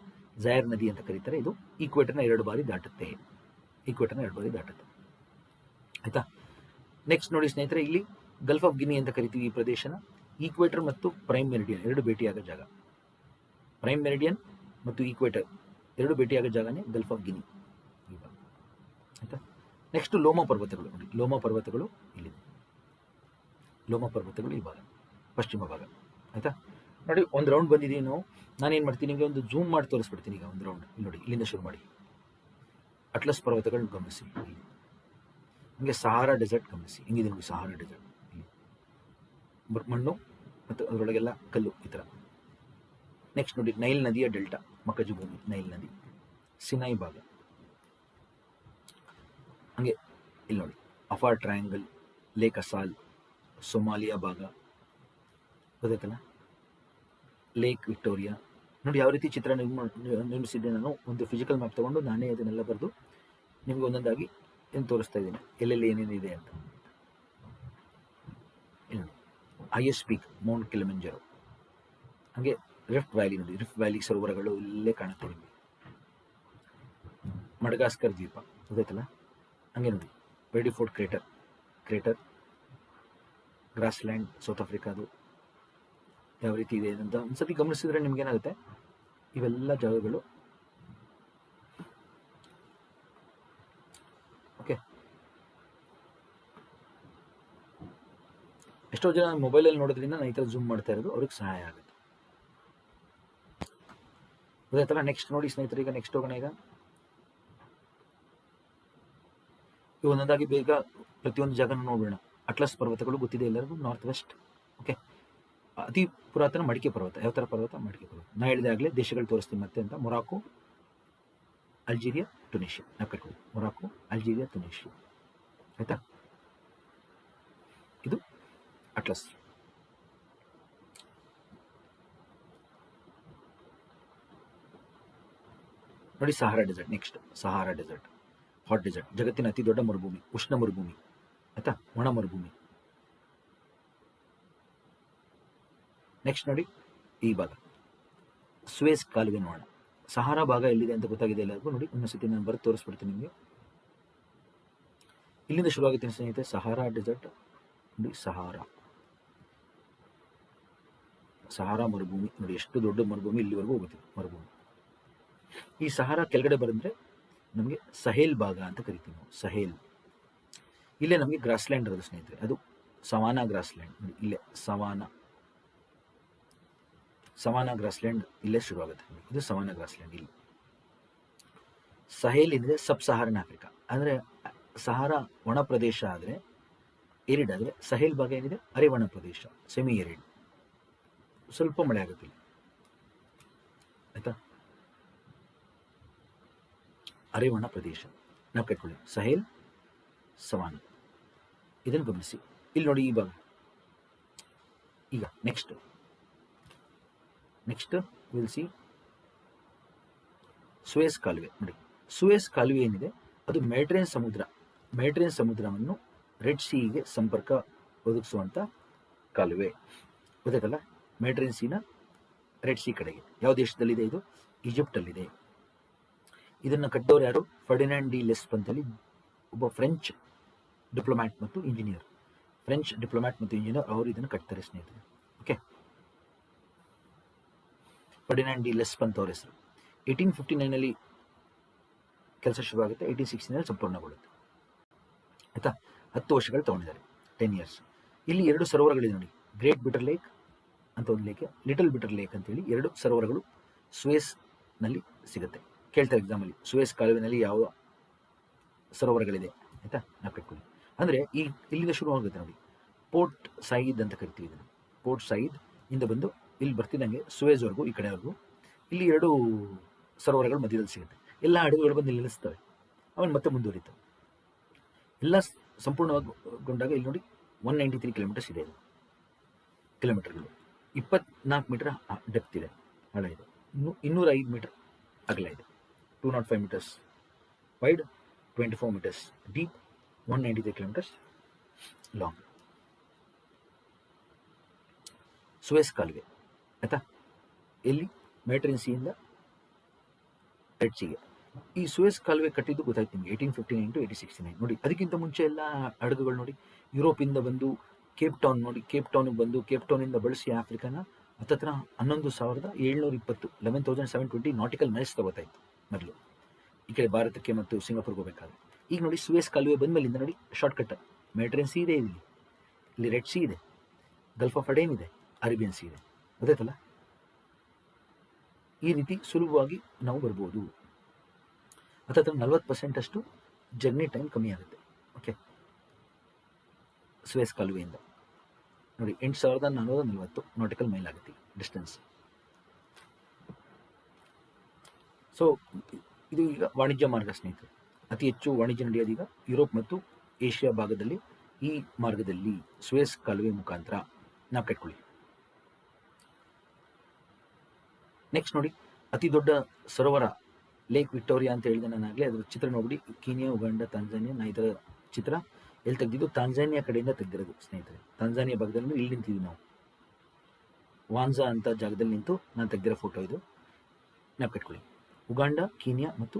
ಜಾಯರ್ ನದಿ ಅಂತ ಕರೀತಾರೆ. ಇದು ಈಕ್ವೇಟರ್ನ 2 ಬಾರಿ ದಾಟುತ್ತೆ, ಆಯಿತಾ. ನೆಕ್ಸ್ಟ್ ನೋಡಿ ಸ್ನೇಹಿತರೆ, ಇಲ್ಲಿ ಗಲ್ಫ್ ಆಫ್ ಗಿನಿ ಅಂತ ಕರಿತೀವಿ ಈ ಪ್ರದೇಶನ. ಈಕ್ವೇಟರ್ ಮತ್ತು ಪ್ರೈಮ್ ಮೆರಿಡಿಯನ್ ಎರಡು ಭೇಟಿಯಾಗೋ ಜಾಗ, ಪ್ರೈಮ್ ಮೆರಿಡಿಯನ್ ಮತ್ತು ಈಕ್ವೇಟರ್ ಎರಡು ಭೇಟಿಯಾಗೋ ಜಾಗನೇ ಗಲ್ಫ್ ಆಫ್ ಗಿನಿ, ಆಯಿತಾ. ನೆಕ್ಸ್ಟ್ ಲೋಮ ಪರ್ವತಗಳು ನೋಡಿ, ಲೋಮ ಪರ್ವತಗಳು ಇಲ್ಲಿದೆ, ಲೋಮ ಪರ್ವತಗಳು ಈ ಭಾಗ, ಪಶ್ಚಿಮ ಭಾಗ, ಆಯಿತಾ. ನೋಡಿ, ಒಂದು ರೌಂಡ್ ಬಂದಿದ್ದೀವಿ ನಾವು. ನಾನೇನು ಮಾಡ್ತೀನಿ, ನಿಮಗೆ ಒಂದು ಝೂಮ್ ಮಾಡಿ ತೋರಿಸ್ಬಿಡ್ತೀನಿ. ಈಗ ಒಂದು ರೌಂಡ್ ಇಲ್ಲಿ ನೋಡಿ, ಇಲ್ಲಿಂದ ಶುರು ಮಾಡಿ. ಅಟ್ಲಸ್ ಪರ್ವತಗಳನ್ನ ಗಮನಿಸಿ, ಇಲ್ಲಿ ಹಂಗೆ ಸಹಾರಾ ಡೆಸರ್ಟ್ ಗಮನಿಸಿ, ಹಿಂಗಿದೆ ನೋಡಿ ಸಹಾರಾ ಡೆಸರ್ಟ್. ಇಲ್ಲಿ ಮಣ್ಣು ಮತ್ತು ಅದರೊಳಗೆಲ್ಲ ಕಲ್ಲು, ಈ ಥರ. ನೆಕ್ಸ್ಟ್ ನೋಡಿ, ನೈಲ್ ನದಿಯ ಡೆಲ್ಟಾ, ಮಕ್ಕಜ ಭೂಮಿ, ನೈಲ್ ನದಿ, ಸಿನಾಯಿ ಭಾಗ. ಹಂಗೆ ಇಲ್ಲಿ ನೋಡಿ, ಅಫಾರ್ ಟ್ರಯಾಂಗಲ್, ಲೇಕ್ ಅಸಾಲ್, ಸೊಮಾಲಿಯಾ ಭಾಗ, ಗೊತ್ತಾಯ್ತಲ್ಲ, ಲೇಕ್ ವಿಕ್ಟೋರಿಯಾ. ನೋಡಿ ಯಾವ ರೀತಿ ಚಿತ್ರ ನಿರ್ಮಿಸಿದ್ದೆ ನಾನು. ಒಂದು ಫಿಸಿಕಲ್ ಮ್ಯಾಪ್ ತೊಗೊಂಡು ನಾನೇ ಅದನ್ನೆಲ್ಲ ಬರೆದು ನಿಮ್ಗೆ ಒಂದೊಂದಾಗಿ ಏನು ತೋರಿಸ್ತಾ ಇದ್ದೀನಿ, ಎಲ್ಲೆಲ್ಲಿ ಏನೇನಿದೆ ಅಂತ. ಇಲ್ಲಿ ಹೈಯೆಸ್ಟ್ ಪೀಕ್ ಮೌಂಟ್ ಕಿಲಿಮಂಜಾರೋ. ಹಾಗೆ ರಿಫ್ಟ್ ವ್ಯಾಲಿ ನೋಡಿ, ರಿಫ್ಟ್ ವ್ಯಾಲಿ ಸರೋವರಗಳು ಇಲ್ಲೇ ಕಾಣುತ್ತೆ ನಿಮಗೆ. ಮಡಗಾಸ್ಕರ್ ದ್ವೀಪ, ಗೊತ್ತಾಯ್ತಲ್ಲ. ಹಂಗೆ ನೋಡಿ, ವೆರಡಿಫೋರ್ಡ್ ಕ್ರೇಟರ್, ಗ್ರಾಸ್ಲ್ಯಾಂಡ್, ಸೌತ್ ಆಫ್ರಿಕಾದು ಯಾವ ರೀತಿ ಇದೆ ಅಂತ ಒಂದ್ಸತಿ ಗಮನಿಸಿದ್ರೆ ನಿಮ್ಗೇನಾಗುತ್ತೆ, ಇವೆಲ್ಲ ಜಾಗಗಳು. ಓಕೆ, ಎಷ್ಟೋ ಜನ ಮೊಬೈಲಲ್ಲಿ ನೋಡೋದ್ರಿಂದ ನಾನು ಈ ಥರ ಝೂಮ್ ಮಾಡ್ತಾ ಇರೋದು ಅವ್ರಿಗೆ ಸಹಾಯ ಆಗುತ್ತೆ, ಗೊತ್ತಾಯ್ತಲ್ಲ. ನೆಕ್ಸ್ಟ್ ನೋಡಿ ಸ್ನೇಹಿತರೆ, ಈಗ ನೆಕ್ಸ್ಟ್ ಹೋಗೋಣ. ಈಗ ಒಂದೊಂದಾಗಿ ಬೇಗ ಪ್ರತಿಯೊಂದು ಜಾಗನ ನೋಡೋಣ. ಅಟ್ಲಸ್ ಪರ್ವತಗಳು ಗೊತ್ತಿದೆ ಎಲ್ಲರಿಗೂ, ನಾರ್ತ್ ವೆಸ್ಟ್. ಓಕೆ, ಅತಿ ಪುರಾತನ ಮಡಿಕೆ ಪರ್ವತ, ಯಾವ ಥರ ಪರ್ವತ? ಮಡಿಕೆ ಪರ್ವತ. ನಾ ಹೇಳಿದೆ ಆಗಲೇ ದೇಶಗಳು ತೋರಿಸ್ತೀನಿ ಮತ್ತೆ ಅಂತ. Morocco, Algeria, Tunisia. ನಾವು ಕಟ್ಕೊಳ್ಳಿ, ಮೊರಾಕೋ, ಅಲ್ಜೀರಿಯಾ, ಟುನೀಷಿಯಾ, ಆಯಿತಾ. ಇದು ಅಟ್ಲಸ್. ನೋಡಿ Sahara desert. Next Sahara desert, hot desert, ಜಗತ್ತಿನ ಅತಿ ದೊಡ್ಡ ಮರುಭೂಮಿ, ಉಷ್ಣ ಮರುಭೂಮಿ, ಆಯಿತಾ, ಒಣ ಮರುಭೂಮಿ. ನೆಕ್ಸ್ಟ್ ನೋಡಿ ಈ ಭಾಗ, ಸ್ವೇಸ್ ಕಾಲುವೆ ನೋಡೋಣ. ಸಹಾರಾ ಭಾಗ ಎಲ್ಲಿದೆ ಅಂತ ಗೊತ್ತಾಗಿದೆ ಎಲ್ಲರಿಗೂ. ನೋಡಿ ಇನ್ನೊಂದ್ಸತಿ ನಾನು ಬರೆದು ತೋರಿಸ್ಬಿಡ್ತೀನಿ ನಿಮಗೆ. ಇಲ್ಲಿಂದ ಶುರುವಾಗುತ್ತೆ ಸ್ನೇಹಿತರೆ, ಸಹಾರಾ ಡೆಸರ್ಟ್ ನೋಡಿ, ಸಹಾರಾ ಸಹಾರಾ ಮರುಭೂಮಿ ನೋಡಿ, ಎಷ್ಟು ದೊಡ್ಡ ಮರುಭೂಮಿ, ಇಲ್ಲಿವರೆಗೂ ಹೋಗುತ್ತೆ ಮರುಭೂಮಿ. ಈ ಸಹಾರಾ ಕೆಳಗಡೆ ಬಂದ್ರೆ ನಮಗೆ ಸಹೇಲ್ ಭಾಗ ಅಂತ ಕರಿತೀವಿ ನಾವು, ಸಹೇಲ್. ಇಲ್ಲೇ ನಮಗೆ ಗ್ರಾಸ್ಲ್ಯಾಂಡ್ ಇರೋದು ಸ್ನೇಹಿತರೆ, ಅದು ಸವಾನಾ ಗ್ರಾಸ್ಲ್ಯಾಂಡ್. ನೋಡಿ ಇಲ್ಲೇ ಸವಾನಾ ಗ್ರಾಸ್ಲ್ಯಾಂಡ್ ಇಲ್ಲೇ ಶುರುವಾಗುತ್ತೆ. ಇದು ಸವಾನಾ ಗ್ರಾಸ್ಲ್ಯಾಂಡ್. ಇಲ್ಲಿ ಸಹೇಲ್ ಏನಿದೆ ಸಬ್ ಸಹಾರನ್ ಆಫ್ರಿಕಾ, ಅಂದರೆ ಸಹಾರಾ ಒಣ ಪ್ರದೇಶ ಆದರೆ, ಏರಿಡ್ ಆದರೆ, ಸಹೇಲ್ ಭಾಗ ಏನಿದೆ ಅರೆವಣ ಪ್ರದೇಶ, ಸೆಮಿ ಏರಿಡ್, ಸ್ವಲ್ಪ ಮಳೆ ಆಗುತ್ತೆ ಆಯ್ತಾ. ಅರೆವಣ ಪ್ರದೇಶ ನಾವು ಕಟ್ಕೊಳ್ಳಿ, ಸಹೇಲ್, ಸವಾನಾ, ಇದನ್ನು ಗಮನಿಸಿ. ಇಲ್ಲಿ ನೋಡಿ ಈ ಭಾಗ. ಈಗ ನೆಕ್ಸ್ಟ್ ವಿಲ್ ಸಿ ಸುಯೆಸ್ ಕಾಲುವೆ. ನೋಡಿ ಸುಯೆಸ್ ಕಾಲುವೆ ಏನಿದೆ ಅದು ಮೆಡಿಟರೇನಿಯನ್ ಸಮುದ್ರವನ್ನು ರೆಡ್ ಸೀಗೆ ಸಂಪರ್ಕ ಒದಗಿಸುವಂಥ ಕಾಲುವೆ. ಗೊತ್ತಾಯ್ತಲ್ಲ, ಮೆಡಿಟರೇನಿಯನ್ ಸೀನ ರೆಡ್ ಸಿ ಕಡೆಗೆ. ಯಾವ ದೇಶದಲ್ಲಿದೆ ಇದು? ಈಜಿಪ್ಟಲ್ಲಿದೆ. ಇದನ್ನು ಕಟ್ಟೋರು ಯಾರು? ಫರ್ಡಿನಾಂಡ್ ಡಿ ಲೆಸ್ಪ್ ಅಂತೇಳಿ ಒಬ್ಬ ಫ್ರೆಂಚ್ ಡಿಪ್ಲೊಮ್ಯಾಟ್ ಮತ್ತು ಇಂಜಿನಿಯರ್. ಅವರು ಇದನ್ನು ಕಟ್ತಾರೆ ಸ್ನೇಹಿತರೆ. ಓಕೆ, ಫರ್ಡಿನಾಂಡ್ ಡಿ ಲೆಸ್ಪ್ ಅಂತ ಅವ್ರ ಹೆಸರು. 1859 ಕೆಲಸ ಶುರುವಾಗುತ್ತೆ, 1860 ಸಂಪೂರ್ಣಗೊಳ್ಳುತ್ತೆ. ಆಯ್ತಾ, 10 ವರ್ಷಗಳು ತಗೊಂಡಿದ್ದಾರೆ, 10 years. ಇಲ್ಲಿ 2 ಸರೋವರಗಳಿದೆ ನೋಡಿ, ಗ್ರೇಟ್ ಬಿಟರ್ ಲೇಕ್ ಅಂತ ಒಂದು ಲೇಕ್, ಲಿಟಲ್ ಬಿಟರ್ ಲೇಕ್ ಅಂತೇಳಿ 2 ಸರೋವರಗಳು ಸುಯೆಸ್ ನಲ್ಲಿ ಸಿಗುತ್ತೆ. ಕೇಳ್ತಾರೆ ಎಕ್ಸಾಮಲ್ಲಿ, ಸುಯೆಸ್ ಕಾಲುವೆನಲ್ಲಿ ಯಾವ ಸರೋವರಗಳಿದೆ ಆಯ್ತಾ, ನಾವು ಕಟ್ಕೊಳ್ಳಿ. ಅಂದರೆ ಇಲ್ಲಿಂದ ಶುರು ಆಗುತ್ತೆ ನೋಡಿ, ಪೋರ್ಟ್ ಸಾಯಿದ್ ಅಂತ ಕರಿತೀವಿ ಇದನ್ನು. ಪೋರ್ಟ್ ಸಾಯಿದ್ ಇಂದ ಬಂದು ಇಲ್ಲಿ ಬರ್ತಿದ್ದಂಗೆ ಸುಯೆಸ್ವರೆಗೂ, ಈ ಕಡೆವರೆಗೂ ಇಲ್ಲಿ 2 ಸರೋವರಗಳು ಮಧ್ಯದಲ್ಲಿ ಸಿಗುತ್ತೆ. ಎಲ್ಲ ಹಡಗುಗಳು ಬಂದು ನಿಲ್ಲಿಸ್ತವೆ, ಆಮೇಲೆ ಮತ್ತೆ ಮುಂದುವರಿತವೆ. ಎಲ್ಲ ಸಂಪೂರ್ಣಗೊಂಡಾಗ ಇಲ್ಲಿ ನೋಡಿ 193 ಕಿಲೋಮೀಟರ್ಸ್ ಇದೆ. ಕಿಲೋಮೀಟರ್ಗಳು 24 ಮೀಟರ್ ಡೆಪ್ತ್ ಇದೆ, ಆಳ ಇದೆ. 205 ಮೀಟರ್ ಅಗಲ ಇದೆ, 205 metres wide, 24 metres deep, 193 kilometres long. Suez ಕಾಲುವೆ ಆಯ್ತಾ, ಎಲ್ಲಿ? ಮೆಡಿಟರೇನಿಯನ್ ಸೀಯಿಂದ ರೆಡ್ ಸೀಗೆ. ಈ ಸುಯೆಸ್ ಕಾಲುವೆ ಕಟ್ಟಿದ್ದು ಗೊತ್ತಾಯ್ತು ನಿಮಗೆ 1859 to 1869. ನೋಡಿ, ಅದಕ್ಕಿಂತ ಮುಂಚೆ ಎಲ್ಲ ಹಡಗುಗಳು ನೋಡಿ ಯುರೋಪಿಂದ ಬಂದು ಕೇಪ್ ಟೌನ್ ನೋಡಿ, ಕೇಪ್ ಟೌನ್ಗೆ ಬಂದು ಕೇಪ್ ಟೌನಿಂದ ಬಳಸಿ ಆಫ್ರಿಕಾನ ಹತ್ತತ್ರ 11,720 11,720 ನಾಟಿಕಲ್ ಮೈಲ್ಸ್ ತಗೋತಾಯಿತ್ತು ಮೊದಲು, ಈ ಕಡೆ ಭಾರತಕ್ಕೆ ಮತ್ತು ಸಿಂಗಾಪುರ್ಗೆ ಹೋಗಬೇಕಾದ್ರೆ. ಈಗ ನೋಡಿ ಸುಯೆಸ್ ಕಾಲುವೆ ಬಂದಮೇಲಿಂದ ನೋಡಿ ಶಾರ್ಟ್ಕಟ್, ಮೆಡಿಟರೇನಿಯನ್ ಸೀ ಇದೆ, ಇಲ್ಲಿ ರೆಡ್ ಸೀ ಇದೆ, ಗಲ್ಫ್ ಆಫ್ ಅಡೇನ್ ಇದೆ, ಅರೇಬಿಯನ್ ಸೀ ಇದೆ. ಗೊತ್ತಾಯ್ತಲ್ಲ, ಈ ರೀತಿ ಸುಲಭವಾಗಿ ನಾವು ಬರ್ಬೋದು. ಹತ್ತತ್ರ 40% ಅಷ್ಟು ಜರ್ನಿ ಟೈಮ್ ಕಮ್ಮಿ ಆಗುತ್ತೆ. ಓಕೆ, ಸುಯೆಸ್ ಕಾಲುವೆಯಿಂದ ನೋಡಿ 8,440 ನಾಟಿಕಲ್ ಮೈಲ್ ಆಗುತ್ತೆ ಡಿಸ್ಟೆನ್ಸ್. ಸೊ ಇದು ಈಗ ವಾಣಿಜ್ಯ ಮಾರ್ಗ ಸ್ನೇಹಿತರೆ. ಅತಿ ಹೆಚ್ಚು ವಾಣಿಜ್ಯ ನಡೆಯೋದು ಈಗ ಯುರೋಪ್ ಮತ್ತು ಏಷ್ಯಾ ಭಾಗದಲ್ಲಿ. ಈ ಮಾರ್ಗದಲ್ಲಿ ಸುಯೆಸ್ ಕಾಲುವೆ ಮುಖಾಂತರ ನಾವು ಕಟ್ಕೊಳ್ಳಿ. ನೆಕ್ಸ್ಟ್ ನೋಡಿ, ಅತಿ ದೊಡ್ಡ ಸರೋವರ ಲೇಕ್ ವಿಕ್ಟೋರಿಯಾ ಅಂತ ಹೇಳಿದೆ ನಾನು ಆಗಲೇ. ಅದರ ಚಿತ್ರ ನೋಡ್ಬಿಡಿ, ಕೀನಿಯಾ, ಉಗಾಂಡ, ತಾಂಜಾನಿಯಾ. ನಾ ಇದರ ಚಿತ್ರ ಎಲ್ಲಿ ತೆಗೆದಿದ್ದು? ತಾಂಜಾನಿಯಾ ಕಡೆಯಿಂದ ತೆಗೆದಿರೋದು ಸ್ನೇಹಿತರೆ. ತಾಂಜಾನಿಯಾ ಭಾಗದಲ್ಲಿ ಇಲ್ಲಿ ನಿಂತಿದ್ದೀವಿ ನಾವು, ವಾನ್ಜಾ ಅಂತ ಜಾಗದಲ್ಲಿ ನಿಂತು ನಾನು ತೆಗೆದಿರೋ ಫೋಟೋ ಇದು. ನಾವು ಕಟ್ಕೊಳ್ಳಿ, ಉಗಾಂಡ, ಕೀನಿಯಾ ಮತ್ತು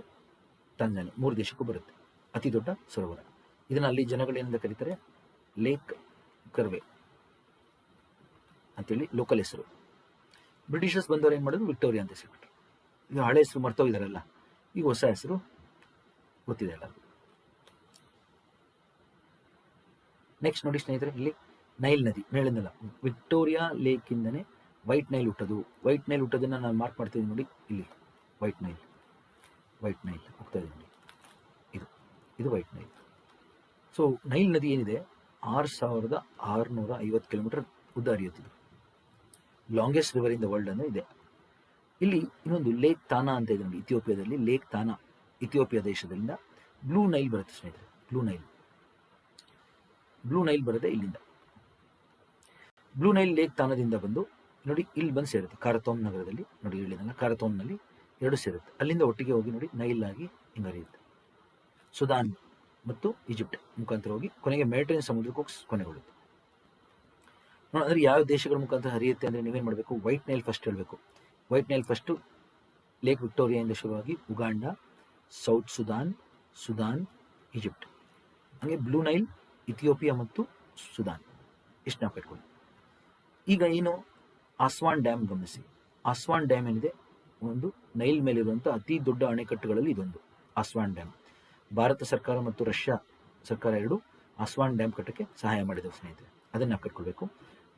ತಾಂಜಾನಿಯಾ 3 ದೇಶಕ್ಕೂ ಬರುತ್ತೆ. ಅತಿ ದೊಡ್ಡ ಸರೋವರ ಇದನ್ನು ಅಲ್ಲಿ ಜನಗಳೇನಿಂದ ಕರೀತಾರೆ ಲೇಕ್ ಕರ್ವೆ ಅಂತೇಳಿ ಲೋಕಲ್ ಹೆಸರು. ಬ್ರಿಟಿಷರ್ಸ್ ಬಂದವರು ಏನು ಮಾಡೋದು, ವಿಕ್ಟೋರಿಯಾ ಅಂತ ಹೆಸರು. ಈಗ ಹಳೆ ಹೆಸರು ಮರ್ತೋಗಿದಾರಲ್ಲ, ಈಗ ಹೊಸ ಹೆಸರು ಗೊತ್ತಿದೆ ಅಲ್ಲ. ನೆಕ್ಸ್ಟ್ ನೋಡಿ ಸ್ನೇಹಿತರೆ, ಇಲ್ಲಿ ನೈಲ್ ನದಿ. ಹೇಳಿದ್ನಲ್ಲ, ವಿಕ್ಟೋರಿಯಾ ಲೇಕಿಂದನೇ ವೈಟ್ ನೈಲ್ ಹುಟ್ಟೋದು. ವೈಟ್ ನೈಲ್ ಹುಟ್ಟೋದನ್ನು ನಾನು ಮಾರ್ಕ್ ಮಾಡ್ತಿದ್ದೀನಿ ನೋಡಿ, ಇಲ್ಲಿ ವೈಟ್ ನೈಲ್ ಹೋಗ್ತಾ ಇದೆ ನೋಡಿ, ಇದು ವೈಟ್ ನೈಲ್. ಸೊ ನೈಲ್ ನದಿ ಏನಿದೆ 6,650 ಕಿಲೋಮೀಟರ್ ಉದ್ದ ಹರಿಯುತ್ತಿದೆ. Longest river in the world ಅಂದರೆ ಇದೆ. ಇಲ್ಲಿ ಇನ್ನೊಂದು ಲೇಕ್ ತಾನಾ ಅಂತ ಇದೆ ನೋಡಿ, ಇಥಿಯೋಪಿಯಾದಲ್ಲಿ ಲೇಕ್ ತಾನಾ, ಇಥಿಯೋಪಿಯಾ ದೇಶದಿಂದ ಬ್ಲೂ ನೈಲ್ ಬರುತ್ತೆ ಸ್ನೇಹಿತರೆ. ಬ್ಲೂ ನೈಲ್ ಬರುತ್ತೆ ಇಲ್ಲಿಂದ. ಬ್ಲೂ ನೈಲ್ ಲೇಕ್ ತಾನಾದಿಂದ ಬಂದು ನೋಡಿ ಇಲ್ಲಿ ಬಂದು ಸೇರುತ್ತೆ ಕಾರತೋಮ್ ನಗರದಲ್ಲಿ. ನೋಡಿ ಹೇಳಿದಾಗ ಕಾರತೋಮ್ನಲ್ಲಿ 2 ಸೇರುತ್ತೆ, ಅಲ್ಲಿಂದ ಒಟ್ಟಿಗೆ ಹೋಗಿ ನೋಡಿ ನೈಲ್ ಆಗಿ ಹಿಂಗೆ ಹರಿಯುತ್ತೆ. ಸುದಾನ್ ಮತ್ತು ಈಜಿಪ್ಟ್ ಮುಖಾಂತರ ಹೋಗಿ ಕೊನೆಗೆ ಮೆಡಿಟರೇನಿಯನ್ ಸಮುದ್ರಕ್ಕೆ ಹೋಗಿ ಕೊನೆಗೊಳ್ಳುತ್ತೆ. ಅಂದರೆ ಯಾವ ದೇಶಗಳ ಮುಖಾಂತರ ಹರಿಯುತ್ತೆ ಅಂದರೆ ನೀವೇನು ಮಾಡಬೇಕು, ವೈಟ್ ನೈಲ್ ಫಸ್ಟ್ ಹೇಳಬೇಕು. ವೈಟ್ ನೈಲ್ ಫಸ್ಟು ಲೇಕ್ ವಿಕ್ಟೋರಿಯಾದಿಂದ ಶುರುವಾಗಿ ಉಗಾಂಡ, ಸೌತ್ ಸುದಾನ್, ಈಜಿಪ್ಟ್. ಹಾಗೆ ಬ್ಲೂ ನೈಲ್ ಇಥಿಯೋಪಿಯಾ ಮತ್ತು ಸುದಾನ್. ಇಷ್ಟು ನಾವು ಕಟ್ಕೊಳ್ಳಿ. ಈಗ ಏನು ಆಸ್ವಾನ್ ಡ್ಯಾಮ್ ಗಮನಿಸಿ. ಆಸ್ವಾನ್ ಡ್ಯಾಮ್ ಏನಿದೆ ಒಂದು ನೈಲ್ ಮೇಲಿರುವಂಥ ಅತಿ ದೊಡ್ಡ ಅಣೆಕಟ್ಟುಗಳಲ್ಲಿ ಇದೊಂದು ಆಸ್ವಾನ್ ಡ್ಯಾಮ್. ಭಾರತ ಸರ್ಕಾರ ಮತ್ತು ರಷ್ಯಾ ಸರ್ಕಾರ ಎರಡು ಆಸ್ವಾನ್ ಡ್ಯಾಮ್ ಕಟ್ಟಕ್ಕೆ ಸಹಾಯ ಮಾಡಿದವು ಸ್ನೇಹಿತರೆ, ಅದನ್ನು ನಾವು ಕಟ್ಕೊಳ್ಬೇಕು.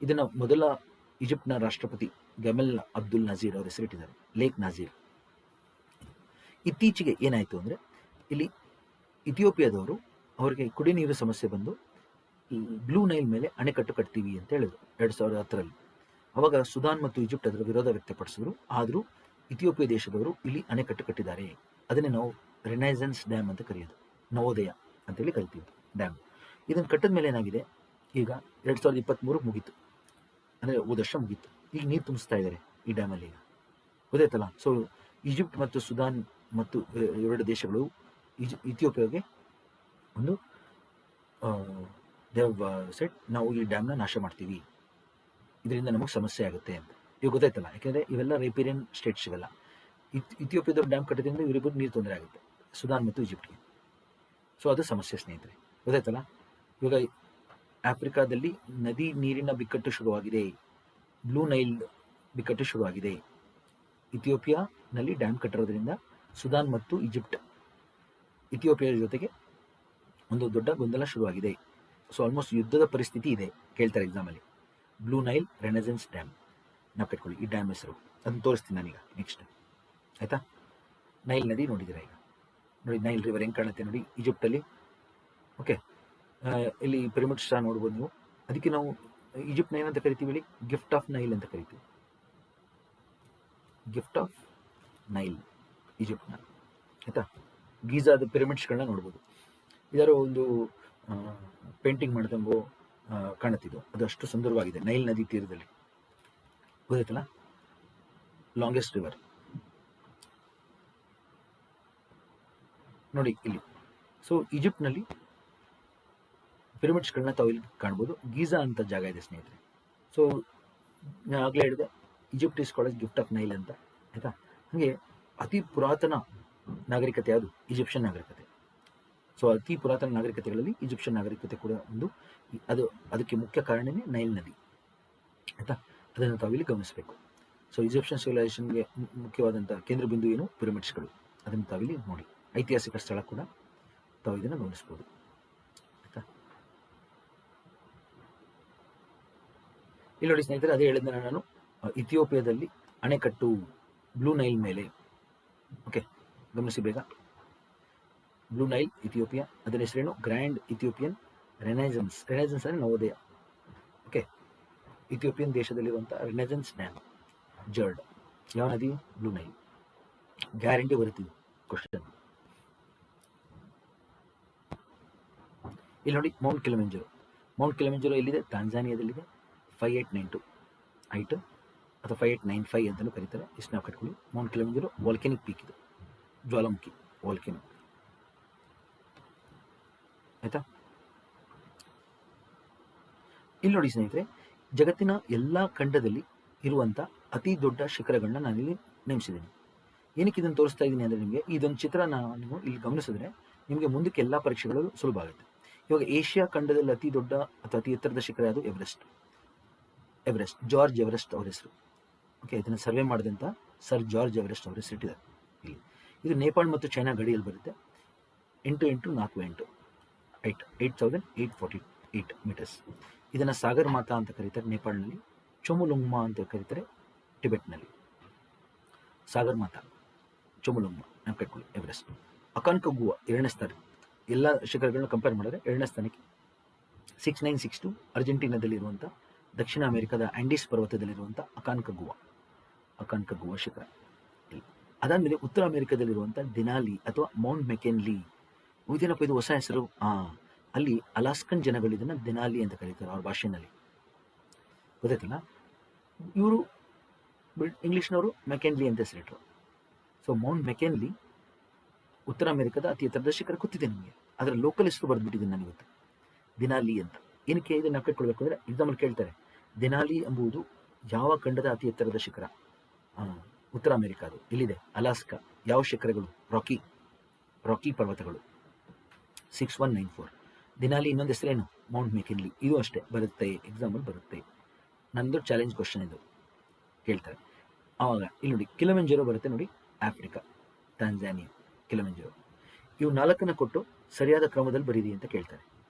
ಇದನ್ನು ಮೊದಲ ಈಜಿಪ್ಟ್ನ ರಾಷ್ಟ್ರಪತಿ ಗಮೆಲ್ ಅಬ್ದುಲ್ ನಜೀರ್ ಅವರು ಹೆಸರಿಟ್ಟಿದ್ದಾರೆ, ಲೇಕ್ ನಜೀರ್. ಇತ್ತೀಚೆಗೆ ಏನಾಯಿತು ಅಂದರೆ ಇಲ್ಲಿ ಇಥಿಯೋಪಿಯಾದವರು ಅವರಿಗೆ ಕುಡಿ ನೀರು ಸಮಸ್ಯೆ ಬಂದು ಈ ಬ್ಲೂ ನೈಲ್ ಮೇಲೆ ಅಣೆಕಟ್ಟು ಕಟ್ತೀವಿ ಅಂತ ಹೇಳಿದ್ರು 2010ರಲ್ಲಿ. ಅವಾಗ ಸುದಾನ್ ಮತ್ತು ಈಜಿಪ್ಟ್ ಅದರ ವಿರೋಧ ವ್ಯಕ್ತಪಡಿಸಿದ್ರು. ಆದರೂ ಇಥಿಯೋಪಿಯಾ ದೇಶದವರು ಇಲ್ಲಿ ಅಣೆಕಟ್ಟು ಕಟ್ಟಿದ್ದಾರೆ. ಅದನ್ನೇ ನಾವು ರೆನೈಸೆನ್ಸ್ ಡ್ಯಾಮ್ ಅಂತ ಕರೆಯೋದು, ನವೋದಯ ಅಂತೇಳಿ ಕರಿತೀವಿ ಡ್ಯಾಮ್. ಇದನ್ನು ಕಟ್ಟಿದ ಮೇಲೆ ಏನಾಗಿದೆ, ಈಗ 2023 ಮುಗೀತು, ಅಂದರೆ ಹೋದ ವರ್ಷ ಮುಗೀತು. ಈಗ ನೀರು ತುಂಬಿಸ್ತಾ ಇದ್ದಾರೆ ಈ ಡ್ಯಾಮಲ್ಲಿ. ಈಗ ಗೊತ್ತಾಯ್ತಲ್ಲ. ಸೊ ಈಜಿಪ್ಟ್ ಮತ್ತು ಸುದಾನ್ ಮತ್ತು ಎರಡು ದೇಶಗಳು ಇಥಿಯೋಪಿಯಾಗೆ ಒಂದು ದೇವ್ ಸೆಟ್ ನಾವು ಈ ಡ್ಯಾಮ್ನ ನಾಶ ಮಾಡ್ತೀವಿ, ಇದರಿಂದ ನಮಗೆ ಸಮಸ್ಯೆ ಆಗುತ್ತೆ ಅಂತ. ಇವಾಗ ಗೊತ್ತಾಯ್ತಲ್ಲ, ಯಾಕೆಂದರೆ ಇವೆಲ್ಲ ರೈಪೇರಿಯನ್ ಸ್ಟೇಟ್ಸ್ ಇವೆಲ್ಲ. ಇಥಿಯೋಪಿಯಾದವ್ರು ಡ್ಯಾಮ್ ಕಟ್ಟೋದ್ರಿಂದ ಇವರಿಬ್ಬರು ನೀರು ತೊಂದರೆ ಆಗುತ್ತೆ, ಸುದಾನ್ ಮತ್ತು ಈಜಿಪ್ಟ್ಗೆ. ಸೊ ಅದು ಸಮಸ್ಯೆ ಸ್ನೇಹಿತರೆ, ಗೊತ್ತಾಯ್ತಲ್ಲ. ಇವಾಗ ಆಫ್ರಿಕಾದಲ್ಲಿ ನದಿ ನೀರಿನ ಬಿಕ್ಕಟ್ಟು ಶುರುವಾಗಿದೆ, ಬ್ಲೂ ನೈಲ್ ಬಿಕ್ಕಟ್ಟು ಶುರುವಾಗಿದೆ. ಇಥಿಯೋಪಿಯಾನಲ್ಲಿ ಡ್ಯಾಮ್ ಕಟ್ಟಿರೋದ್ರಿಂದ ಸುದಾನ್ ಮತ್ತು ಈಜಿಪ್ಟ್, ಇಥಿಯೋಪಿಯಾ ಜೊತೆಗೆ ಒಂದು ದೊಡ್ಡ ಗೊಂದಲ ಶುರುವಾಗಿದೆ. ಸೊ ಆಲ್ಮೋಸ್ಟ್ ಯುದ್ಧದ ಪರಿಸ್ಥಿತಿ ಇದೆ, ಕೇಳ್ತಾರೆ ಎಕ್ಸಾಮಲ್ಲಿ. ಬ್ಲೂ ನೈಲ್ ರೆನೆಸೆನ್ಸ್ ಡ್ಯಾಮ್ ನಾವು ಕಟ್ಕೊಳ್ಳಿ, ಈ ಡ್ಯಾಮ್ ಹೆಸರು. ಅದನ್ನು ತೋರಿಸ್ತೀನಿ ನಾನೀಗ ನೆಕ್ಸ್ಟ್, ಆಯಿತಾ. ನೈಲ್ ನದಿ ನೋಡಿದ್ದೀರಾ ಈಗ, ನೋಡಿ ನೈಲ್ ರಿವರ್ ಹೆಂಗೆ ಕಾಣುತ್ತೆ ನೋಡಿ ಈಜಿಪ್ಟಲ್ಲಿ. ಓಕೆ, ಇಲ್ಲಿ ಪಿರಮಿಡ್ ಸ್ಟಾರ್ ನೋಡ್ಬೋದು ನೀವು. ಅದಕ್ಕೆ ನಾವು ಈಜಿಪ್ಟ್ನ ಏನಂತ ಕರಿತೀವಿ ಹೇಳಿ, ಗಿಫ್ಟ್ ಆಫ್ ನೈಲ್ ಅಂತ ಕರಿತೀವಿ. ಗಿಫ್ಟ್ ಆಫ್ ನೈಲ್ ಈಜಿಪ್ಟ್ನ, ಆಯಿತಾ. ಗೀಜಾದ ಪಿರಮಿಡ್ಸ್ಗಳನ್ನ ನೋಡ್ಬೋದು. ಇದರ ಒಂದು ಪೇಂಟಿಂಗ್ ಮಾಡ್ದಂಗೋ ಕಾಣುತ್ತಿದ್ದು, ಅದು ಅಷ್ಟು ಸುಂದರವಾಗಿದೆ ನೈಲ್ ನದಿ ತೀರದಲ್ಲಿ, ಗೊತ್ತಾಯ್ತಲ್ಲ. ಲಾಂಗೆಸ್ಟ್ ರಿವರ್ ನೋಡಿ ಇಲ್ಲಿ. ಸೊ ಈಜಿಪ್ಟ್ನಲ್ಲಿ ಪಿರಮಿಡ್ಸ್ಗಳನ್ನ ತಾವು ಇಲ್ಲಿ ಕಾಣ್ಬೋದು. ಗೀಜಾ ಅಂತ ಜಾಗ ಇದೆ ಸ್ನೇಹಿತರೆ. ಸೊ ನಾನು ಆಗಲೇ ಹೇಳಿದೆ, Egypt is called gift of Nile ಅಂತ, ಆಯಿತಾ. ಹಾಗೆ ಅತಿ ಪುರಾತನ ನಾಗರಿಕತೆ ಅದು ಈಜಿಪ್ಷಿಯನ್ ನಾಗರಿಕತೆ. ಸೊ ಅತಿ ಪುರಾತನ ನಾಗರಿಕತೆಗಳಲ್ಲಿ ಈಜಿಪ್ಷಿಯನ್ ನಾಗರಿಕತೆ ಕೂಡ ಒಂದು. ಅದಕ್ಕೆ ಮುಖ್ಯ ಕಾರಣನೇ ನೈಲ್ ನದಿ, ಆಯಿತಾ. ಅದನ್ನು ತಾವಿಲ್ಲಿ ಗಮನಿಸಬೇಕು. ಸೊ ಈಜಿಪ್ಷಿಯನ್ ಸಿವಿಲೈಸೇಷನ್ಗೆ ಮುಖ್ಯವಾದಂಥ ಕೇಂದ್ರ ಬಿಂದು ಏನು, ಪಿರಮಿಡ್ಸ್ಗಳು. ಅದನ್ನು ತಾವಿಲ್ಲಿ ನೋಡಿ, ಐತಿಹಾಸಿಕ ಸ್ಥಳ ಕೂಡ ತಾವು ಇದನ್ನು ಗಮನಿಸ್ಬೋದು, ಆಯಿತಾ. ಇಲ್ಲಿ ನೋಡಿ ಸ್ನೇಹಿತರೆ, ಅದೇ ಹೇಳಿದ್ನ ನಾನು, ಇಥಿಯೋಪಿಯಾದಲ್ಲಿ ಅಣೆಕಟ್ಟು ಬ್ಲೂ ನೈಲ್ ಮೇಲೆ. ಓಕೆ, ಗಮನಿಸಿ ಬೇಗ. ಬ್ಲೂ ನೈಲ್ ಇಥಿಯೋಪಿಯಾ, ಅದರ ಹೆಸರೇನು, ಗ್ರ್ಯಾಂಡ್ ಇಥಿಯೋಪಿಯನ್ ರೆನೈಸೆನ್ಸ್. ರೆನೈಸೆನ್ಸ್ ಅಂದರೆ ನವೋದಯ. ಓಕೆ, ಇಥಿಯೋಪಿಯನ್ ದೇಶದಲ್ಲಿರುವಂಥ ರೆನೈಸೆನ್ಸ್ ಡ್ಯಾಮ್, ಜರ್ಡ್. ಯಾವ ನದಿ, ಬ್ಲೂ ನೈಲ್. ಗ್ಯಾರಂಟಿ ಬರುತ್ತಿದೆ ಕ್ವಶನ್. ಇಲ್ಲಿ ನೋಡಿ, ಮೌಂಟ್ ಕಿಲಿಮಂಜರೋ. ಮೌಂಟ್ ಕಿಲಿಮಂಜರೋ ಎಲ್ಲಿದೆ, ತಾಂಜಾನಿಯಾದಲ್ಲಿದೆ. 5892 ಹೈಟ್, ಅಥವಾ 5895 ಅಂತಲೂ ಕರೀತಾರೆ. ಇಷ್ಟು ನಾವು ಕಟ್ಕೊಳ್ಳಿ. ಮೌಂಟ್ ಕಿಲಿಮಂಜರೋ ವಾಲ್ಕೆನಿಕ್ ಪೀಕ್, ಇದು ಜ್ವಾಲಾಮುಖಿ ವಾಲ್ಕೆನೋ, ಆಯಿತಾ. ಇಲ್ಲಿ ನೋಡಿ ಸ್ನೇಹಿತರೆ, ಜಗತ್ತಿನ ಎಲ್ಲ ಖಂಡದಲ್ಲಿ ಇರುವಂಥ ಅತಿ ದೊಡ್ಡ ಶಿಖರಗಳನ್ನ ನಾನಿಲ್ಲಿ ನೇಮಿಸಿದ್ದೀನಿ. ಏನಕ್ಕೆ ಇದನ್ನು ತೋರಿಸ್ತಾ ಇದ್ದೀನಿ ಅಂದರೆ, ನಿಮಗೆ ಇದೊಂದು ಚಿತ್ರ ನೀವು ಇಲ್ಲಿ ಗಮನಿಸಿದ್ರೆ ನಿಮಗೆ ಮುಂದಕ್ಕೆ ಎಲ್ಲ ಪರೀಕ್ಷೆಗಳು ಸುಲಭ ಆಗುತ್ತೆ. ಇವಾಗ ಏಷ್ಯಾ ಖಂಡದಲ್ಲಿ ಅತಿ ದೊಡ್ಡ ಅಥವಾ ಅತಿ ಎತ್ತರದ ಶಿಖರ ಅದು ಎವರೆಸ್ಟ್. ಜಾರ್ಜ್ ಎವರೆಸ್ಟ್ ಅವರ ಹೆಸರು. ಓಕೆ, ಇದನ್ನು ಸರ್ವೆ ಮಾಡಿದಂಥ ಸರ್ ಜಾರ್ಜ್ ಎವರೆಸ್ಟ್ ಅವರ ಹೆಸರು ಇಟ್ಟಿದ್ದಾರೆ ಇಲ್ಲಿ. ಇದು ನೇಪಾಳ ಮತ್ತು ಚೈನಾ ಗಡಿಯಲ್ಲಿ ಬರುತ್ತೆ. 8x48 height, 8848 metres. ಇದನ್ನು ಸಾಗರ್ ಮಾತಾ ಅಂತ ಕರೀತಾರೆ ನೇಪಾಳನಲ್ಲಿ, ಚೊಮುಲುಂಗ್ಮಾ ಅಂತ ಕರೀತಾರೆ ಟಿಬೆಟ್ನಲ್ಲಿ. ಸಾಗರ್ ಮಾತಾ, ಚೊಮುಲುಂಗ್ಮಾ ನಾವು ಕಟ್ಕೊಳ್ಳಿ. ಎವರೆಸ್ಟ್. ಅಕಾನ್ಕಗುವಾ 2ನೇ ಸ್ಥಾನ. ಎಲ್ಲ ಶಿಖರಗಳನ್ನ ಕಂಪೇರ್ ಮಾಡಿದ್ರೆ 2ನೇ ಸ್ಥಾನಕ್ಕೆ. 6962 ಅರ್ಜೆಂಟೀನಾದಲ್ಲಿರುವಂಥ, ದಕ್ಷಿಣ ಅಮೆರಿಕದ ಆಂಡೀಸ್ ಪರ್ವತದಲ್ಲಿರುವಂಥ ಅಕಾನ್ಕಗುವಾ ಶಿಖರ. ಅದಾದಮೇಲೆ ಉತ್ತರ ಅಮೆರಿಕದಲ್ಲಿರುವಂಥ ದಿನಾಲಿ ಅಥವಾ ಮೌಂಟ್ ಮೆಕೆನ್ಲಿ. ಇದೇನಪ್ಪ ಇದು ಹೊಸ ಹೆಸರು. ಅಲ್ಲಿ ಅಲಾಸ್ಕನ್ ಜನಗಳು ಇದನ್ನು ದಿನಾಲಿ ಅಂತ ಕರೀತಾರೆ ಅವ್ರ ಭಾಷೆಯಲ್ಲಿ, ಗೊತ್ತಾಯ್ತಲ್ಲ. ಇವರು ಇಂಗ್ಲೀಷ್ನವರು ಮೆಕೆನ್ಲಿ ಅಂತ ಹೆಸರಿಟ್ರು. ಸೊ ಮೌಂಟ್ ಮೆಕೆನ್ಲಿ ಉತ್ತರ ಅಮೆರಿಕದ ಅತಿ ಎತ್ತರದ ಶಿಖರ ಗೊತ್ತಿದೆ ನಿಮಗೆ. ಅದರ ಲೋಕಲ್ ಹೆಸರು ಬರೆದ್ಬಿಟ್ಟಿದ್ದೀನಿ ನಾನು ಇವತ್ತು, ದಿನಾಲಿ ಅಂತ. ಏನಕ್ಕೆ ಇದನ್ನು ನಾವು ಕಟ್ಕೊಳ್ಬೇಕು ಅಂದರೆ, ಎಕ್ಸಾಂಪಲ್ ಕೇಳ್ತಾರೆ, ದಿನಾಲಿ ಎಂಬುದು ಯಾವ ಖಂಡದ ಅತಿ ಎತ್ತರದ ಶಿಖರ? ಉತ್ತರ ಅಮೆರಿಕ, ಅದು ಎಲ್ಲಿದೆ? ಅಲಾಸ್ಕಾ. ಯಾವ ಶಿಖರಗಳು? ರಾಕಿ ಪರ್ವತಗಳು. 6194. ದಿನಾಲಿ ಇನ್ನೊಂದು ಹೆಸರೇನು? ಮೌಂಟ್ ಮೆಕಿನ್ಲಿ. ಇದು ಅಷ್ಟೇ ಬರುತ್ತೆ, ಎಕ್ಸಾಂಪಲ್ ಬರುತ್ತೆ. ನಂದು ಚಾಲೆಂಜ್ ಕ್ವಶನ್ ಇದು. ಕೇಳ್ತಾರೆ. ಆವಾಗ ಇಲ್ಲಿ ನೋಡಿ ಕಿಲಿಮಂಜಾರೋ ಬರುತ್ತೆ ನೋಡಿ, ಆಫ್ರಿಕಾ, ತಾಂಜಾನಿಯಾ, ಕಿಲಿಮಂಜಾರೋ. ಇವು 4 ಕೊಟ್ಟು ಸರಿಯಾದ ಕ್ರಮದಲ್ಲಿ ಬರೀರಿ ಅಂತ ಕೇಳ್ತಾರೆ.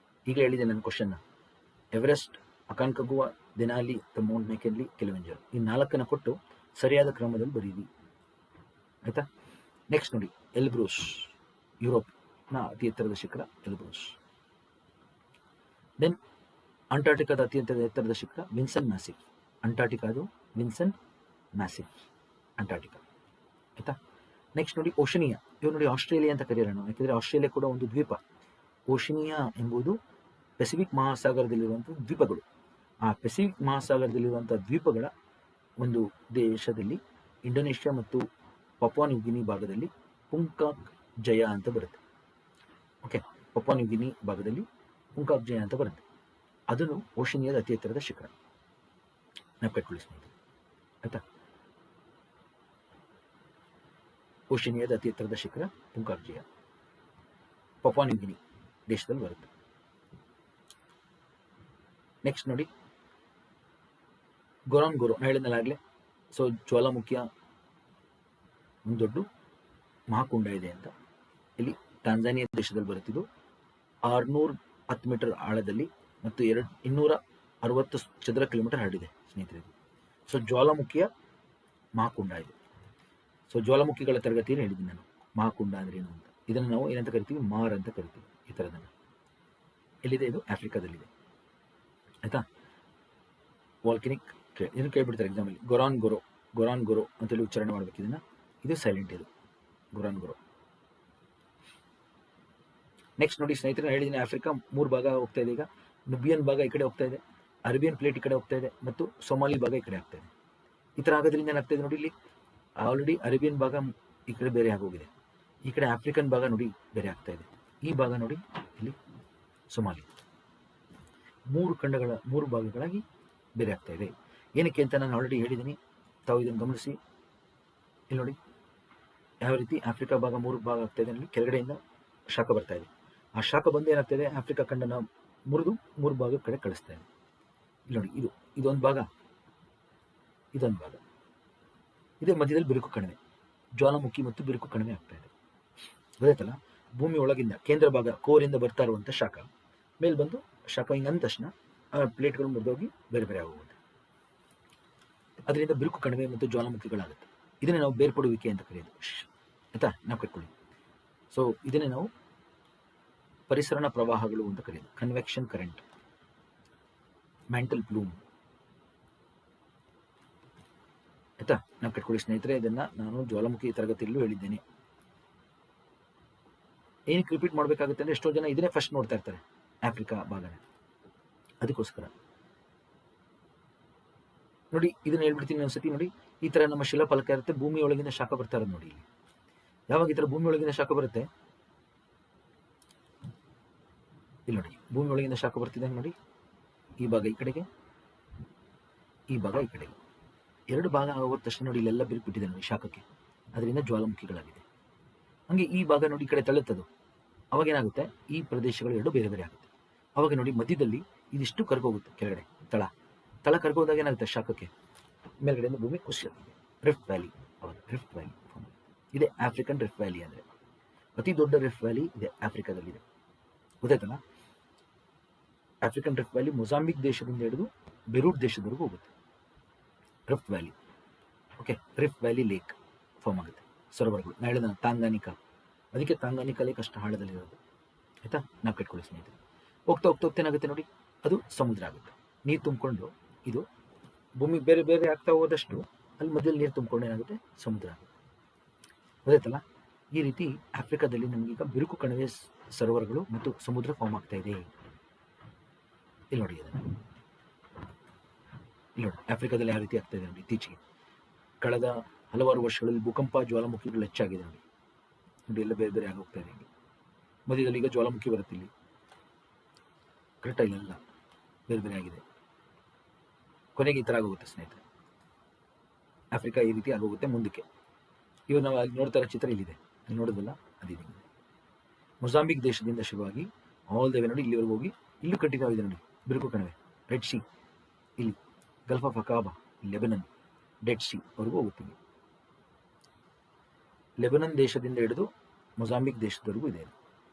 ಈಗ ಹೇಳಿದೆ ನನ್ನ ಕ್ವಶನ್ನ. Everest, Aconcagua, Denali, the Mount McKinley, Kilimanjaro. ಈ 4 ಕೊಟ್ಟು ಸರಿಯಾದ ಕ್ರಮದಲ್ಲಿ ಬರೀರಿ, ಆಯ್ತಾ. ನೆಕ್ಸ್ಟ್ ನೋಡಿ ಎಲ್ಬ್ರೂಸ್, ಯುರೋಪ್ನ ಅತಿ ಎತ್ತರದ ಶಿಖರ ಎಲ್ಬ್ರೂಸ್. ದೆನ್ ಅಂಟಾರ್ಟಿಕಾದ ಅತ್ಯಂತ ಎತ್ತರದ ಶಿಖರ ವಿನ್ಸನ್ ಮ್ಯಾಸಿಫ್. ಅಂಟಾರ್ಟಿಕಾದು ವಿನ್ಸನ್ ಮ್ಯಾಸಿಫ್, ಅಂಟಾರ್ಟಿಕಾ, ಆಯ್ತಾ. ನೆಕ್ಸ್ಟ್ ನೋಡಿ ಓಷನಿಯಾ. ಇವು ನೋಡಿ ಆಸ್ಟ್ರೇಲಿಯಾ ಅಂತ ಕರೆಯೋಣ, ಯಾಕೆಂದರೆ ಆಸ್ಟ್ರೇಲಿಯಾ ಕೂಡ ಒಂದು ದ್ವೀಪ. ಓಷನಿಯಾ ಎಂಬುದು ಪೆಸಿಫಿಕ್ ಮಹಾಸಾಗರದಲ್ಲಿರುವಂಥ ದ್ವೀಪಗಳು. ಆ ಪೆಸಿಫಿಕ್ ಮಹಾಸಾಗರದಲ್ಲಿರುವಂಥ ದ್ವೀಪಗಳ ಒಂದು ದೇಶದಲ್ಲಿ ಇಂಡೋನೇಷ್ಯಾ ಮತ್ತು ಪಪುವಾ ನ್ಯೂ ಗಿನಿ ಭಾಗದಲ್ಲಿ ಪುಂಕಾಕ್ ಜಯ ಅಂತ ಬರುತ್ತೆ. ಓಕೆ, ಪಪುವಾ ನ್ಯೂ ಗಿನಿ ಭಾಗದಲ್ಲಿ ಪುಂಕಾಕ್ ಜಯ ಅಂತ ಬರುತ್ತೆ. ಅದನ್ನು ಓಷನಿಯಾದ ಅತಿ ಎತ್ತರದ ಶಿಖರ, ನೆನಪಿಟ್ಕೊಳ್ಳಿ ಸ್ನೇಹಿತರೆ, ಆಯ್ತಾ. ಓಷನಿಯಾದ ಅತಿ ಎತ್ತರದ ಶಿಖರ ಪುಂಕಾಕ್ ಜಯ, ಪಪುವಾ ನ್ಯೂ ಗಿನಿ ದೇಶದಲ್ಲಿ ಬರುತ್ತೆ. ನೆಕ್ಸ್ಟ್ ನೋಡಿ ಗೊರಾನ್ಗೊರೋ, ನಾ ಹೇಳಿದ್ನಲ್ಲಾಗಲೇ. ಸೊ ಜ್ವಾಲಾಮುಖಿಯ ಒಂದು ದೊಡ್ಡ ಮಹಾಕುಂಡ ಇದೆ ಅಂತ. ಇಲ್ಲಿ ತಾಂಜಾನಿಯಾ ದೇಶದಲ್ಲಿ ಬರುತ್ತಿದ್ದು 610 ಮೀಟರ್ ಆಳದಲ್ಲಿ ಮತ್ತು 260 ಚದರ ಕಿಲೋಮೀಟರ್ ಹರಡಿದೆ ಸ್ನೇಹಿತರೆ. ಸೊ ಜ್ವಾಲಾಮುಖಿಯ ಮಹಾಕುಂಡ ಇದೆ. ಸೊ ಜ್ವಾಲಾಮುಖಿಗಳ ತರಗತಿಯನ್ನು ಹೇಳಿದ್ದೀನಿ ನಾನು, ಮಹಾಕುಂಡ ಅಂದ್ರೆ ಏನು ಅಂತ. ಇದನ್ನು ನಾವು ಏನಂತ ಕರಿತೀವಿ, ಮಾರ್ ಅಂತ ಕರಿತೀವಿ. ಈ ಥರದನ್ನು ಎಲ್ಲಿದೆ, ಇದು ಆಫ್ರಿಕಾದಲ್ಲಿದೆ, ಆಯ್ತಾ. ವಾಲ್ಕನಿಕ್ ಇದನ್ನು ಕೇಳ್ಬಿಡ್ತಾರೆ ಎಕ್ಸಾಮಲ್ಲಿ, ಗೊರಾನ್ಗೊರೋ ಅಂತೇಳಿ ಉಚ್ಚಾರಣೆ ಮಾಡ್ಬೇಕು ಇದನ್ನು. ಇದು ಸೈಲೆಂಟ್, ಇದು ಗೊರಾನ್ಗೊರೋ. ನೆಕ್ಸ್ಟ್ ನೋಡಿ ಸ್ನೇಹಿತರೆ, ಹೇಳಿದ್ದೀನಿ ಆಫ್ರಿಕಾ 3 ಭಾಗ ಹೋಗ್ತಾ ಇದೆ ಈಗ. ನುಬಿಯನ್ ಭಾಗ ಈ ಕಡೆ ಹೋಗ್ತಾ ಇದೆ, ಅರೇಬಿಯನ್ ಪ್ಲೇಟ್ ಈ ಕಡೆ ಹೋಗ್ತಾ ಇದೆ, ಮತ್ತು ಸೊಮಾಲಿ ಭಾಗ ಈ ಕಡೆ ಆಗ್ತಾ ಇದೆ. ಈ ಥರ ಆಗೋದ್ರಿಂದ ಏನಾಗ್ತಾ ಇದೆ ನೋಡಿ, ಇಲ್ಲಿ ಆಲ್ರೆಡಿ ಅರೇಬಿಯನ್ ಭಾಗ ಈ ಕಡೆ ಬೇರೆ ಆಗೋಗಿದೆ, ಈ ಕಡೆ ಆಫ್ರಿಕನ್ ಭಾಗ ನೋಡಿ ಬೇರೆ ಆಗ್ತಾ ಇದೆ, ಈ ಭಾಗ ನೋಡಿ ಇಲ್ಲಿ ಸೊಮಾಲಿ. 3 ಭಾಗಗಳಾಗಿ ಬೇರೆ ಆಗ್ತಾ ಇದೆ. ಏನಕ್ಕೆ ಅಂತ ನಾನು ಆಲ್ರೆಡಿ ಹೇಳಿದ್ದೀನಿ, ತಾವು ಇದನ್ನು ಗಮನಿಸಿ. ಇಲ್ಲಿ ನೋಡಿ ಯಾವ ರೀತಿ ಆಫ್ರಿಕಾ ಭಾಗ 3 ಭಾಗ ಆಗ್ತಾ ಇದೆ, ಕೆಳಗಡೆಯಿಂದ ಶಾಖ ಬರ್ತಾ ಇದೆ. ಆ ಶಾಖ ಬಂದು ಏನಾಗ್ತಾ ಇದೆ, ಆಫ್ರಿಕಾ ಖಂಡನ ಮುರಿದು 3 ಭಾಗ ಕಡೆ ಕಳಿಸ್ತಾ ಇದೆ. ಇಲ್ಲಿ ನೋಡಿ, ಇದೊಂದು ಭಾಗ, ಇದೊಂದು ಭಾಗ, ಇದೇ ಮಧ್ಯದಲ್ಲಿ ಬಿರುಕು ಕಣಿವೆ, ಜ್ವಾಲಾಮುಖಿ ಮತ್ತು ಬಿರುಕು ಕಣಿವೆ ಆಗ್ತಾ ಇದೆ. ಗೊತ್ತಾಯ್ತಲ್ಲ. ಭೂಮಿ ಒಳಗಿಂದ ಕೇಂದ್ರ ಭಾಗ ಕೋರಿಂದ ಬರ್ತಾ ಇರುವಂಥ ಶಾಖ ಮೇಲೆ ಬಂದು ಶಾಖ ಹಿಂಗೆ ಅಂದ ತಕ್ಷಣ ಆ ಪ್ಲೇಟ್ಗಳು ಮುರಿದೋಗಿ ಬೇರೆ ಬೇರೆ ಆಗೋಗುತ್ತೆ. ಅದರಿಂದ ಬಿರುಕು ಕಣಿವೆ ಮತ್ತು ಜ್ವಾಲಾಮುಖಿಗಳಾಗುತ್ತೆ. ಇದನ್ನೇ ನಾವು ಬೇರ್ಪಡುವಿಕೆ ಅಂತ ಕರೆಯೋದು, ಆಯ್ತಾ, ನಾವು ಕಟ್ಕೊಳ್ಳಿ. ಸೊ ಇದನ್ನೇ ನಾವು ಪರಿಸರಣ ಪ್ರವಾಹಗಳು ಅಂತ ಕರೆಯೋದು, ಕನ್ವೆಕ್ಷನ್ ಕರೆಂಟ್, ಮ್ಯಾಂಟಲ್ ಪ್ಲೂಮ್, ಆಯ್ತಾ. ನಾವು ಕಟ್ಕೊಳ್ಳಿ ಸ್ನೇಹಿತರೆ. ಇದನ್ನು ನಾನು ಜ್ವಾಲಾಮುಖಿ ತರಗತಿಯಲ್ಲೂ ಹೇಳಿದ್ದೇನೆ. ಏನಕ್ಕೆ ರಿಪೀಟ್ ಮಾಡಬೇಕಾಗುತ್ತೆ ಅಂದರೆ, ಎಷ್ಟೋ ಜನ ಇದನ್ನೇ ಫಸ್ಟ್ ನೋಡ್ತಾ ಇರ್ತಾರೆ, ಆಫ್ರಿಕಾ ಭಾಗನ. ಅದಕ್ಕೋಸ್ಕರ ನೋಡಿ, ಇದನ್ನ ಹೇಳ್ಬಿಡ್ತೀನಿ ಒಂದ್ಸತಿ. ನೋಡಿ, ಈ ಥರ ನಮ್ಮ ಶಿಲಾಫಲಕ ಇರುತ್ತೆ, ಭೂಮಿ ಒಳಗಿಂದ ಶಾಖ ಬರ್ತಾ ಇರೋದು ನೋಡಿ. ಇಲ್ಲಿ ಯಾವಾಗ ಈ ಥರ ಭೂಮಿ ಒಳಗಿಂದ ಶಾಖ ಬರುತ್ತೆ, ಇಲ್ಲಿ ನೋಡಿ ಭೂಮಿ ಒಳಗಿಂದ ಶಾಖ ಬರ್ತಿದೆ ನೋಡಿ. ಈ ಭಾಗ ಈ ಕಡೆಗೆ, ಈ ಭಾಗ ಈ ಕಡೆಗೆ, 2 ಭಾಗ ಆಗೋದ ತಕ್ಷಣ ನೋಡಿ ಇಲ್ಲೆಲ್ಲ ಬಿರುಕ್ಬಿಟ್ಟಿದೆ ನೋಡಿ ಶಾಖಕ್ಕೆ, ಅದರಿಂದ ಜ್ವಾಲಾಮುಖಿಗಳಾಗಿದೆ. ಹಂಗೆ ಈ ಭಾಗ ನೋಡಿ ಈ ಕಡೆ ತಳ್ಳುತ್ತದು, ಅವಾಗ ಏನಾಗುತ್ತೆ, ಈ ಪ್ರದೇಶಗಳು 2 ಬೇರೆ ಬೇರೆ ಆಗುತ್ತೆ. ಅವಾಗ ನೋಡಿ ಮಧ್ಯದಲ್ಲಿ ಇದಿಷ್ಟು ಕರ್ಕೋಗುತ್ತೆ ಕೆಳಗಡೆ, ತಳ ಕರ್ಕೋದಾಗ ಏನಾಗುತ್ತೆ, ಶಾಖಕ್ಕೆ ಮೇಲ್ಗಡೆಯಿಂದ ಭೂಮಿ ಕುಸಿಯುತ್ತೆ. ರಿಫ್ಟ್ ವ್ಯಾಲಿ, ಅವಾಗ ರಿಫ್ಟ್ ವ್ಯಾಲಿ ಇದೆ. ಆಫ್ರಿಕನ್ ರಿಫ್ಟ್ ವ್ಯಾಲಿ ಅಂದರೆ ಅತಿ ದೊಡ್ಡ ರಿಫ್ಟ್ ವ್ಯಾಲಿ ಇದೆ, ಆಫ್ರಿಕಾದಲ್ಲಿದೆ. ಗೊತ್ತಾಯ್ತಲ್ಲ. ಆಫ್ರಿಕನ್ ರಿಫ್ಟ್ ವ್ಯಾಲಿ ಮೊಜಾಂಬಿಕ್ ದೇಶದಿಂದ ಹಿಡಿದು ಬೆರೂಟ್ ದೇಶದವರೆಗೂ ಹೋಗುತ್ತೆ, rift valley. Okay, rift valley lake form ಆಗುತ್ತೆ, ಸರೋವರಗಳು. ನಾ ಹೇಳಿದ ತಾಂಗಾನಿಕಾ, ಅದಕ್ಕೆ ತಾಂಗಾನಿಕಾ ಲೇಕ್ ಅಷ್ಟು ಆಳದಲ್ಲಿರೋದು, ಆಯ್ತಾ. ನಾವು ಕಟ್ಕೊಳ್ಳಿ ಸ್ನೇಹಿತರೆ. ಹೋಗ್ತಾ ಹೋಗ್ತಾ ಏನಾಗುತ್ತೆ ನೋಡಿ, ಅದು ಸಮುದ್ರ ಆಗುತ್ತೆ. ನೀರು ತುಂಬಿಕೊಂಡು ಇದು ಭೂಮಿ ಬೇರೆ ಬೇರೆ ಆಗ್ತಾ ಹೋದಷ್ಟು ಅಲ್ಲಿ ಮಧ್ಯದಲ್ಲಿ ನೀರು ತುಂಬಿಕೊಂಡು ಏನಾಗುತ್ತೆ, ಸಮುದ್ರ ಆಗುತ್ತೆ. ಗೊತ್ತಾಯ್ತಲ್ಲ. ಈ ರೀತಿ ಆಫ್ರಿಕಾದಲ್ಲಿ ನಮಗೀಗ ಬಿರುಕು ಕಣಿವೆ ಸರೋವರಗಳು ಮತ್ತು ಸಮುದ್ರ ಫಾರ್ಮ್ ಆಗ್ತಾ ಇದೆ. ಇಲ್ಲಿ ನೋಡಿ, ಅದನ್ನು ಇಲ್ಲಿ ನೋಡಿ ಆಫ್ರಿಕಾದಲ್ಲಿ ಯಾವ ರೀತಿ ಆಗ್ತಾ ಇದೆ ನೋಡಿ. ಇತ್ತೀಚೆಗೆ ಕಳೆದ ಹಲವಾರು ವರ್ಷಗಳಲ್ಲಿ ಭೂಕಂಪ, ಜ್ವಾಲಾಮುಖಿಗಳು ಹೆಚ್ಚಾಗಿದೆ ನೋಡಿ. ನೋಡಿ ಎಲ್ಲ ಬೇರೆ ಬೇರೆ ಆಗೋಗ್ತಾ ಇದೆ. ಮಧ್ಯದಲ್ಲಿ ಈಗ ಜ್ವಾಲಾಮುಖಿ ಬರುತ್ತೆ ಇಲ್ಲಿ, ಕರೆಕ್ಟಾಗಿ ಎಲ್ಲ ಬೇರೆ ಬೇರೆ ಆಗಿದೆ. ಕೊನೆಗೆ ಈ ಥರ ಆಗೋಗುತ್ತೆ ಸ್ನೇಹಿತರೆ, ಆಫ್ರಿಕಾ ಈ ರೀತಿ ಆಗೋಗುತ್ತೆ ಮುಂದಕ್ಕೆ. ಇವಾಗ ನಾವು ಅಲ್ಲಿ ನೋಡ್ತಾ ಇರೋ ಚಿತ್ರ ಇಲ್ಲಿದೆ, ಅಲ್ಲಿ ನೋಡೋದಲ್ಲ, ಅದಿದೆ. ಮೊಜಾಂಬಿಕ್ ದೇಶದಿಂದ ಶುರುವಾಗಿ ಆಲ್ ದ ವೇ ನೋಡಿ ಇಲ್ಲಿವರೆಗೂ ಹೋಗಿ ಇಲ್ಲೂ ಕಂಟಿನ್ಯೂ ಆಗಿದೆ ನೋಡಿ ಬಿರುಕು ಕಣಿವೆ. ರೆಡ್ ಸಿ ಇಲ್ಲಿ, Gulf of Aqaba, Lebanon, Dead Sea ವರೆಗೂ ಹೋಗುತ್ತೀವಿ. ಲೆಬನನ್ ದೇಶದಿಂದ ಹಿಡಿದು ಮೊಜಾಂಬಿಕ್ ದೇಶದವರೆಗೂ ಇದೆ.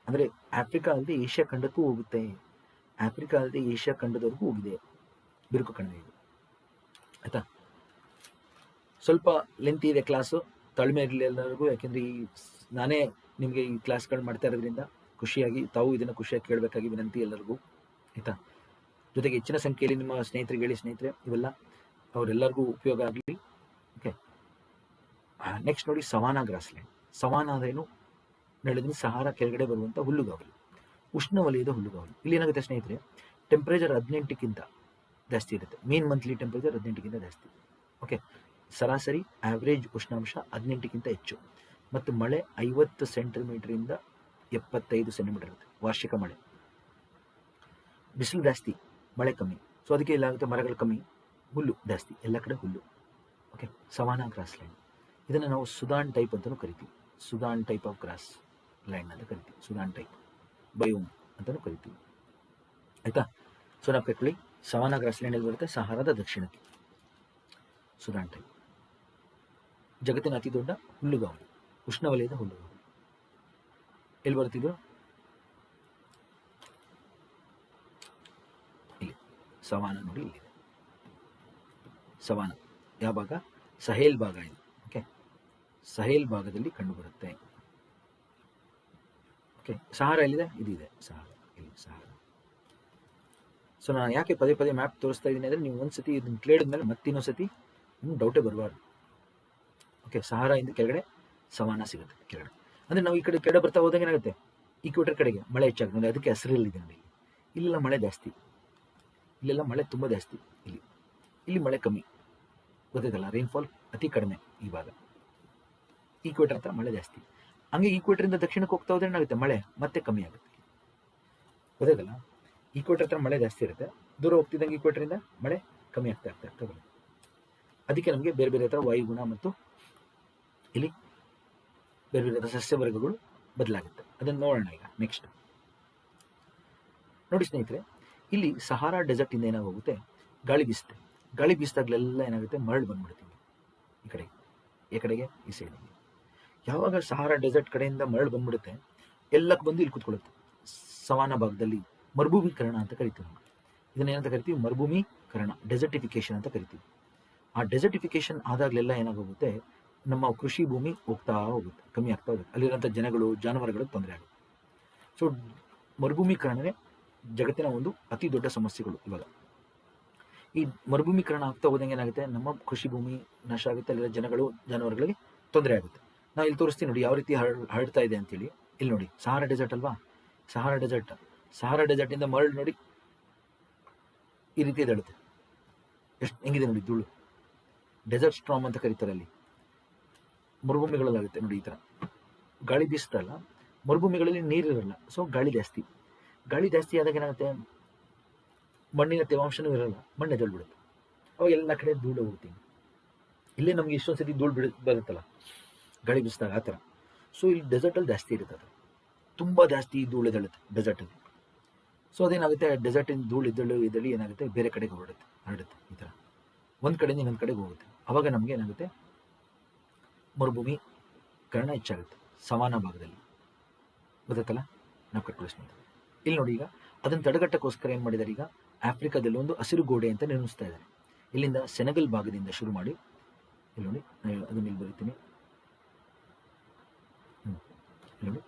ಅಂದರೆ ಆಫ್ರಿಕಾ ಅಲ್ಲದೆ ಏಷ್ಯಾ ಖಂಡಕ್ಕೂ ಹೋಗುತ್ತೆ. ಆಫ್ರಿಕಾ ಅಲ್ಲದೆ ಏಷ್ಯಾ ಖಂಡದವರೆಗೂ ಹೋಗಿದೆ ಬಿರುಕು ಕಣಿವೆ ಇದು. ಆಯ್ತಾ? ಸ್ವಲ್ಪ ಲೆಂತ್ ಇದೆ ಕ್ಲಾಸು, ತಾಳ್ಮೆ ಇರಲಿ ಎಲ್ಲರಿಗೂ. ಯಾಕೆಂದರೆ ನಾನೇ ನಿಮಗೆ ಈ ಕ್ಲಾಸ್ಗಳು ಮಾಡ್ತಾ ಇರೋದ್ರಿಂದ ಖುಷಿಯಾಗಿ ತಾವು ಇದನ್ನು ಖುಷಿಯಾಗಿ ಕೇಳಬೇಕಾಗಿ ವಿನಂತಿ ಎಲ್ಲರಿಗೂ. ಆಯಿತಾ? ಜೊತೆಗೆ ಹೆಚ್ಚಿನ ಸಂಖ್ಯೆಯಲ್ಲಿ ನಿಮ್ಮ ಸ್ನೇಹಿತರಿಗೆ ಹೇಳಿ, ಸ್ನೇಹಿತರೆ ಇವೆಲ್ಲ ಅವರೆಲ್ಲರಿಗೂ ಉಪಯೋಗ ಆಗಲಿ. ಓಕೆ, ನೆಕ್ಸ್ಟ್ ನೋಡಿ ಸವಾನಾ ಗ್ರಾಸ್ಲ್ಯಾಂಡ್. ಸವಾನಾ ಅಂದ್ರೇನು ಹೇಳಿದ್ರೆ ಸಹಾರಾ ಕೆಳಗಡೆ ಬರುವಂಥ ಹುಲ್ಲುಗಾವಲು, ಉಷ್ಣವಲಯದ ಹುಲ್ಲುಗಾವಲು. ಇಲ್ಲಿ ಏನಾಗುತ್ತೆ ಸ್ನೇಹಿತರೆ, ಟೆಂಪ್ರೇಚರ್ 18ಕ್ಕಿಂತ ಜಾಸ್ತಿ ಇರುತ್ತೆ. ಮೀನ್ ಮಂತ್ಲಿ ಟೆಂಪ್ರೇಚರ್ 18ಕ್ಕಿಂತ ಜಾಸ್ತಿ. ಓಕೆ, ಸರಾಸರಿ ಆವ್ರೇಜ್ ಉಷ್ಣಾಂಶ 18ಕ್ಕಿಂತ ಹೆಚ್ಚು, ಮತ್ತು ಮಳೆ 50 ಸೆಂಟಿಮೀಟರಿಂದ 75 ಸೆಂಟಿಮೀಟರ್ ಇರುತ್ತೆ ವಾರ್ಷಿಕ ಮಳೆ. ಬಿಸಿಲು ಜಾಸ್ತಿ, ಮಳೆ ಕಮ್ಮಿ. ಸೊ ಅದಕ್ಕೆ ಏನಾಗುತ್ತೆ, ಮರಗಳು ಕಮ್ಮಿ, ಹುಲ್ಲು ಜಾಸ್ತಿ, ಎಲ್ಲ ಕಡೆ ಹುಲ್ಲು. Okay, savanna grassland. ಇದನ್ನು ನಾವು ಸುದಾನ್ ಟೈಪ್ ಅಂತಲೂ ಕರಿತೀವಿ. Sudan type of grassland ಅಂತ ಕರಿತೀವಿ. ಸುದಾನ್ ಟೈಪ್ ಬಯೋಮ್ ಅಂತಲೂ ಕರಿತೀವಿ. ಆಯಿತಾ? ಸೊ ನಾವು ಕಟ್ಕೊಳ್ಳಿ, ಸವಾನಾ ಗ್ರಾಸ್ಲ್ಯಾಂಡ್ ಎಲ್ಲಿ ಬರುತ್ತೆ? ಸಹಾರಾದ ದಕ್ಷಿಣಕ್ಕೆ. ಸುದಾನ್ ಟೈಪ್ ಜಗತ್ತಿನ ಅತಿ ದೊಡ್ಡ ಹುಲ್ಲುಗಾವಲು, ಉಷ್ಣವಲಯದ ಹುಲ್ಲುಗಾವಲು. ಎಲ್ಲಿ ಬರ್ತಿದ್ರು? ಇಲ್ಲಿ ಸವಾನಾ ನೋಡಿ, ಇಲ್ಲಿದೆ ಸವಾನಾ. ಯಾವ ಭಾಗ? ಸಹೇಲ್ ಭಾಗ ಇದು. ಓಕೆ, ಸಹೇಲ್ ಭಾಗದಲ್ಲಿ ಕಂಡುಬರುತ್ತೆ. ಓಕೆ, ಸಹಾರಾ ಎಲ್ಲಿದೆ? ಇದಿದೆ ಸಹಾರಾ, ಇಲ್ಲಿ ಸಹಾರಾ. ಸೊ ನಾನು ಯಾಕೆ ಪದೇ ಪದೇ ಮ್ಯಾಪ್ ತೋರಿಸ್ತಾ ಇದ್ದೀನಿ ಅಂದರೆ, ನೀವು ಒಂದ್ಸತಿ ಇದನ್ನು ಕೇಳಿದ್ಮೇಲೆ ಮತ್ತಿನ್ನೊಂದ್ಸತಿ ನಿಮ್ಗೆ ಡೌಟೇ ಬರಬಾರ್ದು. ಓಕೆ, ಸಹಾರಾ ಇಂದ ಕೆಳಗಡೆ ಸವಾನಾ ಸಿಗುತ್ತೆ ಕೆಳಗಡೆ. ಅಂದರೆ ನಾವು ಈ ಕಡೆ ಕೆಳಗಡೆ ಬರ್ತಾ ಹೋದಂಗೆ ಏನಾಗುತ್ತೆ, ಈಕ್ವೇಟರ್ ಕಡೆಗೆ ಮಳೆ ಹೆಚ್ಚಾಗುತ್ತೆ. ಅದಕ್ಕೆ ಹಸಿರಲ್ಲಿದೆ ನೋಡಿ. ಇಲ್ಲೆಲ್ಲ ಮಳೆ ಜಾಸ್ತಿ, ಇಲ್ಲೆಲ್ಲ ಮಳೆ ತುಂಬ ಜಾಸ್ತಿ, ಇಲ್ಲಿ ಮಳೆ ಕಮ್ಮಿ. ಗೊತ್ತೈತಲ್ಲ, ರೈನ್ಫಾಲ್ ಅತಿ ಕಡಿಮೆ ಈ ಭಾಗ. ಈಕ್ವೇಟರ್ ಹತ್ರ ಮಳೆ ಜಾಸ್ತಿ. ಹಂಗೆ ಈಕ್ವೇಟರಿಂದ ದಕ್ಷಿಣಕ್ಕೆ ಹೋಗ್ತಾ ಹೋದ್ರೆ ಏನಾಗುತ್ತೆ, ಮಳೆ ಮತ್ತೆ ಕಮ್ಮಿ ಆಗುತ್ತೆ. ಗೊತ್ತೈತಲ್ಲ, ಈಕ್ವೇಟರ್ ಹತ್ರ ಮಳೆ ಜಾಸ್ತಿ ಇರುತ್ತೆ, ದೂರ ಹೋಗ್ತಿದ್ದಂಗೆ ಈಕ್ವೇಟರಿಂದ ಮಳೆ ಕಮ್ಮಿ ಆಗ್ತಾ ಬರುತ್ತೆ. ಅದಕ್ಕೆ ನಮಗೆ ಬೇರೆ ಬೇರೆ ಥರ ವಾಯುಗುಣ ಮತ್ತು ಇಲ್ಲಿ ಬೇರೆ ಬೇರೆ ಸಸ್ಯ ವರ್ಗಗಳು ಬದಲಾಗುತ್ತೆ. ಅದನ್ನು ನೋಡೋಣ ಈಗ. ನೆಕ್ಸ್ಟ್ ನೋಡಿ ಸ್ನೇಹಿತರೆ, ಇಲ್ಲಿ ಸಹಾರಾ ಡೆಸರ್ಟ್ ಇಂದ ಏನಾಗೋಗುತ್ತೆ, ಗಾಳಿ ಬೀಸುತ್ತೆ. ಗಾಳಿ ಬೀಸಿದಾಗಲೆಲ್ಲ ಏನಾಗುತ್ತೆ, ಮರಳು ಬಂದ್ಬಿಡ್ತೀವಿ ಈ ಕಡೆಗೆ. ಈ ಕಡೆಗೆ ಈ ಸೈಡಿಗೆ. ಯಾವಾಗ ಸಹಾರಾ ಡೆಸರ್ಟ್ ಕಡೆಯಿಂದ ಮರಳು ಬಂದ್ಬಿಡುತ್ತೆ, ಎಲ್ಲಕ್ಕೆ ಬಂದು ಇಲ್ಲಿ ಕೂತ್ಕೊಳ್ಳುತ್ತೆ. ಸವಾನಾ ಭಾಗದಲ್ಲಿ ಮರುಭೂಮೀಕರಣ ಅಂತ ಕರಿತೀವಿ. ಇದನ್ನೇನಂತ ಕರಿತೀವಿ? ಮರುಭೂಮೀಕರಣ, ಡೆಸರ್ಟಿಫಿಕೇಶನ್ ಅಂತ ಕರಿತೀವಿ. ಆ ಡೆಸರ್ಟಿಫಿಕೇಶನ್ ಆದಾಗಲೆಲ್ಲ ಏನಾಗೋಗುತ್ತೆ, ನಮ್ಮ ಕೃಷಿ ಭೂಮಿ ಹೋಗ್ತಾ ಹೋಗುತ್ತೆ, ಕಮ್ಮಿ ಆಗ್ತಾ ಹೋಗುತ್ತೆ. ಅಲ್ಲಿರೋಂಥ ಜನಗಳು, ಜಾನುವಾರುಗಳು ತೊಂದರೆ ಆಗುತ್ತೆ. ಸೊ ಮರುಭೂಮೀಕರಣವೇ ಜಗತ್ತಿನ ಒಂದು ಅತಿ ದೊಡ್ಡ ಸಮಸ್ಯೆಗಳು ಇವಾಗ. ಈ ಮರುಭೂಮೀಕರಣ ಆಗ್ತಾ ಹೋದಂಗೆ ಏನಾಗುತ್ತೆ, ನಮ್ಮ ಕೃಷಿ ಭೂಮಿ ನಾಶ ಆಗುತ್ತೆ, ಅಲ್ಲಿರೋ ಜನಗಳು, ಜಾನುವಾರುಗಳಿಗೆ ತೊಂದರೆ ಆಗುತ್ತೆ. ನಾವು ಇಲ್ಲಿ ತೋರಿಸ್ತೀನಿ ನೋಡಿ ಯಾವ ರೀತಿ ಹರಡ್ತಾ ಇದೆ ಅಂತೇಳಿ. ಇಲ್ಲಿ ನೋಡಿ, ಸಹಾರಾ ಡೆಸರ್ಟ್ ಅಲ್ವಾ, ಸಹಾರಾ ಡೆಸರ್ಟಿಂದ ಮರಳು ನೋಡಿ ಈ ರೀತಿ ಎದ್ದೇಳುತ್ತೆ. ಎಷ್ಟು ಹೆಂಗಿದೆ ನೋಡಿ ಧೂಳು. ಡೆಸರ್ಟ್ ಸ್ಟ್ರಾಮ್ ಅಂತ ಕರೀತಾರೆ. ಅಲ್ಲಿ ಮರುಭೂಮಿಗಳಲ್ಲಾಗುತ್ತೆ ನೋಡಿ ಈ ಥರ. ಗಾಳಿ ಬೀಸ್ತಲ್ಲ, ಮರುಭೂಮಿಗಳಲ್ಲಿ ನೀರಿರಲ್ಲ, ಸೊ ಗಾಳಿ ಜಾಸ್ತಿ ಆದಾಗ ಏನಾಗುತ್ತೆ, ಮಣ್ಣಿನ ತೇವಾಂಶನೂ ಇರಲ್ಲ, ಮಣ್ಣು ಎದ್ದೇಳ್ಬಿಡುತ್ತೆ. ಅವಾಗ ಎಲ್ಲ ಕಡೆ ಧೂಳು ಹೋಗ್ತೀವಿ. ಇಲ್ಲೇ ನಮಗೆ ಇಷ್ಟೊಂದು ಸತಿ ಧೂಳು ಬರುತ್ತಲ್ಲ ಗಾಳಿ ಬೀಸಿದಾಗ, ಆ ಥರ. ಸೊ ಇಲ್ಲಿ ಡೆಸರ್ಟಲ್ಲಿ ಜಾಸ್ತಿ ಇರುತ್ತೆ, ಅದು ತುಂಬ ಜಾಸ್ತಿ ಧೂಳು ಎದ್ದೇಳುತ್ತೆ ಡೆಸರ್ಟಲ್ಲಿ. ಸೊ ಅದೇನಾಗುತ್ತೆ, ಡೆಸರ್ಟಿನ ಧೂಳು ಎದ್ದೇಳಿ ಏನಾಗುತ್ತೆ, ಬೇರೆ ಕಡೆಗೆ ಹರಡುತ್ತೆ ಈ ಥರ. ಒಂದು ಕಡೆಯಿಂದ ಇನ್ನೊಂದು ಕಡೆಗೆ ಹೋಗುತ್ತೆ. ಅವಾಗ ನಮಗೆ ಏನಾಗುತ್ತೆ, ಮರುಭೂಮೀಕರಣ ಹೆಚ್ಚಾಗುತ್ತೆ ಸವಾನಾ ಭಾಗದಲ್ಲಿ. ಗೊತ್ತಲ್ಲ, ನಾವು ಕಟ್ಕೊಳಿಸ್ಬೋದು. ಇಲ್ಲಿ ನೋಡಿ, ಈಗ ಅದನ್ನು ತಡೆಗಟ್ಟಕ್ಕೋಸ್ಕರ ಏನು ಮಾಡಿದ್ದಾರೆ, ಈಗ ಆಫ್ರಿಕಾದಲ್ಲಿ ಒಂದು ಹಸಿರು ಗೋಡೆ ಅಂತ ನಿರ್ಮಿಸ್ತಾ ಇದ್ದಾರೆ. ಇಲ್ಲಿಂದ ಸೆನೆಗಲ್ ಭಾಗದಿಂದ ಶುರು ಮಾಡಿ, ಇಲ್ಲಿ ನೋಡಿ, ಅದನ್ನ ಇಲ್ಲಿ ಬರೀತೀನಿ. ಇಲ್ಲಿ ನೋಡಿ,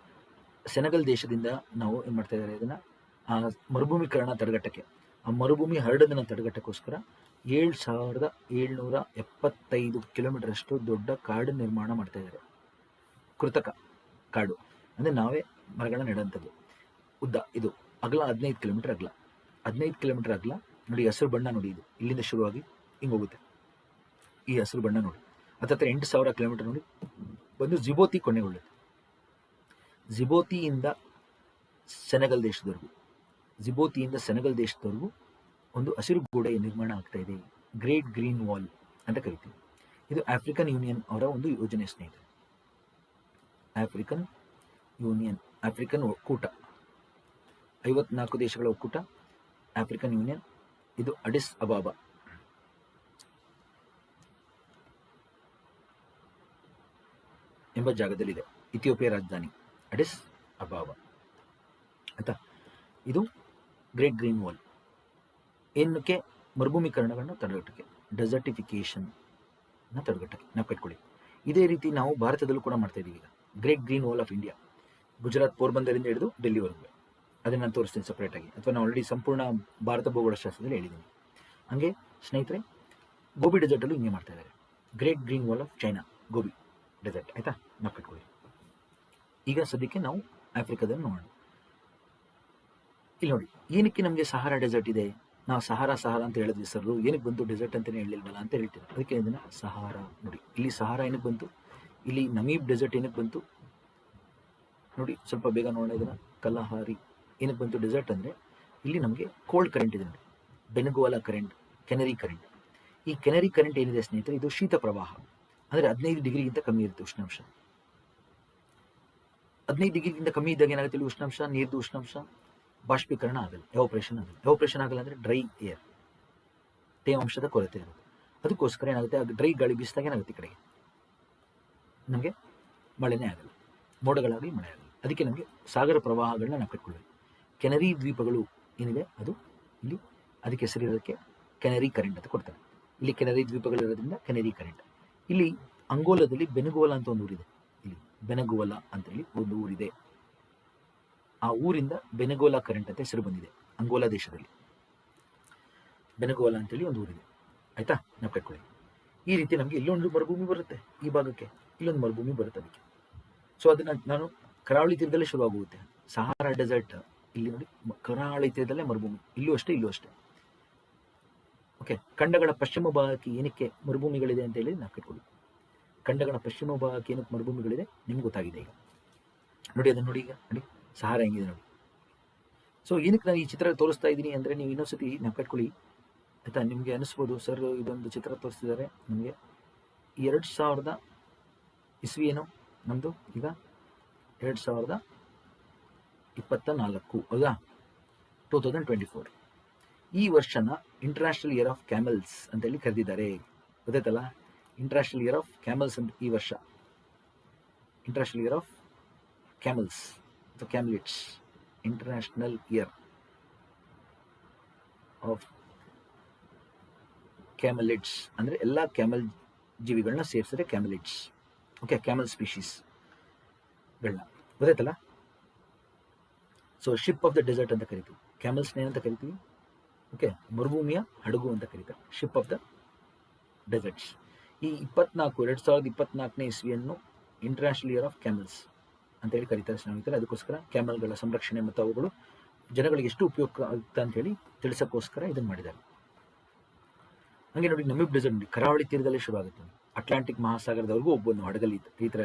ಸೆನೆಗಲ್ ದೇಶದಿಂದ ನಾವು ಏನು ಮಾಡ್ತಾ ಇದ್ದಾರೆ, ಇದನ್ನು ಆ ಮರುಭೂಮೀಕರಣ ತಡೆಗಟ್ಟಕ್ಕೆ, ಆ ಮರುಭೂಮಿ ಹರಡೋದನ್ನು ತಡೆಗಟ್ಟಕ್ಕೋಸ್ಕರ 7,775 ಕಿಲೋಮೀಟರ್ ಅಷ್ಟು ದೊಡ್ಡ ಕಾಡು ನಿರ್ಮಾಣ ಮಾಡ್ತಾ ಇದ್ದಾರೆ. ಕೃತಕ ಕಾಡು ಅಂದರೆ ನಾವೇ ಮರಗಳನ್ನ ನೆಡೋಂಥದ್ದು. ಉದ್ದ ಇದು, ಅಗಲ 15 ಕಿಲೋಮೀಟರ್ ಅಗಲ. 15 ಕಿಲೋಮೀಟರ್ ಅಗಲ ನೋಡಿ. ಹಸಿರು ಬಣ್ಣ ನೋಡಿ, ಇದು ಇಲ್ಲಿಂದ ಶುರುವಾಗಿ ಹಿಂಗೆ ಹೋಗುತ್ತೆ. ಈ ಹಸಿರು ಬಣ್ಣ ನೋಡಿ, ಹತ್ತತ್ರ 8,000 ಕಿಲೋಮೀಟರ್ ನೋಡಿ ಬಂದು ಜಿಬೋತಿ ಕೊನೆಗೊಳ್ಳುತ್ತೆ. ಜಿಬೋತಿಯಿಂದ ಸೆನೆಗಲ್ ದೇಶದವರೆಗೂ ಒಂದು ಹಸಿರು ಗೋಡೆ ನಿರ್ಮಾಣ ಆಗ್ತಾ ಇದೆ. ಗ್ರೇಟ್ ಗ್ರೀನ್ ವಾಲ್ ಅಂತ ಕರಿತೀವಿ. ಇದು ಆಫ್ರಿಕನ್ ಯೂನಿಯನ್ ಅವರ ಒಂದು ಯೋಜನೆ ಸ್ನೇಹಿತರೆ. ಆಫ್ರಿಕನ್ ಒಕ್ಕೂಟ, 54 ದೇಶಗಳ ಒಕ್ಕೂಟ ಆಫ್ರಿಕನ್ ಯೂನಿಯನ್. ಇದು ಅಡಿಸ್ ಅಬಾಬಾ ಎಂಬ ಜಾಗದಲ್ಲಿದೆ. ಇಥಿಯೋಪಿಯಾ ರಾಜಧಾನಿ ಅಡಿಸ್ ಅಬಾಬ ಆಯ್ತಾ. ಇದು ಗ್ರೇಟ್ ಗ್ರೀನ್ ವಾಲ್ ಏನಕ್ಕೆ? ಮರುಭೂಮೀಕರಣಗಳನ್ನು ತಡೆಗಟ್ಟಕ್ಕೆ, ಡೆಸರ್ಟಿಫಿಕೇಶನ್ ತಡೆಗಟ್ಟಕ್ಕೆ ನಾವು ಕಟ್ಕೊಳ್ಳಿ. ಇದೇ ರೀತಿ ನಾವು ಭಾರತದಲ್ಲೂ ಕೂಡ ಮಾಡ್ತಾ ಇದ್ದೀವಿ. ಈಗ Great Green Wall of India Gujarat ಪೋರ್ಬಂದರಿಂದ ಹಿಡಿದು ಡೆಲ್ಲಿವರೆಗೂ, ಅದನ್ನು ನಾನು ತೋರಿಸ್ತೀನಿ ಸಪ್ರೇಟಾಗಿ, ಅಥವಾ ನಾನು ಆಲ್ರೆಡಿ ಸಂಪೂರ್ಣ ಭಾರತ ಭೂಗೋಳಶಾಸ್ತ್ರದಲ್ಲಿ ಹೇಳಿದ್ದೀನಿ. ಹಾಗೆ ಸ್ನೇಹಿತರೆ, ಗೋಬಿ ಡೆಸರ್ಟಲ್ಲೂ ಹಿಂಗೆ ಮಾಡ್ತಾ ಇದ್ದಾರೆ. Great Green Wall of China, Gobi desert ಆಯಿತಾ, ನಾವು ಕಟ್ಕೊಳ್ಳಿ. ಈಗ ಸದ್ಯಕ್ಕೆ ನಾವು ಆಫ್ರಿಕಾದಲ್ಲಿ ನೋಡೋಣ. ಇಲ್ಲಿ ನೋಡಿ, ಏನಕ್ಕೆ ನಮಗೆ ಸಹಾರಾ ಡೆಸರ್ಟ್ ಇದೆ? ನಾವು ಸಹಾರಾ ಅಂತ ಹೇಳಿದ್ವಿ ಸರ್, ಏನಕ್ಕೆ ಬಂತು ಡೆಸರ್ಟ್ ಅಂತಲೇ ಹೇಳಿಲ್ವಲ್ಲ ಅಂತ ಹೇಳ್ತೀವಿ. ಅದಕ್ಕೆ ಇದನ್ನು ಸಹಾರಾ ನೋಡಿ. ಇಲ್ಲಿ ಸಹಾರಾ ಏನಕ್ಕೆ ಬಂತು, ಇಲ್ಲಿ ನಮೀಬ್ ಡೆಸರ್ಟ್ ಏನಕ್ಕೆ ಬಂತು ನೋಡಿ, ಸ್ವಲ್ಪ ಬೇಗ ನೋಡೋಣ ಇದನ್ನು. ಕಲಹಾರಿ ಏನಕ್ಕೆ ಬಂತು ಡೆಸರ್ಟ್ ಅಂದರೆ, ಇಲ್ಲಿ ನಮಗೆ ಕೋಲ್ಡ್ ಕರೆಂಟ್ ಇದೆ ನೋಡಿ, ಬೆನಗುವಾಲಾ ಕರೆಂಟ್, ಕೆನರಿ ಕರೆಂಟ್. ಈ ಕೆನರಿ ಕರೆಂಟ್ ಏನಿದೆ ಸ್ನೇಹಿತರೆ, ಇದು ಶೀತ ಪ್ರವಾಹ. ಅಂದರೆ 15 ಡಿಗ್ರಿಗಿಂತ ಕಮ್ಮಿ ಇರುತ್ತೆ ಉಷ್ಣಾಂಶ. 15 ಡಿಗ್ರಿಗಿಂತ ಕಮ್ಮಿ ಇದ್ದಾಗ ಏನಾಗುತ್ತೆ ಇಲ್ಲಿ ಉಷ್ಣಾಂಶ, ನೀರ್ದು ಉಷ್ಣಾಂಶ ಬಾಷ್ಪೀಕರಣ ಆಗಲ್ಲ, ಎವಾಪರೇಷನ್ ಆಗಲ್ಲ. ಎವಾಪರೇಷನ್ ಆಗಲ್ಲ ಅಂದರೆ ಡ್ರೈ ಏರ್, ತೇವಾಂಶದ ಕೊರತೆ ಇರುತ್ತೆ. ಅದಕ್ಕೋಸ್ಕರ ಏನಾಗುತ್ತೆ, ಆಗ ಡ್ರೈ ಗಾಳಿ ಬೀಸಿದಾಗ ಏನಾಗುತ್ತೆ, ಈ ಕಡೆಗೆ ನಮಗೆ ಮಳೆನೇ ಆಗಲ್ಲ, ಮೋಡಗಳಾಗಲಿ ಮಳೆ ಆಗಲ್ಲ. ಅದಕ್ಕೆ ನಮಗೆ ಸಾಗರ ಪ್ರವಾಹಗಳನ್ನ ನಾವು ಕಟ್ಕೊಳ್ಳಿ. ಕೆನರಿ ದ್ವೀಪಗಳು ಏನಿದೆ ಅದು ಇಲ್ಲಿ, ಅದಕ್ಕೆ ಹೆಸರಿರೋದಕ್ಕೆ ಕೆನರಿ ಕರೆಂಟ್ ಅಂತ ಕೊಡ್ತಾರೆ. ಇಲ್ಲಿ ಕೆನರಿ ದ್ವೀಪಗಳಿರೋದ್ರಿಂದ ಕೆನರಿ ಕರೆಂಟ್. ಇಲ್ಲಿ ಅಂಗೋಲಾದಲ್ಲಿ ಬೆನಗುವಲಾ ಅಂತ ಒಂದು ಊರಿದೆ. ಇಲ್ಲಿ ಬೆನಗುವಲಾ ಅಂತೇಳಿ ಒಂದು ಊರಿದೆ. ಆ ಊರಿಂದ ಬೆನಗೋಲಾ ಕರೆಂಟ್ ಅಂತ ಹೆಸರು ಬಂದಿದೆ. ಅಂಗೋಲಾ ದೇಶದಲ್ಲಿ ಬೆನಗೋಲಾ ಅಂತೇಳಿ ಒಂದು ಊರಿದೆ ಆಯ್ತಾ, ನಾವು ಕಟ್ಕೊಳ್ಳಿ. ಈ ರೀತಿ ನಮಗೆ ಇಲ್ಲೊಂದು ಮರುಭೂಮಿ ಬರುತ್ತೆ, ಈ ಭಾಗಕ್ಕೆ ಇಲ್ಲೊಂದು ಮರುಭೂಮಿ ಬರುತ್ತೆ ಅದಕ್ಕೆ. ಸೊ ಅದನ್ನು ನಾನು ಕರಾವಳಿ ತೀರದಲ್ಲೇ ಶುರುವಾಗುತ್ತೆ. ಸಹಾರಾ ಡೆಸರ್ಟ್ ಇಲ್ಲಿ ನೋಡಿ, ಕರಾವಳಿ ತೀರದಲ್ಲೇ ಮರುಭೂಮಿ, ಇಲ್ಲೂ ಅಷ್ಟೇ ಇಲ್ಲೂ ಅಷ್ಟೇ. ಓಕೆ, ಖಂಡಗಳ ಪಶ್ಚಿಮ ಭಾಗಕ್ಕೆ ಏನಕ್ಕೆ ಮರುಭೂಮಿಗಳಿದೆ ಅಂತ ಹೇಳಿ ನಾವು ಕಟ್ಕೊಳ್ಳಿ. ಖಂಡಗಳ ಪಶ್ಚಿಮ ಭಾಗಕ್ಕೆ ಏನಕ್ಕೆ ಮರುಭೂಮಿಗಳಿದೆ ನಿಮ್ಗೆ ಗೊತ್ತಾಗಿದೆ ಈಗ ನೋಡಿ. ಅದನ್ನು ನೋಡಿ, ಈಗ ನೋಡಿ ಸಹಾರಾ ಹೆಂಗಿದೆ ನೋಡಿ. ಸೊ ಏನಕ್ಕೆ ನಾನು ಈ ಚಿತ್ರ ತೋರಿಸ್ತಾ ಇದ್ದೀನಿ ಅಂದರೆ, ನೀವು ಇನ್ನೊಂದ್ಸತಿ ನಾವು ಕಟ್ಕೊಳ್ಳಿ ಆಯಿತಾ. ನಿಮಗೆ ಅನಿಸ್ಬೋದು, ಸರ್ ಇದೊಂದು ಚಿತ್ರ ತೋರಿಸ್ತಿದ್ದಾರೆ ನಮಗೆ 2000 ಇಸ್ವಿ ಏನು ನಮ್ಮದು, ಈಗ 2024 ಹೌದಾ, 2024. ಈ ವರ್ಷನ ಇಂಟರ್ನ್ಯಾಷನಲ್ ಇಯರ್ ಆಫ್ ಕ್ಯಾಮಲ್ಸ್ ಅಂತೇಳಿ ಕರೆದಿದ್ದಾರೆ. ಗೊತ್ತಾಯ್ತಲ್ಲ, ಇಂಟರ್ನ್ಯಾಷನಲ್ ಇಯರ್ ಆಫ್ ಕ್ಯಾಮಲ್ಸ್ ಅಂತ ಈ ವರ್ಷ. ಇಂಟರ್ನ್ಯಾಷನಲ್ ಇಯರ್ ಆಫ್ ಕ್ಯಾಮಲ್ಸ್ ಅಥವಾ ಕ್ಯಾಮ್ಲಿಟ್ಸ್, ಇಂಟರ್ನ್ಯಾಷನಲ್ ಇಯರ್ ಆಫ್ ಕ್ಯಾಮಲಿಡ್ಸ್ ಅಂದರೆ ಎಲ್ಲ ಕ್ಯಾಮಲ್ ಜೀವಿಗಳನ್ನ ಸೇರಿಸಿದ್ರೆ ಕ್ಯಾಮಲಿಡ್ಸ್. ಓಕೆ, ಕ್ಯಾಮಲ್ ಸ್ಪೀಶೀಸ್ಗಳನ್ನ, ಗೊತ್ತಾಯ್ತಲ್ಲ. So ship of the desert ಅಂತ ಕರಿತೀವಿ, ಕ್ಯಾಮಲ್ಸ್ನ ಏನಂತ ಕರಿತೀವಿ, ಓಕೆ, ಮರುಭೂಮಿಯ ಹಡಗು ಅಂತ ಕರೀತಾರೆ, ಶಿಪ್ ಆಫ್ ದ ಡೆಸರ್ಟ್ಸ್. ಈ 2024ನೇ ಇಸ್ವಿಯನ್ನು ಇಂಟರ್ನ್ಯಾಷನಲ್ ಇಯರ್ ಆಫ್ ಕ್ಯಾಮಲ್ಸ್ ಅಂತೇಳಿ ಕರೀತಾರೆ ಸ್ನೇಹಿತರೆ. ಅದಕ್ಕೋಸ್ಕರ ಕ್ಯಾಮಲ್ಗಳ ಸಂರಕ್ಷಣೆ ಮತ್ತು ಅವುಗಳು ಜನಗಳಿಗೆ ಎಷ್ಟು ಉಪಯುಕ್ತ ಆಗುತ್ತೆ ಅಂತೇಳಿ ತಿಳಿಸೋಕ್ಕೋಸ್ಕರ ಇದನ್ನು ಮಾಡಿದ್ದಾರೆ. ಹಾಗೆ ನೋಡಿ, ನಮೀಬ್ ಡೆಸರ್ಟ್ ನೋಡಿ, ಕರಾವಳಿ ತೀರದಲ್ಲೇ ಶುರು ಆಗುತ್ತೆ. ಅಟ್ಲಾಂಟಿಕ್ ಮಹಾಸಾಗರದವರೆಗೂ ಒಬ್ಬೊಂದು ಹಡಗಲ್ಲಿ ಈ ಥರ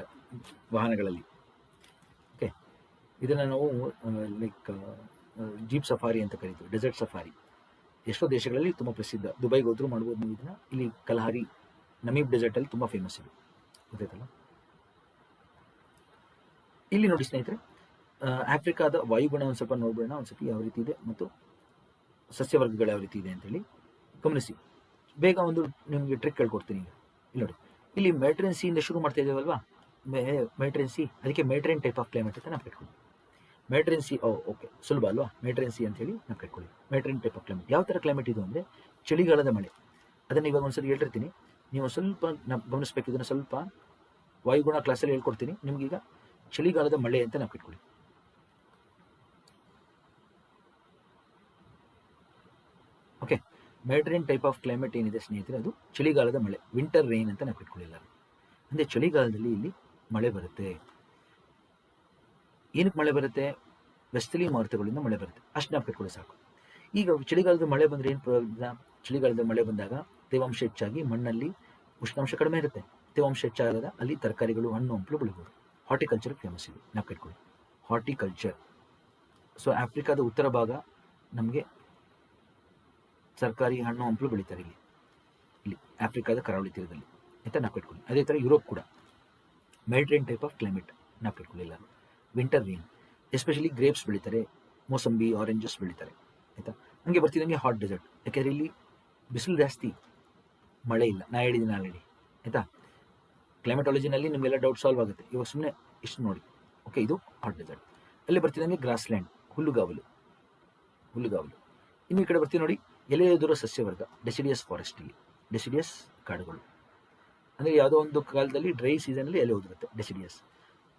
ವಾಹನಗಳಲ್ಲಿ. ಓಕೆ, ಇದನ್ನು ನಾವು ಲೈಕ್ ಜೀಪ್ ಸಫಾರಿ ಅಂತ ಕರಿತೀವಿ, ಡೆಸರ್ಟ್ ಸಫಾರಿ. ಎಷ್ಟೋ ದೇಶಗಳಲ್ಲಿ ತುಂಬ ಪ್ರಸಿದ್ಧ, ದುಬೈಗೆ ಹೋದ್ರೂ ಮಾಡ್ಬೋದು ನೀವು ಇದನ್ನು. ಇಲ್ಲಿ ಕಲಹಾರಿ ನಮೀಬ್ ಡೆಸರ್ಟಲ್ಲಿ ತುಂಬ ಫೇಮಸ್ ಇದೆ, ಗೊತ್ತಾಯ್ತಲ್ಲ. ಇಲ್ಲಿ ನೋಡಿ ಸ್ನೇಹಿತರೆ, ಆಫ್ರಿಕಾದ ವಾಯುಗುಣ ಒಂದು ಸ್ವಲ್ಪ ನೋಡ್ಬಿಡೋಣ ಒಂದ್ಸತಿ ಯಾವ ರೀತಿ ಇದೆ ಮತ್ತು ಸಸ್ಯವರ್ಗಗಳು ಯಾವ ರೀತಿ ಇದೆ ಅಂತೇಳಿ ಗಮನಿಸಿ. ಬೇಗ ಒಂದು ನಿಮಗೆ ಟ್ರಿಕ್ ಹೇಳ್ಕೊಡ್ತೀನಿ. ಈಗ ಇಲ್ಲಿ ನೋಡಿ, ಇಲ್ಲಿ ಮೆಡಿಟರೇನಿಯನ್ ಸಿಯಿಂದ ಶುರು ಮಾಡ್ತಾ ಇದ್ದೇವಲ್ವಾ, ಮೆಡಿಟರೇನಿಯನ್ ಸಿ, ಅದಕ್ಕೆ ಮೆಡಿಟರೇನಿಯನ್ ಟೈಪ್ ಆಫ್ ಕ್ಲೈಮೇಟ್ ಅಂತ ನಾವು ಕಟ್ಕೊಳ್ಳಿ. ಮೆಡಿಟರೇನಿಯನ್ ಸಿ, ಓಕೆ, ಸುಲಭ ಅಲ್ವಾ, ಮೆಡಿಟರೇನಿಯನ್ ಸಿ ಅಂತೇಳಿ ನಾವು ಕಟ್ಕೊಳ್ಳಿ. ಮೆಡಿಟರೇನಿಯನ್ ಟೈಪ್ ಆಫ್ ಕ್ಲೈಮೇಟ್ ಯಾವ ಥರ ಕ್ಲೈಮೇಟ್ ಇದು ಅಂದರೆ ಚಳಿಗಾಲದ ಮಳೆ. ಅದನ್ನು ಇವಾಗ ಒಂದ್ಸರಿ ಹೇಳಿರ್ತೀನಿ, ನೀವು ಸ್ವಲ್ಪ ಗಮನಿಸ್ಬೇಕು. ಇದನ್ನು ಸ್ವಲ್ಪ ವಾಯುಗುಣ ಕ್ಲಾಸಲ್ಲಿ ಹೇಳ್ಕೊಡ್ತೀನಿ ನಿಮ್ಗೀಗ. ಚಳಿಗಾಲದ ಮಳೆ ಅಂತ ನಾವು ಕಟ್ಕೊಳ್ಳಿ. Okay, Mediterranean type of climate ಏನಿದೆ ಸ್ನೇಹಿತರೆ, ಅದು ಚಳಿಗಾಲದ ಮಳೆ, ವಿಂಟರ್ ರೈನ್ ಅಂತ ನಾವು ಕಟ್ಕೊಳ್ಳಿಲ್ಲ. ಅಂದರೆ ಚಳಿಗಾಲದಲ್ಲಿ ಇಲ್ಲಿ ಮಳೆ ಬರುತ್ತೆ. ಏನಕ್ಕೆ ಮಳೆ ಬರುತ್ತೆ? ವೆಸ್ಟರ್ಲಿ ಮಾರುತಗಳಿಂದ ಮಳೆ ಬರುತ್ತೆ, ಅಷ್ಟು ನಾವು ಕಟ್ಕೊಳ್ಳಿ ಸಾಕು. ಈಗ ಚಳಿಗಾಲದ ಮಳೆ ಬಂದರೆ ಏನು ಪ್ರಯೋಜನ? ಚಳಿಗಾಲದ ಮಳೆ ಬಂದಾಗ ತೇವಾಂಶ ಹೆಚ್ಚಾಗಿ ಮಣ್ಣಲ್ಲಿ ಉಷ್ಣಾಂಶ ಕಡಿಮೆ ಇರುತ್ತೆ. ತೇವಾಂಶ ಹೆಚ್ಚಾದಾಗ ಅಲ್ಲಿ ತರಕಾರಿಗಳು, ಹಣ್ಣು ಹಂಪಲು ಬೆಳಿಬೋದು. ಹಾರ್ಟಿಕಲ್ಚರ್ ಫೇಮಸ್ ಇದೆ, ನಾವು ಕಟ್ಕೊಳ್ಳಿ ಹಾರ್ಟಿಕಲ್ಚರ್. ಸೊ ಆಫ್ರಿಕಾದ ಉತ್ತರ ಭಾಗ ನಮಗೆ ತರಕಾರಿ, ಹಣ್ಣು ಹಂಪಲು ಬೆಳೀತಾರೆ ಇಲ್ಲಿ ಆಫ್ರಿಕಾದ ಕರಾವಳಿ ತೀರದಲ್ಲಿ ಅಂತ ನಾವು ಕಟ್ಕೊಳ್ಳಿ. ಅದೇ ಥರ ಯುರೋಪ್ ಕೂಡ ಮೆಡಿಟರೇನಿಯನ್ ಟೈಪ್ ಆಫ್ ಕ್ಲೈಮೇಟ್ ನಾವು ಕಟ್ಕೊಳ್ಳಿಲ್ಲ. ವಿಂಟರ್ ರೈನ್, ಎಸ್ಪೆಷಲಿ ಗ್ರೇಪ್ಸ್ ಬೆಳೀತಾರೆ, ಮೋಸಂಬಿ, ಆರೆಂಜಸ್ ಬೆಳೀತಾರೆ ಆಯಿತಾ. ಹಂಗೆ ಬರ್ತಿದ್ದಂಗೆ ಹಾಟ್ ಡೆಸರ್ಟ್, ಯಾಕೆಂದರೆ ಇಲ್ಲಿ ಬಿಸಿಲು ಜಾಸ್ತಿ, ಮಳೆ ಇಲ್ಲ. ನಾ ಹೇಳಿದ್ದೀನಿ ಆಲ್ರೆಡಿ ಆಯಿತಾ. ಕ್ಲೈಮೆಟಾಲಜಿನಲ್ಲಿ ನಿಮಗೆಲ್ಲ ಡೌಟ್ ಸಾಲ್ವ್ ಆಗುತ್ತೆ. ಇವಾಗ ಸುಮ್ಮನೆ ಇಷ್ಟು ನೋಡಿ. ಓಕೆ, ಇದು ಹಾಟ್ ಡೆಸರ್ಟ್. ಅಲ್ಲಿ ಬರ್ತಿದ್ದಂಗೆ ಗ್ರಾಸ್ಲ್ಯಾಂಡ್, ಹುಲ್ಲುಗಾವಲು. ಇನ್ನು ಈ ಕಡೆ ಬರ್ತೀವಿ ನೋಡಿ, ಎಲೆಯುದಿರುವ ಸಸ್ಯವರ್ಗ, ಡೆಸಿಡಿಯಸ್ ಫಾರೆಸ್ಟ್. ಇಲ್ಲಿ ಡೆಸಿಡಿಯಸ್ ಕಾಡುಗಳು ಅಂದರೆ ಯಾವುದೋ ಒಂದು ಕಾಲದಲ್ಲಿ ಡ್ರೈ ಸೀಸನಲ್ಲಿ ಎಲೆ ಉದುರುತ್ತೆ, ಡೆಸಿಡಿಯಸ್.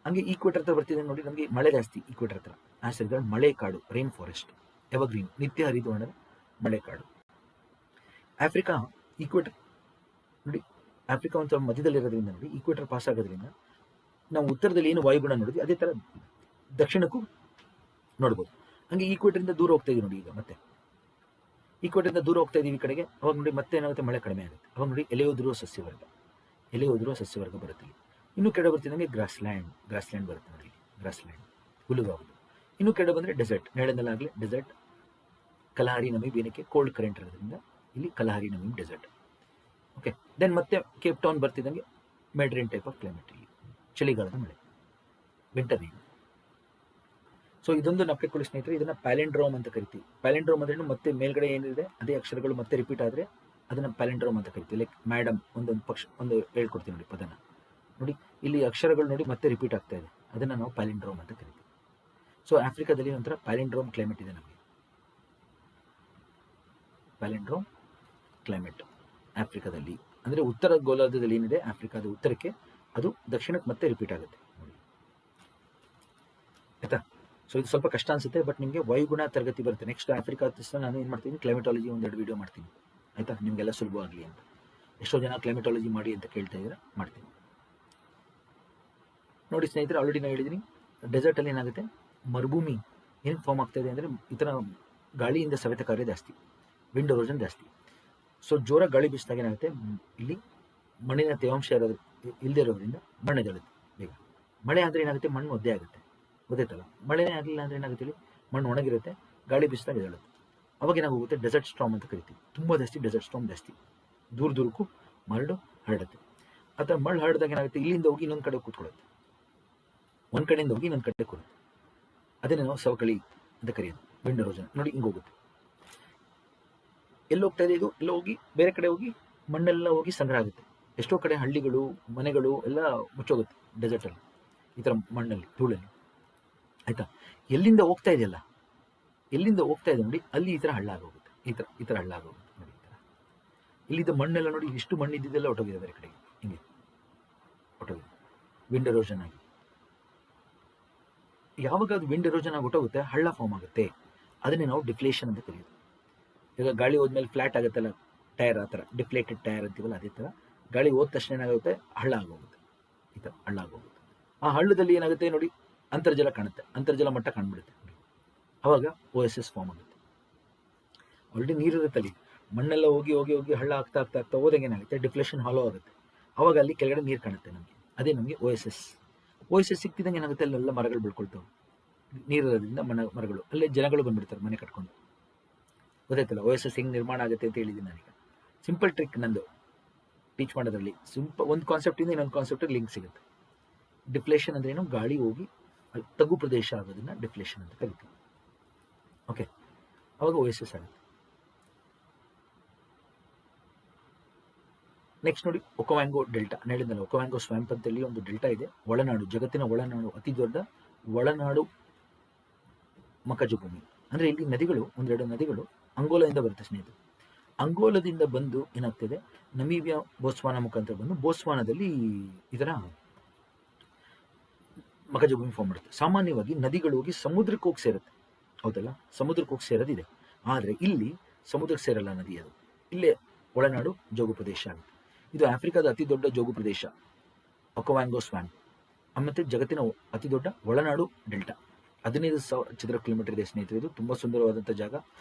ಹಂಗೆ ಈಕ್ವೇಟರ್ ಹತ್ರ ಬರ್ತಿದೆ ನೋಡಿ, ನಮಗೆ ಮಳೆ ಜಾಸ್ತಿ ಈಕ್ವೇಟರ್ ಹತ್ರ. ಆ ಸರಿ ಮಳೆ ಕಾಡು, ರೈನ್ ಫಾರೆಸ್ಟ್, ಎವರ್ಗ್ರೀನ್, ನಿತ್ಯ ಹರಿದ್ವರ್ಣದ ಮಳೆ ಕಾಡು. ಆಫ್ರಿಕಾ ಈಕ್ವೇಟರ್ ನೋಡಿ, ಆಫ್ರಿಕಾ ಒಂದು ಮಧ್ಯದಲ್ಲಿರೋದ್ರಿಂದ ನೋಡಿ, ಈಕ್ವೇಟರ್ ಪಾಸ್ ಆಗೋದ್ರಿಂದ ನಾವು ಉತ್ತರದಲ್ಲಿ ಏನು ವಾಯುಗುಣ ನೋಡಿದ್ವಿ ಅದೇ ಥರ ದಕ್ಷಿಣಕ್ಕೂ ನೋಡ್ಬೋದು. ಹಂಗೆ ಈಕ್ವೇಟರಿಂದ ದೂರ ಹೋಗ್ತಾ ಇದೀವಿ ನೋಡಿ. ಈಗ ಮತ್ತೆ ಈಕ್ವೇಟರಿಂದ ದೂರ ಹೋಗ್ತಾ ಇದೀವಿ ಈ ಕಡೆಗೆ. ಅವಾಗ ನೋಡಿ ಮತ್ತೆ ಏನಾಗುತ್ತೆ, ಮಳೆ ಕಡಿಮೆ ಆಗುತ್ತೆ. ಅವಾಗ ನೋಡಿ ಎಲೆಯುದಿರುವ ಸಸ್ಯವರ್ಗ ಬರುತ್ತೆ. ಇನ್ನು ಕೆಳಗೆ ಬರ್ತಿದ್ದಂಗೆ ಗ್ರಾಸ್ಲ್ಯಾಂಡ್ ಬರುತ್ತೆ ನೋಡಿ. ಗ್ರಾಸ್ಲ್ಯಾಂಡ್, ಹುಲ್ಲುಗಾವಲು. ಇನ್ನು ಕೆಳಗೆ ಬಂದರೆ ಡೆಸರ್ಟ್, ನೆಳೆದಲ್ಲಾಗಲಿ ಡೆಸರ್ಟ್. ಕಲಹಾರಿ ನಮೀಬ್, ಏನಕ್ಕೆ ಕೋಲ್ಡ್ ಕರೆಂಟ್ ಇರೋದ್ರಿಂದ ಇಲ್ಲಿ Kalahari Namib desert. Okay, then ಮತ್ತೆ ಕೇಪ್ ಟೌನ್ ಬರ್ತಿದ್ದಂಗೆ ಮೆಡ್ರೇನ್ ಟೈಪ್ ಆಫ್ ಕ್ಲೈಮೇಟ್. ಇಲ್ಲಿ ಚಳಿಗಾಲದ ಮಳೆ, ವಿಂಟರ್ ರೈನ್. ಸೊ ಇದೊಂದು ನಪ್ಪಿಕೊಳ್ಳಿ ಸ್ನೇಹಿತರೆ, ಇದನ್ನ ಪ್ಯಾಲೆಂಡ್ರೋಮ್ ಅಂತ ಕರಿತೀವಿ. ಪ್ಯಾಲೆಂಡ್ರೋಮ್ ಅಂದ್ರೆ ಮತ್ತೆ ಮೇಲ್ಗಡೆ ಏನಿದೆ ಅದೇ ಅಕ್ಷರಗಳು ಮತ್ತೆ ರಿಪೀಟ್ ಆದರೆ ಅದನ್ನ ಪ್ಯಾಲೆಂಡ್ರೋಮ್ ಅಂತ ಕರಿತೀವಿ. ಲೈಕ್ ಮೇಡಮ್ ಒಂದು ಹೇಳ್ಕೊಡ್ತೀವಿ ನೋಡಿ ಪದನ ನೋಡಿ, ಇಲ್ಲಿ ಅಕ್ಷರಗಳು ನೋಡಿ ಮತ್ತೆ ರಿಪೀಟ್ ಆಗ್ತಾ ಇದೆ, ಅದನ್ನ ನಾವು ಪ್ಯಾಲೆಂಡ್ರೋಮ್ ಅಂತ ಕರಿತೀವಿ. ಸೊ ಆಫ್ರಿಕಾದಲ್ಲಿ ಒಂಥರ ಪ್ಯಾಲೆಂಡ್ರೋಮ್ ಕ್ಲೈಮೇಟ್ ಇದೆ ನಮಗೆ. ಪ್ಯಾಲೆಂಡ್ರೋಮ್ ಕ್ಲೈಮೇಟ್ ಆಫ್ರಿಕಾದಲ್ಲಿ ಅಂದರೆ ಉತ್ತರ ಗೋಲಾರ್ಧದಲ್ಲಿ ಏನಿದೆ ಆಫ್ರಿಕಾದ ಉತ್ತರಕ್ಕೆ, ಅದು ದಕ್ಷಿಣಕ್ಕೆ ಮತ್ತೆ ರಿಪೀಟ್ ಆಗುತ್ತೆ ನೋಡಿ, ಆಯ್ತಾ. ಸೊ ಇದು ಸ್ವಲ್ಪ ಕಷ್ಟ ಅನ್ಸುತ್ತೆ, ಬಟ್ ನಿಮಗೆ ವಾಯುಗುಣ ತರಗತಿ ಬರುತ್ತೆ. ನೆಕ್ಸ್ಟ್ ಆಫ್ರಿಕಾ ತಕ್ಷಣ ನಾನು ಏನು ಮಾಡ್ತೀನಿ, ಕ್ಲೈಮೆಟಾಲಜಿ ಒಂದೆರಡು ವಿಡಿಯೋ ಮಾಡ್ತೀನಿ, ಆಯ್ತಾ, ನಿಮಗೆಲ್ಲ ಸುಲಭ ಆಗಲಿ ಅಂತ. ಎಷ್ಟೋ ಜನ ಕ್ಲೈಮೆಟಾಲಜಿ ಮಾಡಿ ಅಂತ ಕೇಳ್ತಾ ಇದ್ದೀರಾ, ಮಾಡ್ತೀನಿ ನೋಡಿ ಸ್ನೇಹಿತರೆ. ಆಲ್ರೆಡಿ ನಾನು ಹೇಳಿದ್ದೀನಿ, ಡೆಸರ್ಟಲ್ಲಿ ಏನಾಗುತ್ತೆ, ಮರುಭೂಮಿ ಏನು ಫಾರ್ಮ್ ಆಗ್ತಾ ಇದೆ ಅಂದರೆ ಈ ಥರ ಗಾಳಿಯಿಂದ ಸವೆತ ಕಾರ್ಯ ಜಾಸ್ತಿ, ವಿಂಡ್ ಎರೋಷನ್ ಜಾಸ್ತಿ. ಸೊ ಜೋರಾಗಿ ಗಾಳಿ ಬೀಸಿದಾಗ ಏನಾಗುತ್ತೆ, ಇಲ್ಲಿ ಮಣ್ಣಿನ ತೇವಾಂಶ ಇಲ್ಲದೆ ಇರೋದ್ರಿಂದ ಮಣ್ಣು ಎದ್ದೇಳುತ್ತೆ ಬೇಗ. ಮಳೆ ಆದರೆ ಏನಾಗುತ್ತೆ, ಮಣ್ಣು ಒದ್ದೆ ಆಗುತ್ತೆ, ಗೊತ್ತಾಯ್ತಲ್ಲ. ಮಳೆನೇ ಆಗಲಿಲ್ಲ ಅಂದರೆ ಏನಾಗುತ್ತೆ, ಇಲ್ಲಿ ಮಣ್ಣು ಒಣಗಿರುತ್ತೆ, ಗಾಳಿ ಬೀಸಿದಾಗ ಎದ್ದೇಳುತ್ತೆ. ಅವಾಗ ಏನಾಗುತ್ತೆ, ಡೆಸರ್ಟ್ ಸ್ಟಾರ್ಮ್ ಅಂತ ಕರಿತೀವಿ. ತುಂಬ ಜಾಸ್ತಿ ಡೆಸರ್ಟ್ ಸ್ಟಾರ್ಮ್ ಜಾಸ್ತಿ, ದೂರಕ್ಕೂ ಮರಳು ಹರಡುತ್ತೆ. ಆ ಥರ ಮರಳು ಹರಡಿದಾಗ ಏನಾಗುತ್ತೆ, ಇಲ್ಲಿಂದ ಹೋಗಿ ಇನ್ನೊಂದು ಕಡೆ ಕೂತ್ಕೊಳ್ಳುತ್ತೆ, ಒಂದು ಕಡೆಯಿಂದ ಹೋಗಿ ಇನ್ನೊಂದು ಕಡೆ ಕೊಡುತ್ತೆ. ಅದನ್ನೇ ನಾವು ಸವಕಳಿ ಅಂತ ಕರೆಯೋದು, ವಿಂಡ್ ಎರೋಷನ್. ನೋಡಿ ಹಿಂಗೆ ಹೋಗುತ್ತೆ, ಎಲ್ಲಿ ಹೋಗ್ತಾ ಇದೆ ಇದು, ಎಲ್ಲ ಹೋಗಿ ಬೇರೆ ಕಡೆ ಹೋಗಿ ಮಣ್ಣೆಲ್ಲ ಹೋಗಿ ಸಂಗ್ರಹ ಆಗುತ್ತೆ. ಎಷ್ಟೋ ಕಡೆ ಹಳ್ಳಿಗಳು ಮನೆಗಳು ಎಲ್ಲ ಮುಚ್ಚೋಗುತ್ತೆ ಡೆಸರ್ಟಲ್ಲಿ, ಈ ಥರ ಮಣ್ಣಲ್ಲಿ ಧೂಳಲ್ಲಿ, ಆಯಿತಾ. ಎಲ್ಲಿಂದ ಹೋಗ್ತಾ ಇದೆಯಲ್ಲ, ಎಲ್ಲಿಂದ ಹೋಗ್ತಾ ಇದೆ ನೋಡಿ, ಅಲ್ಲಿ ಈ ಥರ ಹಳ್ಳ ಆಗೋಗುತ್ತೆ, ಈ ಥರ ಹಳ್ಳ ಆಗೋಗುತ್ತೆ ನೋಡಿ. ಈ ಥರ ಇಲ್ಲಿದ್ದ ಮಣ್ಣೆಲ್ಲ ನೋಡಿ, ಇಷ್ಟು ಮಣ್ಣು ಇದ್ದಿದ್ದೆಲ್ಲ ಹೊಟ್ಟೋಗಿದೆ ಬೇರೆ ಕಡೆಗೆ, ಹಿಂಗೆ ಹೊಟ್ಟೋಗಿದೆ ವಿಂಡ್ ಎರೋಷನ್ ಆಗಿ. ಯಾವಾಗ ಅದು ವಿಂಡ್ ಎರೋಷನ್ ಆಗಿ ಹೊಟ್ಟೋಗುತ್ತೆ, ಹಳ್ಳ ಫಾರ್ಮ್ ಆಗುತ್ತೆ. ಅದನ್ನೇ ನಾವು ಡಿಫ್ಲೇಷನ್ ಅಂತ ಕರೆಯೋದು. ಈಗ ಗಾಳಿ ಹೋದ್ಮೇಲೆ ಫ್ಲಾಟ್ ಆಗುತ್ತಲ್ಲ ಟೈರ್, ಆ ಥರ ಡಿಫ್ಲೇಟೆಡ್ ಟೈರ್ ಅಂತೀವಲ್ಲ, ಅದೇ ಥರ ಗಾಳಿ ಹೋದ ತಕ್ಷಣ ಏನಾಗುತ್ತೆ, ಹಳ್ಳ ಆಗೋಗುತ್ತೆ, ಈ ಥರ ಹಳ್ಳ ಆಗೋಗುತ್ತೆ. ಆ ಹಳ್ಳದಲ್ಲಿ ಏನಾಗುತ್ತೆ ನೋಡಿ, ಅಂತರ್ಜಲ ಕಾಣುತ್ತೆ, ಅಂತರ್ಜಲ ಮಟ್ಟ ಕಾಣ್ಬಿಡುತ್ತೆ. ಅವಾಗ OSS ಫಾರ್ಮ್ ಆಗುತ್ತೆ. ಆಲ್ರೆಡಿ ನೀರಿರುತ್ತಲ್ಲಿ, ಮಣ್ಣೆಲ್ಲ ಹೋಗಿ ಹೋಗಿ ಹೋಗಿ ಹಳ್ಳ ಆಗ್ತಾ ಆಗ್ತಾ ಆಗ್ತಾ ಹೋದಾಗ ಏನಾಗುತ್ತೆ, ಡಿಫ್ಲೇಷನ್ ಹಾಲೋ ಆಗುತ್ತೆ. ಅವಾಗ ಅಲ್ಲಿ ಕೆಳಗಡೆ ನೀರು ಕಾಣುತ್ತೆ ನಮಗೆ, ಅದೇ ನಮಗೆ OSS ಸಿಕ್ತಿದ್ದಂಗೆ ಏನಾಗುತ್ತೆ, ಅಲ್ಲೆಲ್ಲ ಮರಗಳು ಬೆಳ್ಕೊಳ್ತಾವೆ, ನೀರಿರೋದ್ರಿಂದ ಮರಗಳು, ಅಲ್ಲೇ ಜನಗಳು ಬಂದ್ಬಿಡ್ತಾರೆ ಮನೆ ಕಟ್ಕೊಂಡು, ಗೊತ್ತಾಯ್ತಲ್ಲ. OSS ಹೆಂಗೆ ನಿರ್ಮಾಣ ಆಗುತ್ತೆ ಅಂತ ಹೇಳಿದ್ದೀನಿ ನಾನೀಗ. ಸಿಂಪಲ್ ಟ್ರಿಕ್ ನಂದು ಟೀಚ್ ಮಾಡೋದ್ರಲ್ಲಿ, ಒಂದು ಕಾನ್ಸೆಪ್ಟಿಂದ ಇನ್ನೊಂದು ಕಾನ್ಸೆಪ್ಟಿಗೆ ಲಿಂಕ್ ಸಿಗುತ್ತೆ. ಡಿಫ್ಲೇಷನ್ ಅಂದ್ರೆ ಏನು, ಗಾಳಿ ಹೋಗಿ ತಗ್ಗು ಪ್ರದೇಶ ಆಗೋದನ್ನ ಡಿಫ್ಲೇಷನ್ ಅಂತ ಕರಿತೀವಿ. ಓಕೆ, ಅವಾಗ OSS ಆಗುತ್ತೆ. ನೆಕ್ಸ್ಟ್ ನೋಡಿ, ಒಕವಾಂಗೋ ಡೆಲ್ಟಾ. ಹೇಳಿದ್ನಲ್ಲ, ಒಕವಾಂಗೋ ಸ್ವ್ಯಾಂಪ್ ಅಂತೇಳಿ ಒಂದು ಡೆಲ್ಟಾ ಇದೆ, ಒಳನಾಡು, ಜಗತ್ತಿನ ಒಳನಾಡು, ಅತಿ ದೊಡ್ಡ ಒಳನಾಡು ಮಕಜು ಭೂಮಿ. ಅಂದರೆ ಇಲ್ಲಿ ನದಿಗಳು, ಒಂದೆರಡು ನದಿಗಳು ಅಂಗೋಲಾದಿಂದ ಬರುತ್ತೆ ಸ್ನೇಹಿತರೆ. ಅಂಗೋಲದಿಂದ ಬಂದು ಏನಾಗ್ತಿದೆ, ನಮೀಬಿಯಾ, ಬೋಸ್ವಾನ ಮುಖಾಂತರ ಬಂದು ಬೋಸ್ವಾನದಲ್ಲಿ ಇದರ ಮಕಜು ಭೂಮಿ ಫಾರ್ಮ್ ಮಾಡುತ್ತೆ. ಸಾಮಾನ್ಯವಾಗಿ ನದಿಗಳು ಹೋಗಿ ಸಮುದ್ರಕ್ಕೆ ಹೋಗಿ ಸೇರುತ್ತೆ, ಹೌದಲ್ಲ, ಸಮುದ್ರಕ್ಕೆ ಹೋಗಿ ಸೇರೋದಿದೆ. ಆದರೆ ಇಲ್ಲಿ ಸಮುದ್ರಕ್ಕೆ ಸೇರಲ್ಲ ನದಿ, ಅದು ಇಲ್ಲೇ ಒಳನಾಡು ಜೋಗು ಪ್ರದೇಶ ಆಗುತ್ತೆ. ಇದು ಆಫ್ರಿಕಾದ ಅತಿ ದೊಡ್ಡ ಜೋಗು ಪ್ರದೇಶ ಒಕವಾಂಗೋ ಸ್ವ್ಯಾಂಪ್, ಮತ್ತು ಜಗತ್ತಿನ ಅತಿ ದೊಡ್ಡ ಒಳನಾಡು ಡೆಲ್ಟಾ. 15,000 ಚದರ ಕಿಲೋಮೀಟರ್ ಇದೆ ಸ್ನೇಹಿತರೆ. ಇದು ತುಂಬ ಸುಂದರವಾದಂಥ ಜಾಗ,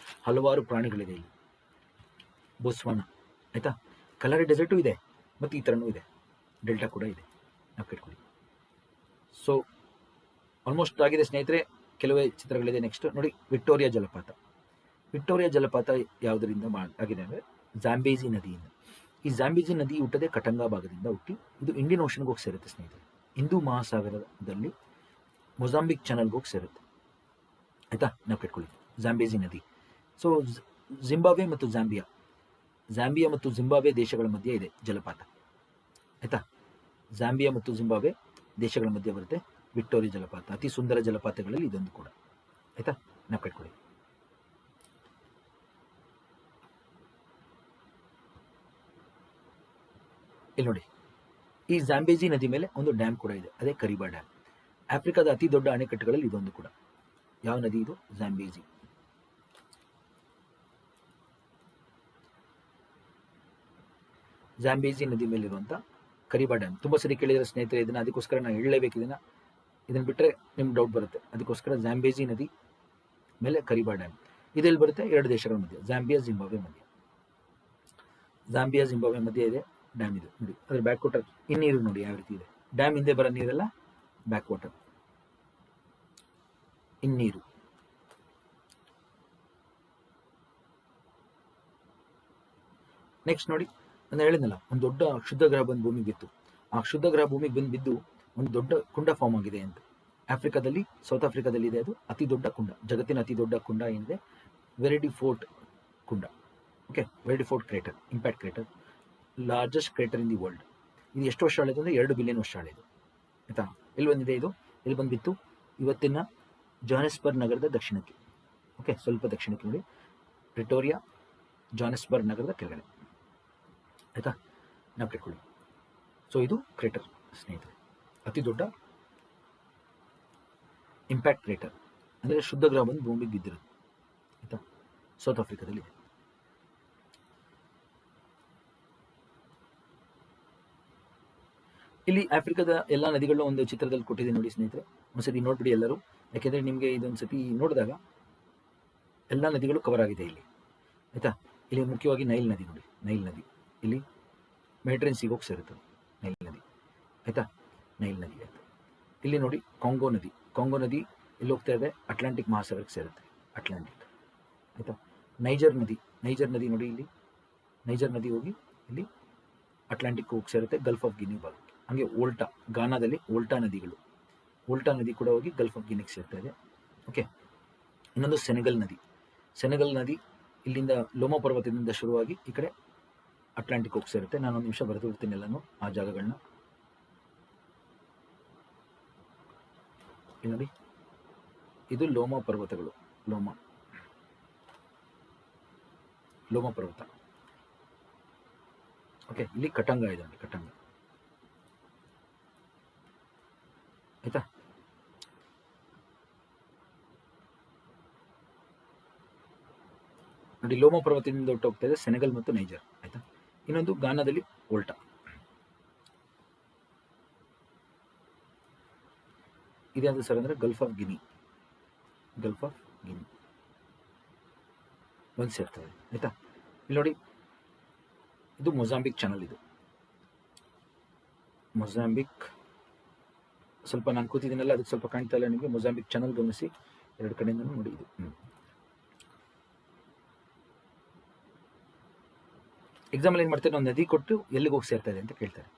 ಹಲವಾರು ಪ್ರಾಣಿಗಳಿದೆ ಇಲ್ಲಿ. ಬೋಸ್ವಾನ, ಆಯಿತಾ. ಕಲರಿ ಡೆಸರ್ಟು ಇದೆ, ಮತ್ತು ಈ ಥರನೂ ಇದೆ, ಡೆಲ್ಟಾ ಕೂಡ ಇದೆ, ನಾವು ಕೆಟ್ಕೊಳ್ಳಿ. ಸೊ ಆಲ್ಮೋಸ್ಟ್ ಆಗಿದೆ ಸ್ನೇಹಿತರೆ, ಕೆಲವೇ ಚಿತ್ರಗಳಿದೆ. ನೆಕ್ಸ್ಟ್ ನೋಡಿ, ವಿಕ್ಟೋರಿಯಾ ಜಲಪಾತ. ವಿಕ್ಟೋರಿಯಾ ಜಲಪಾತ ಯಾವುದರಿಂದ ಆಗಿದೆ ಅಂದರೆ ಜಾಂಬೇಜಿ ನದಿಯಿಂದ. ಈ ಜಾಂಬೇಜಿ ನದಿ ಹುಟ್ಟದೆ ಕಟಂಗಾ ಭಾಗದಿಂದ ಹುಟ್ಟಿ ಇದು ಇಂಡಿಯನ್ ಓಷನ್ಗೆ ಹೋಗಿ ಸೇರುತ್ತೆ ಸ್ನೇಹಿತರೆ. ಹಿಂದೂ ಮಹಾಸಾಗರದಲ್ಲಿ ಮೊಜಾಂಬಿಕ್ ಚಾನಲ್ಗೆ ಹೋಗಿ ಸೇರುತ್ತೆ, ಆಯಿತಾ, ನಾವು ಕೆಟ್ಕೊಳ್ಳಿ. ಜಾಂಬೇಜಿ ನದಿ. ಸೊ ಜಿಂಬಾಬ್ವೆ ಮತ್ತು ಜಾಂಬಿಯಾ ಮತ್ತು ಜಿಂಬಾಬ್ವೆ ದೇಶಗಳ ಮಧ್ಯೆ ಇದೆ ಜಲಪಾತ, ಆಯಿತಾ. ಜಾಂಬಿಯಾ ಮತ್ತು ಜಿಂಬಾಬ್ವೆ ದೇಶಗಳ ಮಧ್ಯೆ ಬರುತ್ತೆ ವಿಕ್ಟೋರಿಯಾ ಜಲಪಾತ. ಅತಿ ಸುಂದರ ಜಲಪಾತಗಳಲ್ಲಿ ಇದೊಂದು ಕೂಡ. ಆಯ್ತಾ, ನೆನಪಿಟ್ಕೊಳ್ಳಿ. ಇಲ್ಲಿ ನೋಡಿ, ಈ ಜಾಂಬೇಜಿ ನದಿ ಮೇಲೆ ಒಂದು ಡ್ಯಾಮ್ ಕೂಡ ಇದೆ, ಅದೇ ಕರಿಬಾ ಡ್ಯಾಮ್. ಆಫ್ರಿಕಾದ ಅತಿ ದೊಡ್ಡ ಅಣೆಕಟ್ಟುಗಳಲ್ಲಿ ಇದೊಂದು ಕೂಡ. ಯಾವ ನದಿ ಇದು? ಜಾಂಬೇಜಿ. ಜಾಂಬೇಜಿ ನದಿ ಮೇಲಿರುವಂಥ ಕರಿಬಾ ಡ್ಯಾಮ್. ತುಂಬ ಸರಿ ಕೇಳಿದರೆ ಸ್ನೇಹಿತರೆ ಇದನ್ನು, ಅದಕ್ಕೋಸ್ಕರ ನಾನು ಹೇಳಲೇಬೇಕು ಇದನ್ನು ಬಿಟ್ಟರೆ ನಿಮ್ಗೆ ಡೌಟ್ ಬರುತ್ತೆ. ಅದಕ್ಕೋಸ್ಕರ ಜಾಂಬೇಜಿ ನದಿ ಮೇಲೆ ಕರಿಬಾ ಡ್ಯಾಮ್. ಇದೆಲ್ಲಿ ಬರುತ್ತೆ? ಎರಡು ದೇಶಗಳ ಮಧ್ಯೆ, ಜಾಂಬಿಯಾ ಜಿಂಬಾಬ್ವೆ ಮಧ್ಯೆ. ಜಾಂಬಿಯಾ ಜಿಂಬಾಬ್ವೆ ಮಧ್ಯೆ ಇದೆ ಡ್ಯಾಮ್ ಇದು ನೋಡಿ. ಅದ್ರ ಬ್ಯಾಕ್ ವಾಟರ್ ಇನ್ನೀರು ನೋಡಿ ಯಾವ ರೀತಿ ಇದೆ. ಡ್ಯಾಮ್ ಹಿಂದೆ ಬರೋ ನೀರೆಲ್ಲ ಬ್ಯಾಕ್ ವಾಟರ್, ಇನ್ನೀರು. ನೆಕ್ಸ್ಟ್ ನೋಡಿ, ನಾನು ಹೇಳಿದ್ನಲ್ಲ, ಒಂದು ದೊಡ್ಡ ಕ್ಷುದ್ರ ಗ್ರಹ ಬಂದು ಭೂಮಿಗೆ ಬಿತ್ತು. ಆ ಕ್ಷುದ್ರ ಗ್ರಹ ಭೂಮಿಗೆ ಬಂದು ಬಿದ್ದು ಒಂದು ದೊಡ್ಡ ಕುಂಡ ಫಾರ್ಮ್ ಆಗಿದೆ ಅಂತ. ಆಫ್ರಿಕಾದಲ್ಲಿ, ಸೌತ್ ಆಫ್ರಿಕಾದಲ್ಲಿ ಇದೆ ಅದು ಅತಿ ದೊಡ್ಡ ಕುಂಡ. ಜಗತ್ತಿನ ಅತಿ ದೊಡ್ಡ ಕುಂಡ ಏನಿದೆ, ವೆರಿಡಿ ಫೋರ್ಟ್ ಕುಂಡ. Okay, Vredefort crater, impact crater, largest crater in the world. ಇದು ಎಷ್ಟು ವರ್ಷ ಹಳೆದು ಅಂದರೆ 2 ಬಿಲಿಯನ್ ವರ್ಷ ಹಳೆಯದು. ಆಯಿತಾ, ಎಲ್ಲಿ ಬಂದಿದೆ ಇದು? ಎಲ್ಲಿ ಬಂದುಬಿತ್ತು? ಇವತ್ತಿನ ಜಾನೆಸ್ಬರ್ಗ್ ನಗರದ ದಕ್ಷಿಣಕ್ಕೆ. ಓಕೆ, ಸ್ವಲ್ಪ ದಕ್ಷಿಣಕ್ಕೆ ನೋಡಿ, ಪ್ರಿಟೋರಿಯಾ, ಜಾನೆಸ್ಬರ್ಗ್ ನಗರದ ಕೆಳಗಡೆ. ಆಯಿತಾ, ನಾವು ಕೆಟ್ಕೊಳ್ಳಿ. ಸೊ ಇದು ಕ್ರೇಟರ್ ಸ್ನೇಹಿತರೆ, ಅತಿ ದೊಡ್ಡ ಇಂಪ್ಯಾಕ್ಟ್ ಕ್ರೇಟರ್, ಅಂದರೆ ಶುದ್ಧ ಗ್ರಹ ಬಂದು ಭೂಮಿಗೆ ಬಿದ್ದಿರೋದು. ಆಯಿತಾ, ಸೌತ್ ಆಫ್ರಿಕಾದಲ್ಲಿ ಇದೆ. ಇಲ್ಲಿ ಆಫ್ರಿಕಾದ ಎಲ್ಲ ನದಿಗಳನ್ನ ಒಂದು ಚಿತ್ರದಲ್ಲಿ ಕೊಟ್ಟಿದೆ ನೋಡಿ ಸ್ನೇಹಿತರೆ, ಒಂದ್ಸತಿ ನೋಡ್ಬಿಡಿ ಎಲ್ಲರೂ. ಯಾಕೆಂದರೆ ನಿಮಗೆ ಇದೊಂದು ಸತಿ ನೋಡಿದಾಗ ಎಲ್ಲ ನದಿಗಳು ಕವರ್ ಆಗಿದೆ ಇಲ್ಲಿ. ಆಯಿತಾ, ಇಲ್ಲಿ ಮುಖ್ಯವಾಗಿ ನೈಲ್ ನದಿ ನೋಡಿ, ನೈಲ್ ನದಿ ಇಲ್ಲಿ ಮೆಡಿಟರೇನಿಯನ್ ಸೀಗೆ ಹೋಗಿ ಸೇರುತ್ತೆ ನೈಲ್ ನದಿ. ಆಯಿತಾ, ನೈಲ್ ನದಿ ಆಯಿತು. ಇಲ್ಲಿ ನೋಡಿ ಕಾಂಗೋ ನದಿ, ಕಾಂಗೋ ನದಿ ಇಲ್ಲಿ ಹೋಗ್ತಾ ಇದೆ ಅಟ್ಲಾಂಟಿಕ್ ಮಹಾಸಾಗರಕ್ಕೆ ಸೇರುತ್ತೆ, ಅಟ್ಲಾಂಟಿಕ್. ಆಯಿತಾ, ನೈಜರ್ ನದಿ, ನೈಜರ್ ನದಿ ನೋಡಿ ಇಲ್ಲಿ, ನೈಜರ್ ನದಿ ಹೋಗಿ ಇಲ್ಲಿ ಅಟ್ಲಾಂಟಿಕ್ ಹೋಗಿ ಸೇರುತ್ತೆ, ಗಲ್ಫ್ ಆಫ್ ಗಿನಿ ಭಾಗಕ್ಕೆ. ಹಾಗೆ ಓಲ್ಟಾ, ಗಾನಾದಲ್ಲಿ ಓಲ್ಟಾ ನದಿಗಳು, ಓಲ್ಟಾ ನದಿ ಕೂಡ ಹೋಗಿ ಗಲ್ಫ್ ಆಫ್ ಗಿನಿಗೆ ಸೇರ್ತಾ ಇದೆ. ಓಕೆ, ಇನ್ನೊಂದು ಸೆನೆಗಲ್ ನದಿ, ಸೆನೆಗಲ್ ನದಿ ಇಲ್ಲಿಂದ ಲೋಮೋ ಪರ್ವತದಿಂದ ಶುರುವಾಗಿ ಈ ಕಡೆ ಅಟ್ಲಾಂಟಿಕ್ ಹೋಗಿ ಸೇರುತ್ತೆ. ನಾನು ಒಂದು ನಿಮಿಷ ಬರೆದು ಬಿಡ್ತೀನಿ ಎಲ್ಲನೂ ಆ ಜಾಗಗಳನ್ನ. ನೋಡಿ, ಇದು ಲೋಮೋ ಪರ್ವತಗಳು, ಲೋಮೋ ಪರ್ವತ. ಓಕೆ, ಇಲ್ಲಿ ಕಟಂಗ ಇದೆ ನೋಡಿ, ಕಟಂಗ. ಆಯ್ತಾ, ನೋಡಿ ಲೋಮೋ ಪರ್ವತದಿಂದ ಹೊಟ್ಟು ಹೋಗ್ತಾ ಇದೆ ಸೆನೆಗಲ್ ಮತ್ತು ನೈಜರ್. ಆಯ್ತಾ, ಇನ್ನೊಂದು ಗಾನಾದಲ್ಲಿ ಓಲ್ಟಾ. ಇದ್ಯಾವುದು ಸರ್ ಅಂದರೆ Gulf of Guinea, Gulf of Guinea ಒಂದು ಸೇರ್ತದೆ. ಆಯಿತಾ, ಇಲ್ಲಿ ನೋಡಿ, ಇದು ಮೊಜಾಂಬಿಕ್ ಚಾನಲ್. ಇದು ಮೊಜಾಂಬಿಕ್, ಸ್ವಲ್ಪ ನಾನು ಕೂತಿದ್ದೀನಲ್ಲ ಅದಕ್ಕೆ ಸ್ವಲ್ಪ ಕಾಣ್ತಾ ಇಲ್ಲ ನಿಮಗೆ. ಮೊಜಾಂಬಿಕ್ ಚಾನಲ್ ಗಮನಿಸಿ, ಎರಡು ಕಡೆಯಿಂದ ನೋಡಿ ಇದು. ಎಕ್ಸಾಂಪಲ್ ಏನು ಮಾಡ್ತಾರೆ, ನಾವು ನದಿ ಕೊಟ್ಟು ಎಲ್ಲಿಗೆ ಹೋಗಿ ಸೇರ್ತಾ ಇದೆ ಅಂತ ಕೇಳ್ತಾರೆ.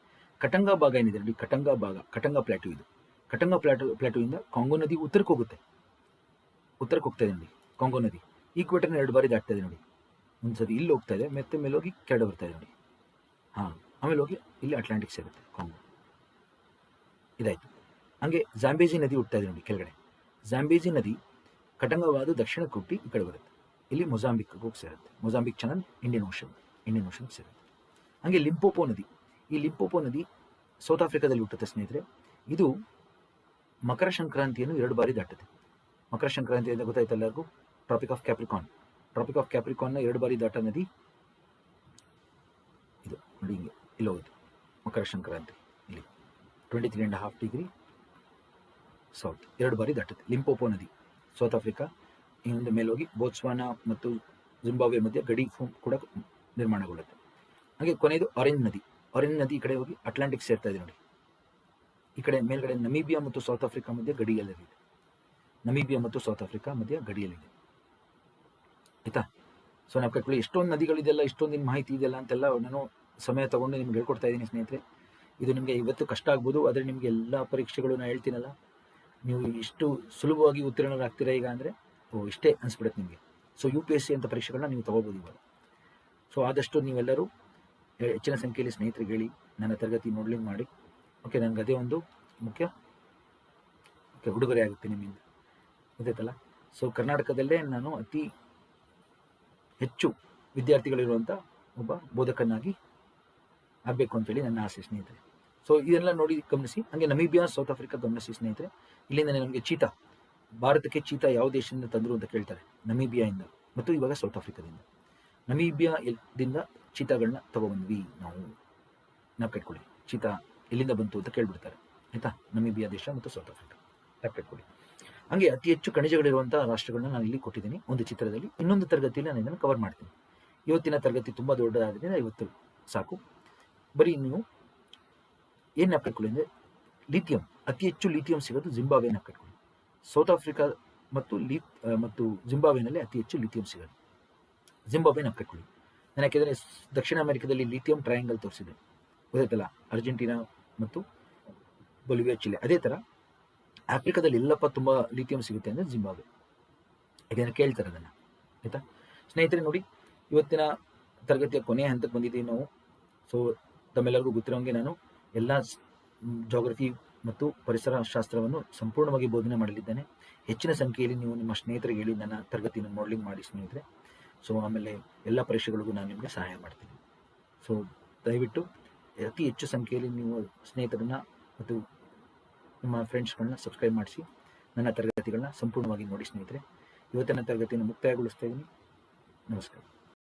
ಕಟಂಗ ಭಾಗ ಏನಿದೆ ನೋಡಿ, ಕಟಂಗ ಭಾಗ, ಕಟಂಗ ಪ್ಲಾಟು ಇದು. ಕಟಂಗ ಪ್ಲಾಟುವಿಂದ ಕಾಂಗೋ ನದಿ ಉತ್ತರಕ್ಕೆ ಹೋಗುತ್ತೆ, ಉತ್ತರಕ್ಕೆ ಹೋಗ್ತಾ ಇದೆ ನೋಡಿ ಕಾಂಗೋ ನದಿ. ಈಕ್ವೇಟರ್ನ 2 ಬಾರಿ ದಾಟ್ತಾ ಇದೆ ನೋಡಿ. ಒಂದ್ಸರಿ ಇಲ್ಲಿ ಹೋಗ್ತಾ ಇದೆ, ಮತ್ತೆ ಮೇಲೆ ಹೋಗಿ ಕೆಳಗೆ ಬರ್ತಾ ಇದೆ ನೋಡಿ. ಹಾಂ, ಆಮೇಲೆ ಹೋಗಿ ಇಲ್ಲಿ ಅಟ್ಲಾಂಟಿಕ್ ಸೇರುತ್ತೆ ಕಾಂಗೋ. ಇದಾಯಿತು. ಹಾಗೆ ಜಾಂಬೇಜಿ ನದಿ ಹುಡ್ತಾ ಇದೆ ನೋಡಿ ಕೆಳಗಡೆ. ಜಾಂಬೇಜಿ ನದಿ ಕಟಂಗವಾದ ದಕ್ಷಿಣಕ್ಕೆ ಹುಟ್ಟಿ ಈ ಕಡೆ ಬರುತ್ತೆ, ಇಲ್ಲಿ ಮೊಜಾಂಬಿಕ್ ಹೋಗಿ ಸೇರುತ್ತೆ. ಮೊಜಾಂಬಿಕ್ ಚಾನಲ್ ಇಂಡಿಯನ್ ಓಷನ್ಗೆ ಸೇರುತ್ತೆ. ಹಾಗೆ ಲಿಂಪೋಪೋ ನದಿ, ಈ ಲಿಂಪೋಪೋ ನದಿ ಸೌತ್ ಆಫ್ರಿಕಾದಲ್ಲಿ ಹುಟ್ಟುತ್ತೆ ಸ್ನೇಹಿತರೆ. ಇದು ಮಕರ ಸಂಕ್ರಾಂತಿಯನ್ನು 2 ಬಾರಿ ದಾಟುತ್ತೆ. ಮಕರ ಸಂಕ್ರಾಂತಿ ಅಂತ ಗೊತ್ತಾಯ್ತು ಎಲ್ಲರಿಗೂ, ಟ್ರಾಪಿಕ್ ಆಫ್ ಕ್ಯಾಪ್ರಿಕಾನ್ನ 2 ಬಾರಿ ದಾಟ ನದಿ ಇದು ನೋಡಿ. ಹಿಂಗೆ ಇಲ್ಲಿ ಹೋಗುತ್ತೆ ಮಕರ ಸಂಕ್ರಾಂತಿ, ಇಲ್ಲಿ 23.5 ಡಿಗ್ರಿ ಸೌತ್ 2 ಬಾರಿ ದಾಟುತ್ತೆ. ಲಿಂಪೋಪೋ ನದಿ ಸೌತ್ ಆಫ್ರಿಕಾ, ಇನ್ನೊಂದು ಮೇಲೆ ಹೋಗಿ ಬೋಟ್ಸ್ವಾನಾ ಮತ್ತು ಜಿಂಬಾಬ್ವೆ ಮಧ್ಯೆ ಗಡಿ ಕೂಡ ನಿರ್ಮಾಣಗೊಳ್ಳುತ್ತೆ. ಹಾಗೆ ಕೊನೆಯದು ಆರೆಂಜ್ ನದಿ ಈ ಕಡೆ ಹೋಗಿ ಅಟ್ಲಾಂಟಿಕ್ ಸೇರ್ತಾ ಇದೆ ನೋಡಿ. ಈ ಕಡೆ ಮೇಲ್ಗಡೆ ನಮೀಬಿಯಾ ಮತ್ತು ಸೌತ್ ಆಫ್ರಿಕಾ ಮಧ್ಯೆ ಗಡಿಯಲ್ಲಿದೆ, ನಮೀಬಿಯಾ ಮತ್ತು ಸೌತ್ ಆಫ್ರಿಕಾ ಮಧ್ಯೆ ಗಡಿಯಲ್ಲಿದೆ. ಆಯಿತಾ, ಸೊ ನಾವು ಕಟ್ಕೊಳ್ಳಿ. ಎಷ್ಟೊಂದು ನದಿಗಳಿದೆಲ್ಲ, ಇಷ್ಟೊಂದಿನ ಮಾಹಿತಿ ಇದೆಲ್ಲ ಅಂತೆಲ್ಲ ನಾನು ಸಮಯ ತೊಗೊಂಡು ನಿಮ್ಗೆ ಹೇಳ್ಕೊಡ್ತಾ ಇದ್ದೀನಿ ಸ್ನೇಹಿತರೆ. ಇದು ನಿಮಗೆ ಇವತ್ತು ಕಷ್ಟ ಆಗ್ಬೋದು, ಆದರೆ ನಿಮಗೆ ಎಲ್ಲ ಪರೀಕ್ಷೆಗಳು ನಾನು ಹೇಳ್ತೀನಲ್ಲ, ನೀವು ಇಷ್ಟು ಸುಲಭವಾಗಿ ಉತ್ತೀರ್ಣರಾಗ್ತೀರಾ ಈಗ ಅಂದರೆ ಇಷ್ಟೇ ಅನಿಸ್ಬಿಡುತ್ತೆ ನಿಮಗೆ. ಸೊ UPSC ಅಂತ ಪರೀಕ್ಷೆಗಳನ್ನ ನೀವು ತೊಗೋಬೋದು ಇವಾಗ. ಸೊ ಆದಷ್ಟು ನೀವೆಲ್ಲರೂ ಹೆಚ್ಚಿನ ಸಂಖ್ಯೆಯಲ್ಲಿ ಸ್ನೇಹಿತರಿಗೆ ಹೇಳಿ ನನ್ನ ತರಗತಿ ನೋಡ್ಲಿಂಗ್ ಮಾಡಿ. ಓಕೆ, ನನಗೆ ಅದೇ ಒಂದು ಮುಖ್ಯ ಉಡುಗೊರೆ ಆಗುತ್ತೆ ನಿಮ್ಮಿಂದ, ಗೊತ್ತಾಯ್ತಲ್ಲ. ಸೊ ಕರ್ನಾಟಕದಲ್ಲೇ ನಾನು ಅತಿ ಹೆಚ್ಚು ವಿದ್ಯಾರ್ಥಿಗಳಿರುವಂಥ ಒಬ್ಬ ಬೋಧಕನಾಗಿ ಆಗಬೇಕು ಅಂತೇಳಿ ನನ್ನ ಆಸೆ ಸ್ನೇಹಿತರೆ. ಸೊ ಇದೆಲ್ಲ ನೋಡಿ ಗಮನಿಸಿ. ಹಾಗೆ ನಮೀಬಿಯಾ, ಸೌತ್ ಆಫ್ರಿಕಾ ಗಮನಿಸಿ ಸ್ನೇಹಿತರೆ. ಇಲ್ಲಿಂದ ನಮಗೆ ಚೀತಾ, ಭಾರತಕ್ಕೆ ಚೀತಾ ಯಾವ ದೇಶದಿಂದ ತಂದರು ಅಂತ ಕೇಳ್ತಾರೆ. ನಮೀಬಿಯಾಯಿಂದ ಮತ್ತು ಇವಾಗ ಸೌತ್ ಆಫ್ರಿಕಾದಿಂದ. ನಮೀಬಿಯಾದಿಂದ ಚೀತಾಗಳನ್ನ ತಗೊಬಂದ್ವಿ ನಾವು ಕಟ್ಕೊಳ್ಳಿ. ಚೀತಾ ಎಲ್ಲಿಂದ ಬಂತು ಅಂತ ಕೇಳ್ಬಿಡ್ತಾರೆ, ಆಯಿತಾ. ನಮೀಬಿಯಾ ದೇಶ ಮತ್ತು ಸೌತ್ ಆಫ್ರಿಕಾ ಕಟ್ಕೊಳ್ಳಿ. ಹಾಗೆ ಅತಿ ಹೆಚ್ಚು ಖನಿಜಗಳಿರುವಂಥ ರಾಷ್ಟ್ರಗಳನ್ನ ನಾನು ಇಲ್ಲಿ ಕೊಟ್ಟಿದ್ದೀನಿ ಒಂದು ಚಿತ್ರದಲ್ಲಿ. ಇನ್ನೊಂದು ತರಗತಿಯಲ್ಲಿ ನಾನು ಇದನ್ನು ಕವರ್ ಮಾಡ್ತೀನಿ. ಇವತ್ತಿನ ತರಗತಿ ತುಂಬ ದೊಡ್ಡದಾದ್ದರಿಂದ ಇವತ್ತು ಸಾಕು. ಬರೀ ನೀವು ಏನು ನೆನಪಿಟ್ಕೊಳ್ಳಿ ಅಂದರೆ, ಲಿಥಿಯಂ, ಅತಿ ಹೆಚ್ಚು ಲಿಥಿಯಂ ಸಿಗೋದು ಜಿಂಬಾಬ್ವೆ ನೆನಪಿಟ್ಕೊಳ್ಳಿ. ಸೌತ್ ಆಫ್ರಿಕಾ ಮತ್ತು ಜಿಂಬಾಬ್ವೆನಲ್ಲಿ ಅತಿ ಹೆಚ್ಚು ಲಿಥಿಯಂ ಸಿಗೋದು ಜಿಂಬಾಬ್ವೆ ನೆನಪಿಟ್ಕೊಳ್ಳಿ. ನಾನು ಯಾಕೆಂದರೆ ದಕ್ಷಿಣ ಅಮೆರಿಕದಲ್ಲಿ ಲಿಥಿಯಂ ಟ್ರಯಾಂಗಲ್ ತೋರಿಸಿದೆ, ಗೊತ್ತಾಯ್ತಲ್ಲ, ಅರ್ಜೆಂಟೀನಾ ಮತ್ತು ಬೊಲಿವಿಯಾ, ಚಿಲೆ. ಅದೇ ಥರ ಆಫ್ರಿಕಾದಲ್ಲಿ ಎಲ್ಲಪ್ಪ ತುಂಬ ಲಿಥಿಯಂ ಸಿಗುತ್ತೆ ಅಂದರೆ ಜಿಂಬಾಬ್ವೆ. ಯಾಕೆಂದರೆ ಕೇಳ್ತಾರೆ ಅದನ್ನು, ಆಯಿತಾ ಸ್ನೇಹಿತರೆ. ನೋಡಿ, ಇವತ್ತಿನ ತರಗತಿಯ ಕೊನೆಯ ಹಂತಕ್ಕೆ ಬಂದಿದ್ದೀವಿ ನಾವು. ಸೊ ತಮ್ಮೆಲ್ಲರಿಗೂ ಗೊತ್ತಿರೋಂಗೆ ನಾನು ಎಲ್ಲ ಜಾಗ್ರಫಿ ಮತ್ತು ಪರಿಸರ ಶಾಸ್ತ್ರವನ್ನು ಸಂಪೂರ್ಣವಾಗಿ ಬೋಧನೆ ಮಾಡಲಿದ್ದೇನೆ. ಹೆಚ್ಚಿನ ಸಂಖ್ಯೆಯಲ್ಲಿ ನೀವು ನಿಮ್ಮ ಸ್ನೇಹಿತರಿಗೆ ಹೇಳಿ ನನ್ನ ತರಗತಿಯನ್ನು ಮಾಡಲಿಂಗ್ ಮಾಡಿ ಸ್ನೇಹಿತರೆ. ಸೊ ಆಮೇಲೆ ಎಲ್ಲ ಪರೀಕ್ಷೆಗಳಿಗೂ ನಾನು ನಿಮಗೆ ಸಹಾಯ ಮಾಡ್ತೀನಿ. ಸೊ ದಯವಿಟ್ಟು ಅತಿ ಹೆಚ್ಚು ಸಂಖ್ಯೆಯಲ್ಲಿ ನೀವು ಸ್ನೇಹಿತರನ್ನ ಮತ್ತು ನಿಮ್ಮ ಫ್ರೆಂಡ್ಸ್ಗಳನ್ನ ಸಬ್ಸ್ಕ್ರೈಬ್ ಮಾಡಿಸಿ ನನ್ನ ತರಗತಿಗಳನ್ನ ಸಂಪೂರ್ಣವಾಗಿ ನೋಡಿ ಸ್ನೇಹಿತರೆ. ಇವತ್ತಿನ ತರಗತಿಯನ್ನು ಮುಕ್ತಾಯಗೊಳಿಸ್ತಾ ಇದ್ದೀನಿ. ನಮಸ್ಕಾರ.